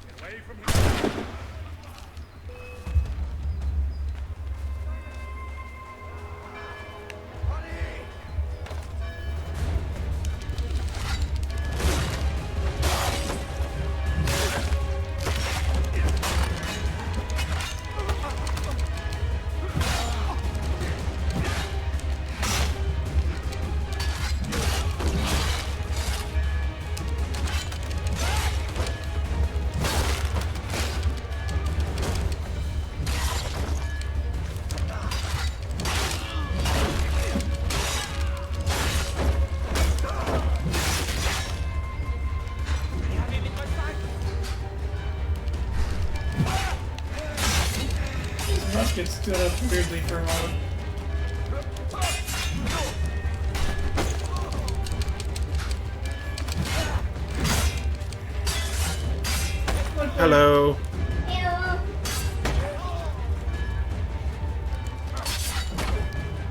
Get away from here! Musket stood up weirdly for a moment. Look there. Hello.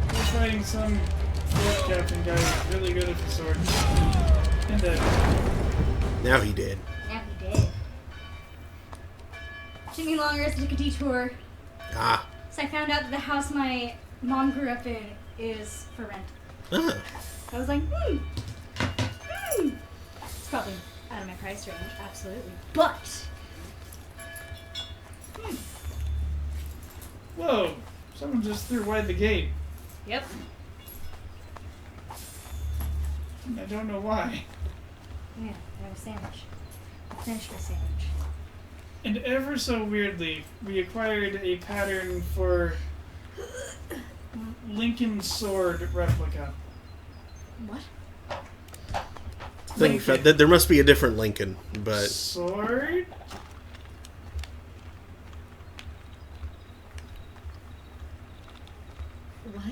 We're fighting some fort captain guy who's really good at the sword. And Now he did. Yeah, he did. Took me longer to take a detour. Ah. So I found out that the house my mom grew up in is for rent. Ah. I was like, It's probably out of my price range, absolutely. But whoa! Someone just threw wide the gate. yep. I don't know why. Yeah, I have a sandwich. I finished my sandwich. And ever so weirdly, we acquired a pattern for Lincoln sword replica. What? Think that there must be a different Lincoln, but Sword? What?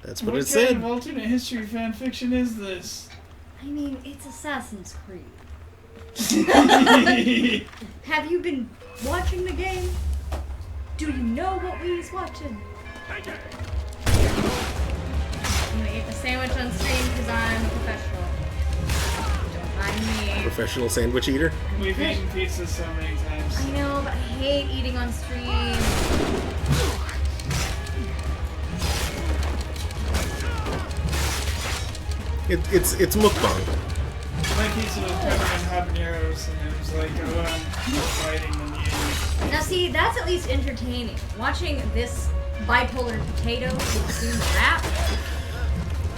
that's what What it kind said. of alternate history fan fiction is this? I mean, it's Assassin's Creed. Hey, Have you been watching the game? Do you know what we's watching? I'm gonna eat the sandwich on stream because I'm a professional. Don't mind me. Professional sandwich eater. We've eaten pizza so many times. I know, but I hate eating on stream. It's mukbang. My pizza was covered in habaneros, and it was like, oh, I'm more fighting than you. Now see, that's at least entertaining. Watching this bipolar potato consume rap.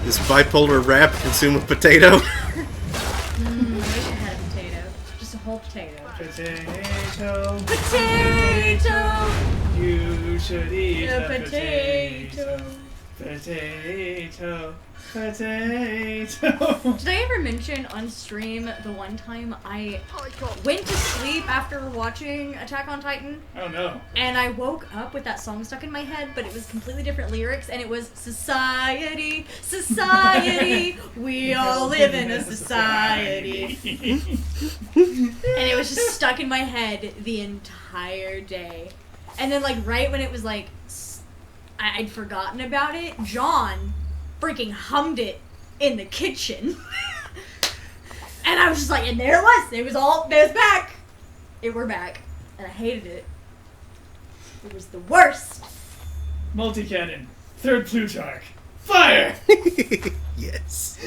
This bipolar wrap consume a potato. I wish I had a potato. Just a whole potato. Potato. Potato! You should eat A a potato. Potato. Potato. Did I ever mention on stream the one time I went to sleep after watching Attack on Titan? Oh no. And I woke up with that song stuck in my head, but it was completely different lyrics, and it was Society, Society, we all live in a society. And it was just stuck in my head the entire day. And then, like, right when it was like, I'd forgotten about it, John freaking hummed it in the kitchen. And I was just like, and there it was. It was back. We're back. And I hated it. It was the worst. Multi-cannon. Third Plutarch. Fire! Yes.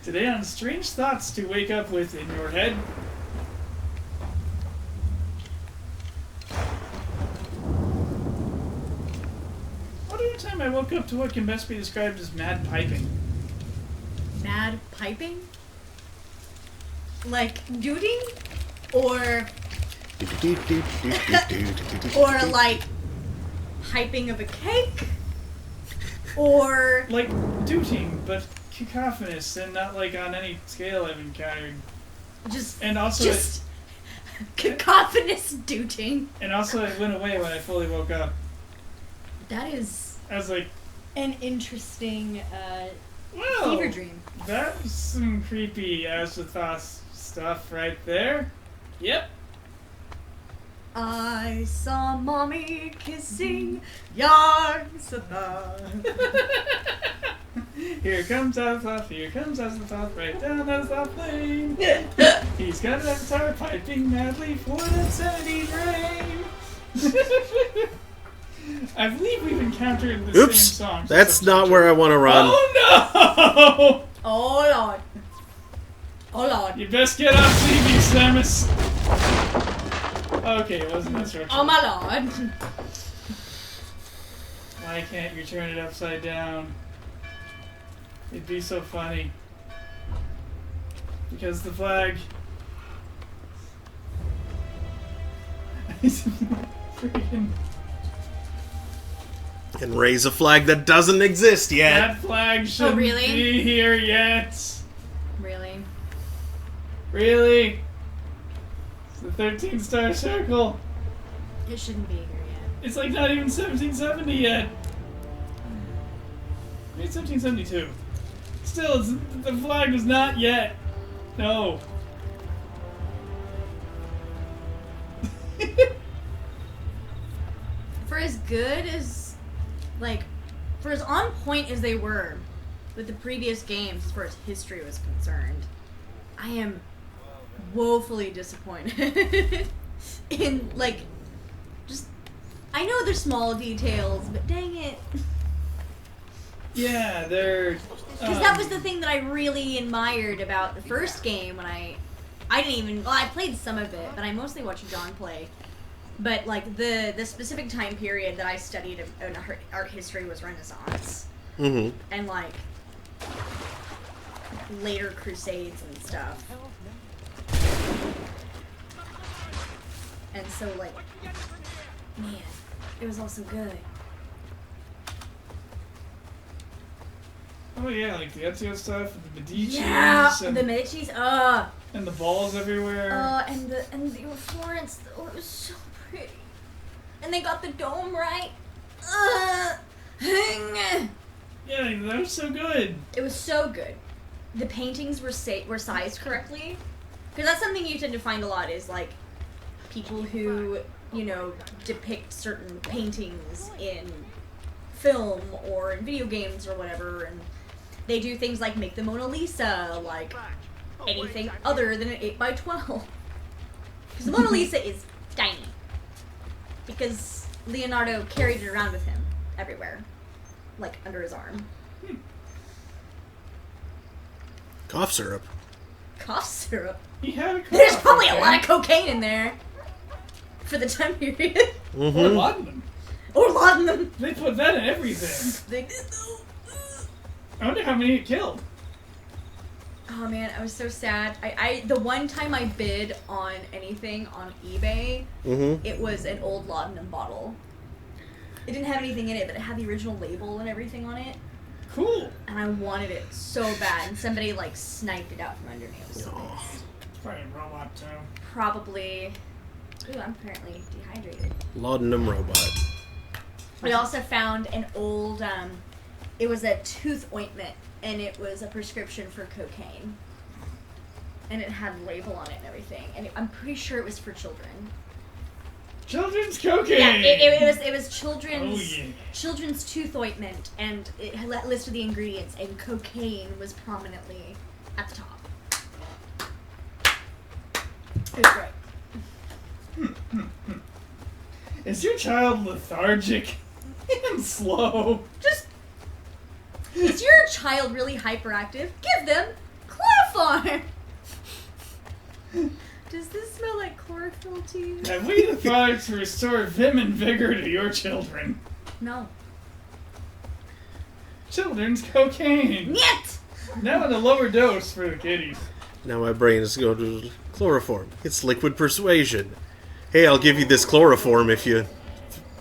Today on Strange Thoughts to Wake Up With in Your Head. What other time I woke up to what can best be described as mad piping? Mad piping? Like dooting? Or like hyping of a cake? Or Like dooting, but cacophonous and not like on any scale I've encountered. just And also just cacophonous dooting. And also it went away when I fully woke up. That is I was like, an interesting well, fever dream. that was some creepy Azathoth stuff right there. Yep. I saw mommy kissing Yarsatha. Here comes Azathoth, right down Azathoth Lane. He's got a guitar piping madly for that sanity drain. I believe we've encountered the Oops. same song. That's not where I want to run. Oh no! Oh lord. Oh lord. You best get off TV, Samus. Okay, it wasn't that short. Oh my lord. Why can't you turn it upside down? It'd be so funny. Because the flag. Freaking. And raise a flag that doesn't exist yet. That flag shouldn't really? be here yet. Really? Really? It's the 13-star circle. It shouldn't be here yet. It's like not even 1770 yet. Maybe 1772. Still, the flag was not yet. No. For as good as, like, for as on point as they were with the previous games as far as history was concerned, I am woefully disappointed in, like, just, I know they're small details, but dang it. Yeah, they're... Because that was the thing that I really admired about the first game when I didn't even, well, I played some of it, but I mostly watched John play. But, like, the specific time period that I studied in art history was Renaissance. Mm-hmm. And, like, later Crusades and stuff. And so, like, man, it was all so good. Oh yeah, like the Ezio stuff, and the Medicis, Yeah, and the Medicis, and the balls everywhere. and the Florence, oh, it was so pretty. And they got the dome right. Yeah, that was so good. It was so good. The paintings were sized correctly. Because that's something you tend to find a lot is, like, people who, you know, depict certain paintings in film or in video games or whatever, and they do things like make the Mona Lisa, like, anything other than an 8x12. Because the Mona Lisa is tiny. Because Leonardo carried it around with him everywhere. Like, under his arm. Cough syrup. Cough syrup? He had a There's probably a lot of cocaine in there. For the time period. Mm-hmm. Or laudanum. Or laudanum. They put that in everything. They did. I wonder how many it killed. Oh man, I was so sad. The one time I bid on anything on eBay, it was an old laudanum bottle. It didn't have anything in it, but it had the original label and everything on it. Cool. And I wanted it so bad, and somebody like sniped it out from under me. I was so pissed. It's probably a robot too. Probably. Ooh, I'm apparently dehydrated. Laudanum robot. We also found an old, it was a tooth ointment, and it was a prescription for cocaine. And it had a label on it and everything, and I'm pretty sure it was for children. Children's cocaine! Yeah, it was children's, children's tooth ointment, and it listed the ingredients, and cocaine was prominently at the top. It was great. Is your child lethargic and slow? Is your child really hyperactive? Give them chloroform! Does this smell like chlorophyll to you? Have we the products to restore vim and vigor to your children? No. Children's cocaine! Niet! Now in a lower dose for the kiddies. Now my brain is going to chloroform. It's liquid persuasion. Hey, I'll give you this chloroform if you...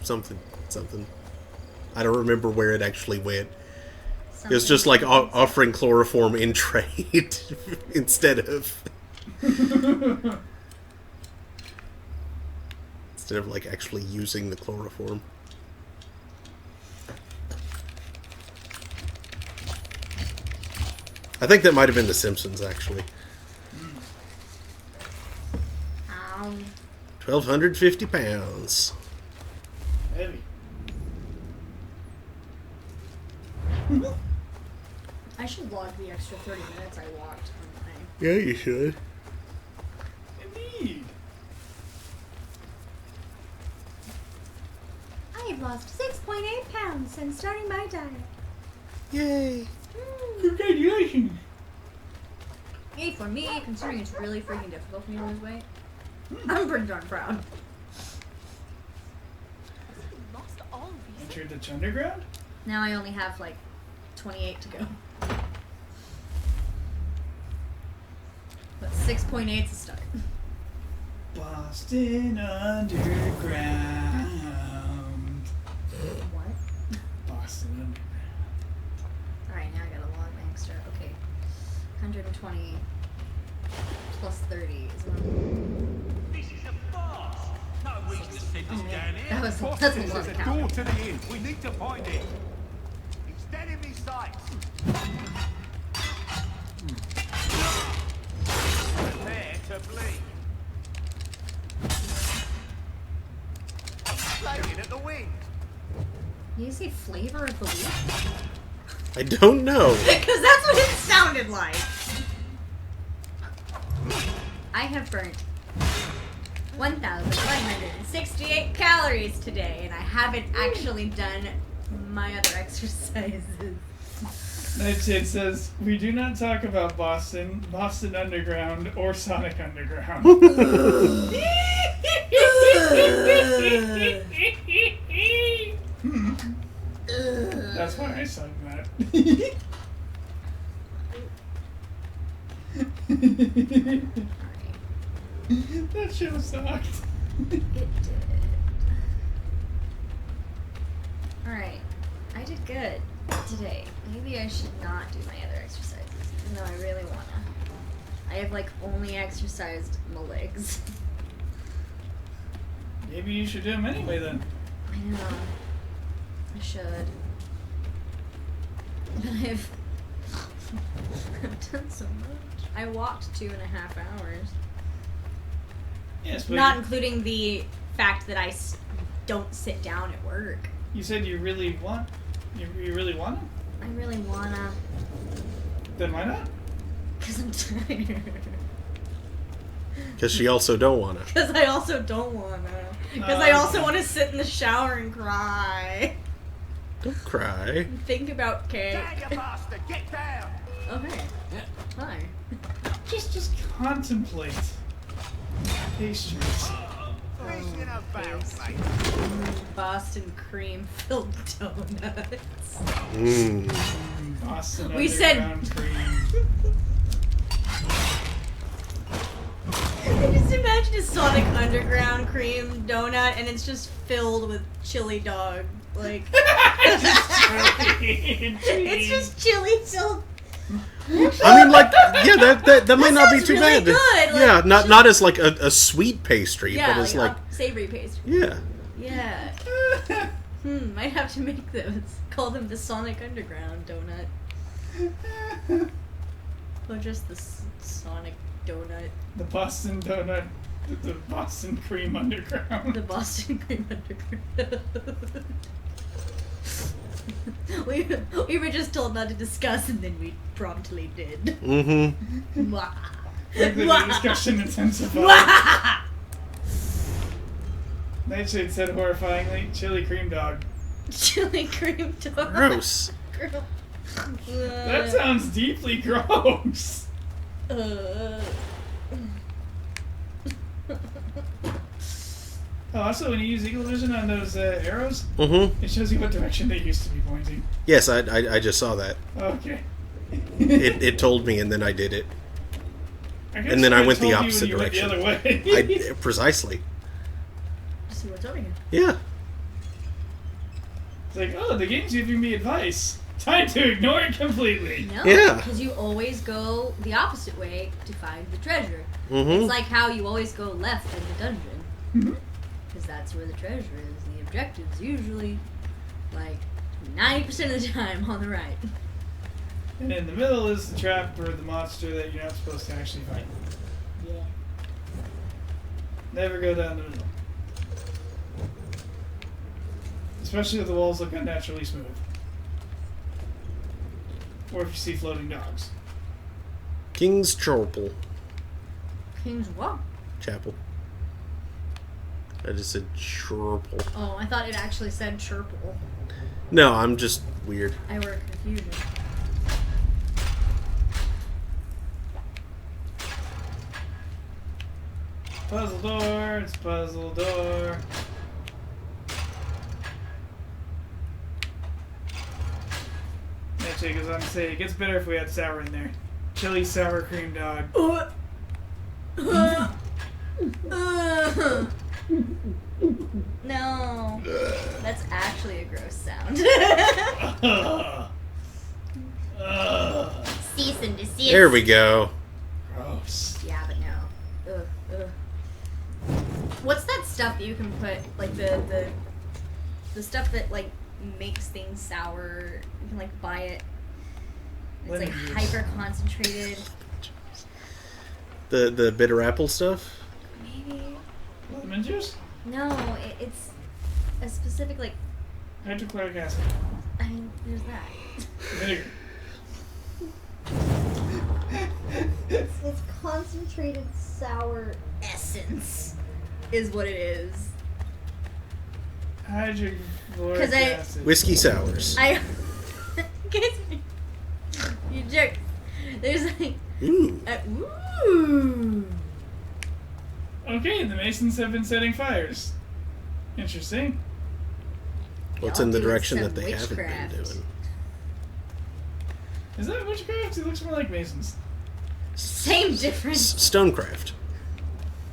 Something. I don't remember where it actually went. It was just like offering chloroform in trade instead of... instead of like actually using the chloroform. I think that might have been The Simpsons, actually. 1,250 pounds. Heavy. I should log the extra 30 minutes I walked on my... Yeah, you should. Indeed. I have lost 6.8 pounds since starting my diet. Yay. Congratulations. Yay for me, considering it's really freaking difficult for me to lose weight. I'm pretty darn proud. Entered the underground? Now I only have like 28 to go. But 6.8 is a start. Boston Underground. What? Boston Underground. Alright, now I gotta log my extra. Okay. 120 plus 30 is one. This is a farce. No reason to send us down here. That's a lot There's of a door counting. to the inn. We need to find it. It's dead in me sights. Prepare to bleed. You say flavor of the week? I don't know. Because that's what it sounded like. I have burnt 1,168 calories today, and I haven't actually done my other exercises. Nightshade says, we do not talk about Boston, Boston Underground, or Sonic Underground. That's why I sung that. That show sucked. It did. Alright. I did good today. Maybe I should not do my other exercises, even though I really wanna. I have like only exercised my legs. Maybe you should do them anyway then. I know. I should. But I've done so much. I walked 2.5 hours. Yes, but Not including the fact that I don't sit down at work. you said you really want. You really want them? I really wanna. Then why not? Because I'm tired. Because she also don't wanna. Because I also don't wanna. Because I also want to sit in the shower and cry. Don't cry. Think about cake. Down, you bastard! Get down! Okay. Hi. Just contemplate pastries. Fish in a barrel, mate. Boston cream filled donuts. Mmm. Boston We said- Underground cream. I just imagine a Sonic Underground cream donut and it's just filled with chili dog. Like. It's just chili filled. I mean, like, yeah, that might not be sounds too really bad. good, like, Yeah, not as like a sweet pastry, Yeah, but as like, like, a savory pastry. yeah. Yeah. Might have to make those. Call them the Sonic Underground donut. Or just the Sonic donut. The Boston donut. The Boston cream underground. The Boston Cream Underground. we were just told not to discuss, and then we promptly did. Mm-hmm. Like the discussion intensified. Nightshade said horrifyingly, chili cream dog. Chili cream dog. Gross. That sounds deeply gross. Oh, also, when you use Eagle Vision on those arrows, Mm-hmm. it shows you what direction they used to be pointing. Yes, I just saw that. Okay. It told me, and then I did it. guess And then I it went the told you opposite when you went direction. The other way. Precisely. See what's over here. Yeah. It's like, oh, the game's giving me advice. Time to ignore it completely. No, Yeah. because you always go the opposite way to find the treasure. Mm-hmm. It's like how you always go left in the dungeon. Mhm. Because that's where the treasure is. The objective's usually, like, 90% of the time on the right. And in the middle is the trap or the monster that you're not supposed to actually fight. Yeah. Never go down the middle. Especially if the walls look unnaturally smooth. Or if you see floating dogs. King's Chapel. King's what? Chapel. I just said chirple. Oh, I thought it actually said chirple. No, I'm just weird. I were confusion. Puzzle door, it's puzzle door. Actually, goes on to say, it gets better if we add sour in there. Chili sour cream dog. No. That's actually a gross sound. Cease and desist. There we go. Gross. Yeah, but no. Ugh. What's that stuff that you can put, like the stuff that like makes things sour? You can like buy it. It's Lemon like juice. hyper concentrated. The bitter apple stuff? Maybe. Lemon juice? No, it's a specific like Hydrochloric acid. I mean, there's that. Vinegar. It's concentrated sour essence, is what it is. Hydrochloric 'Cause acid. Whiskey sours. I. You jerk. There's like. Ooh. Ooh. Okay, the Masons have been setting fires. Interesting. What's Y'all in the doing direction some that they haven't witchcraft. been doing? Is that witchcraft? It looks more like Masons. Same difference. Stonecraft.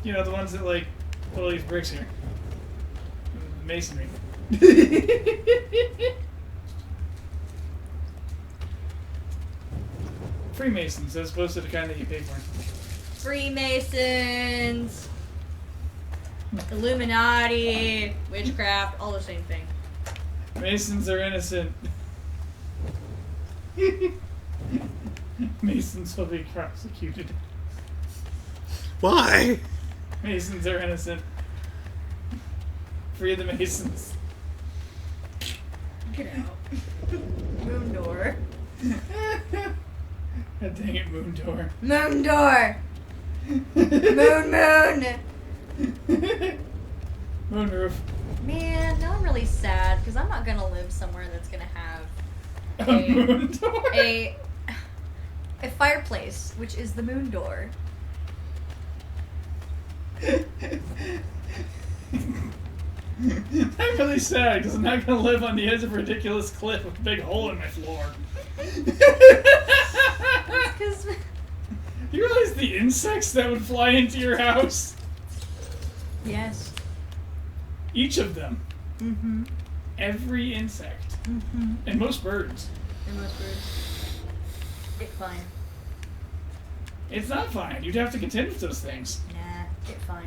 You know, the ones that, like, put all these bricks here. Masonry. Freemasons, as opposed to the kind that you pay for. Freemasons. Illuminati. Witchcraft. All the same thing. Masons are innocent. Masons will be prosecuted. Why? Masons are innocent. Free the Masons. Get out. Moon door. God dang it, Moon Door. Moon door. Moon moon. Moon Roof. Man, now I'm really sad because I'm not gonna live somewhere that's gonna have A moon door? a fireplace, which is the moon door. I'm really sad because I'm not going to live on the edge of a ridiculous cliff with a big hole in my floor. Because You realize the insects that would fly into your house? yes. Each of them. Mm-hmm. Every insect. Mm-hmm. And most birds. And most birds. It's fine. It's not fine. You'd have to contend with those things. Nah, it's fine.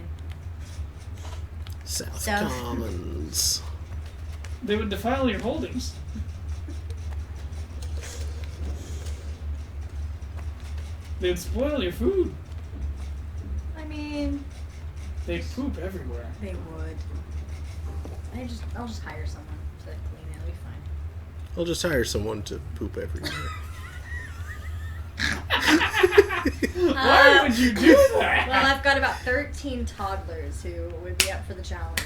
South South. Commons. They would defile your holdings. They'd spoil your food. I mean, They'd poop everywhere. they would. I'll just hire someone to clean it. It'll be fine. I'll just hire someone to poop everywhere. Why would you do that? Well, I've got about 13 toddlers who would be up for the challenge.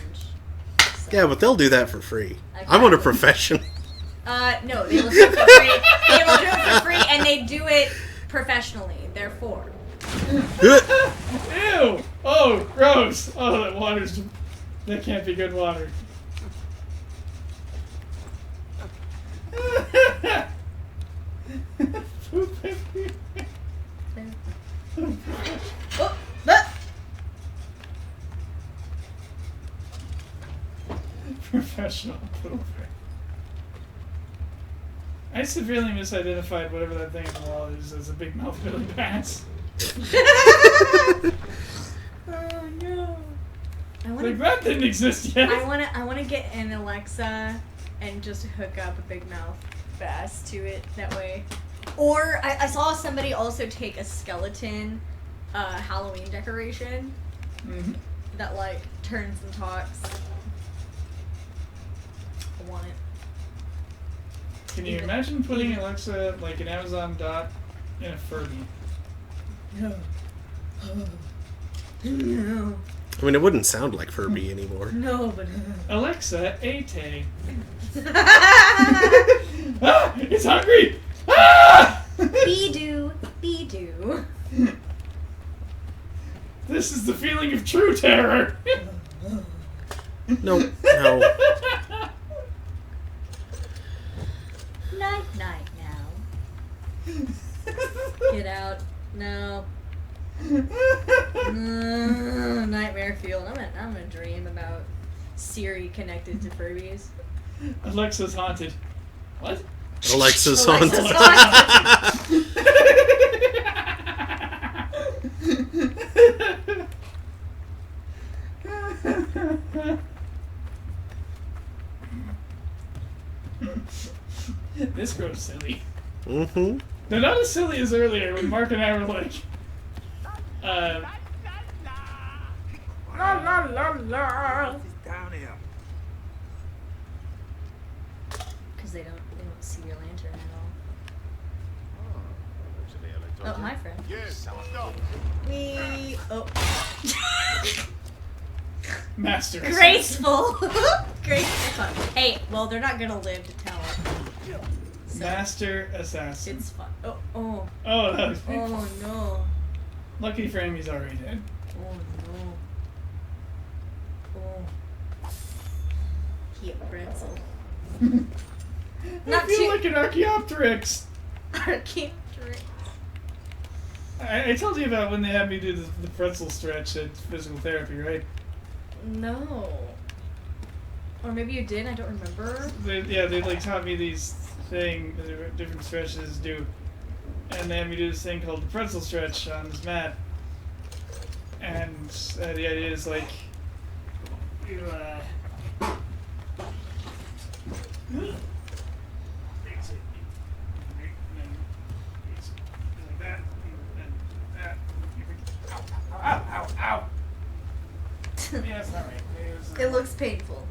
So. Yeah, but they'll do that for free. I want a Exactly. profession. No, they will do it for free. They will do it for free, and they do it professionally. Therefore, Ew! Oh, gross! Oh, that water's... That can't be good water. Poop everywhere. oh, ah! Professional pooper. I severely misidentified whatever that thing in the wall is as a big mouth Billy Bats. Oh no! I Like, want that didn't exist yet. I want to get an Alexa and just hook up a big mouth bass to it that way. Or I saw somebody also take a skeleton Halloween decoration Mhm. that like turns and talks. I want it. Can you imagine putting Alexa, like an Amazon Dot, in a Furby? No. I mean, it wouldn't sound like Furby anymore. No, but Alexa, A-Tay. Ah! It's hungry! Ah! be-do, be-do. This is the feeling of true terror! No, no. Night, night now. Get out. No. Nightmare fuel. I'm gonna dream about Siri connected to Furbies. Alexa's haunted. What? Alexa's Alexa's haunted. This grows silly. Mm-hmm. They're not as silly as earlier when Mark and I were like, La la la la. He's down here. because they don't see your lantern at all. Oh, Oh, hi, friend. yes, stop. We Master. graceful, graceful. Hey, well, they're not gonna live to tell. So Master assassin. it's fun. Oh, Oh, that was painful. oh no, Lucky for him, he's already dead. oh no, oh. He a pretzel. I Not feel too- like an Archaeopteryx. Archaeopteryx. I told you about when they had me do the pretzel stretch at physical therapy, right? No. Or maybe you did. I don't remember. They like taught me these different stretches to do, and they had me do this thing called the pretzel stretch on this mat. And the idea is like you Ow! Yeah, that's not right. It looks painful.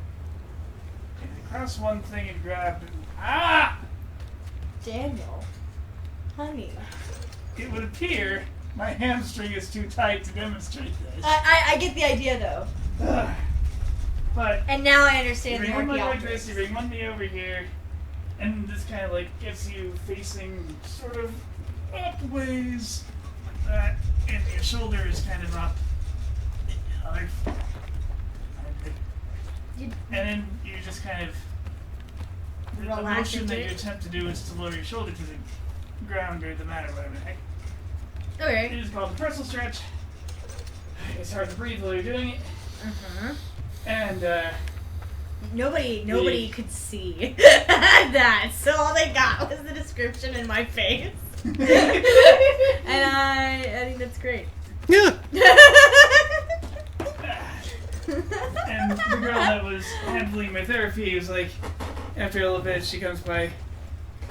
Cross one thing and grab. Ah! Daniel, honey. It would appear my hamstring is too tight to demonstrate this. I get the idea though. But And now I you understand the bring one leg like Archaeopteryx. this, you bring one knee over here, and this kind of like gets you facing sort of up ways like that, and your shoulder is kind of up. And then you just kind of the Relax motion into that you it. attempt to do is to lower your shoulder to the ground or the mat or whatever the heck. It Okay. is called the pretzel stretch. It's hard to breathe while you're doing it, Uh-huh. and Nobody could see that, so all they got was the description in my face. And I think that's great. Yeah. and the girl that was handling my therapy was like, after a little bit, she comes by.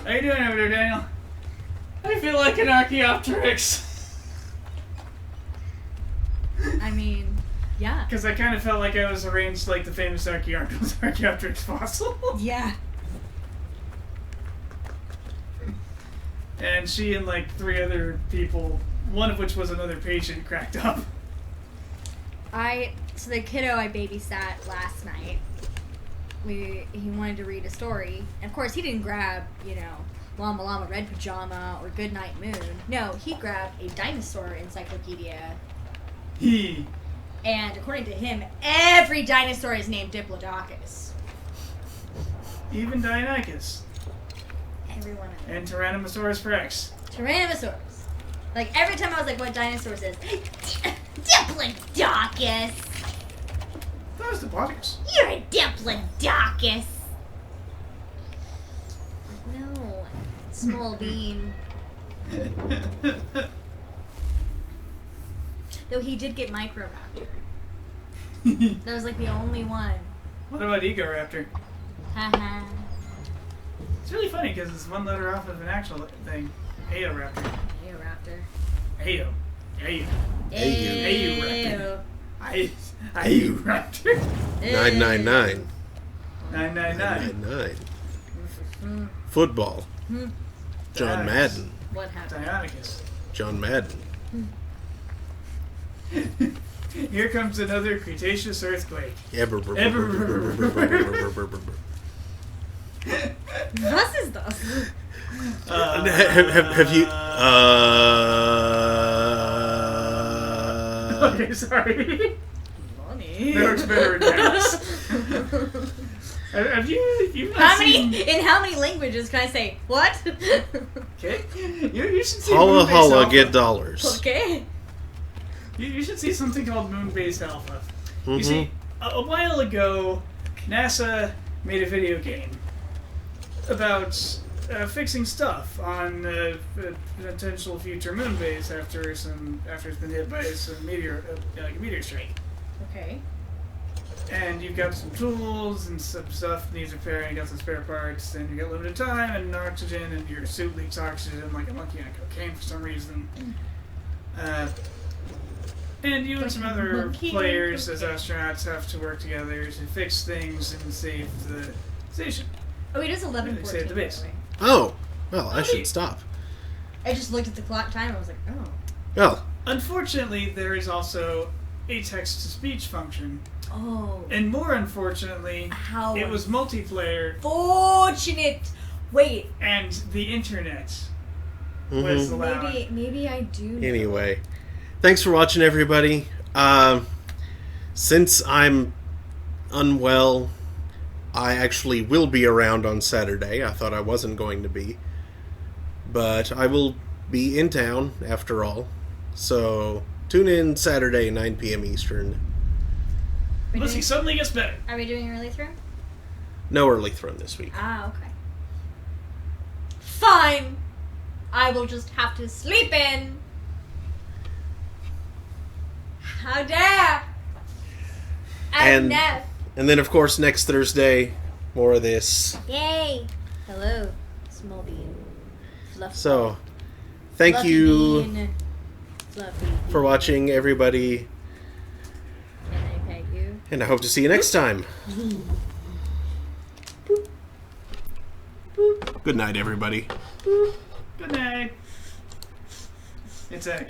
How you doing over there, Daniel? I feel like an Archaeopteryx. I mean, yeah. Because I kind of felt like I was arranged like the famous Archaeopteryx fossil. Yeah. And she and like 3 other people, one of which was another patient, cracked up. So the kiddo I babysat last night, he wanted to read a story. And of course, he didn't grab, Llama Llama Red Pajama or Goodnight Moon. No, he grabbed a dinosaur encyclopedia. And according to him, every dinosaur is named Diplodocus. Even Deinonychus. Everyone of them. And Tyrannosaurus Rex. Tyrannosaurus. Like, every time I was like, what dinosaur is this? Diplodocus! That was Diplodocus. You're a Diplodocus! No. Small bean. Though he did get Microraptor. That was like the only one. What about Egoraptor? Haha. It's really funny because it's one letter off of an actual thing. Eoraptor. Eoraptor. Ayo. Ayo. Ew. Eoraptor. 999. 999. 999. Football. John Nice. Madden. What happened? Deinonychus. John Madden. Here comes another Cretaceous earthquake. Was ist das? Have you? Okay, sorry. Funny. That looks better in house. Have you How seen... many? In how many languages can I say what? Okay. You should see Holla Moonbase holla, Alpha. get dollars. Okay. You should see something called Moonbase Alpha. You Mhm. see, a while ago, NASA made a video game about fixing stuff on a potential future moon base after it's been hit by some meteor strike. Okay. And you've got some tools and some stuff needs repairing. You got some spare parts, and you got limited time and oxygen, and your suit leaks oxygen like a monkey on cocaine for some reason. And you and some other Monkey players on as cocaine. astronauts have to work together to fix things and save the station. Oh, it is 11:14. Say at the base. by the way. Oh, well, I should stop. I just looked at the clock time. I was like, oh. Well, Unfortunately, there is also a text-to-speech function. Oh. And more unfortunately, How it was multiplayer fortunate. Wait. and the internet mhm. was allowed. Maybe I do. know. Anyway, thanks for watching, everybody. Since I'm unwell, I actually will be around on Saturday. I thought I wasn't going to be. But I will be in town, after all. So, tune in Saturday, 9 p.m. Eastern. Unless he suddenly gets better. Are we doing early throw? No early throne this week. Ah, okay. Fine. I will just have to sleep in. How dare! And then, of course, next Thursday, more of this. Yay! Hello, small bean. Fluff. So, thank Fluffy you bean. Fluffy for watching, everybody. Can I pet you? And I hope to see you next time. Good night, everybody. Good night. It's a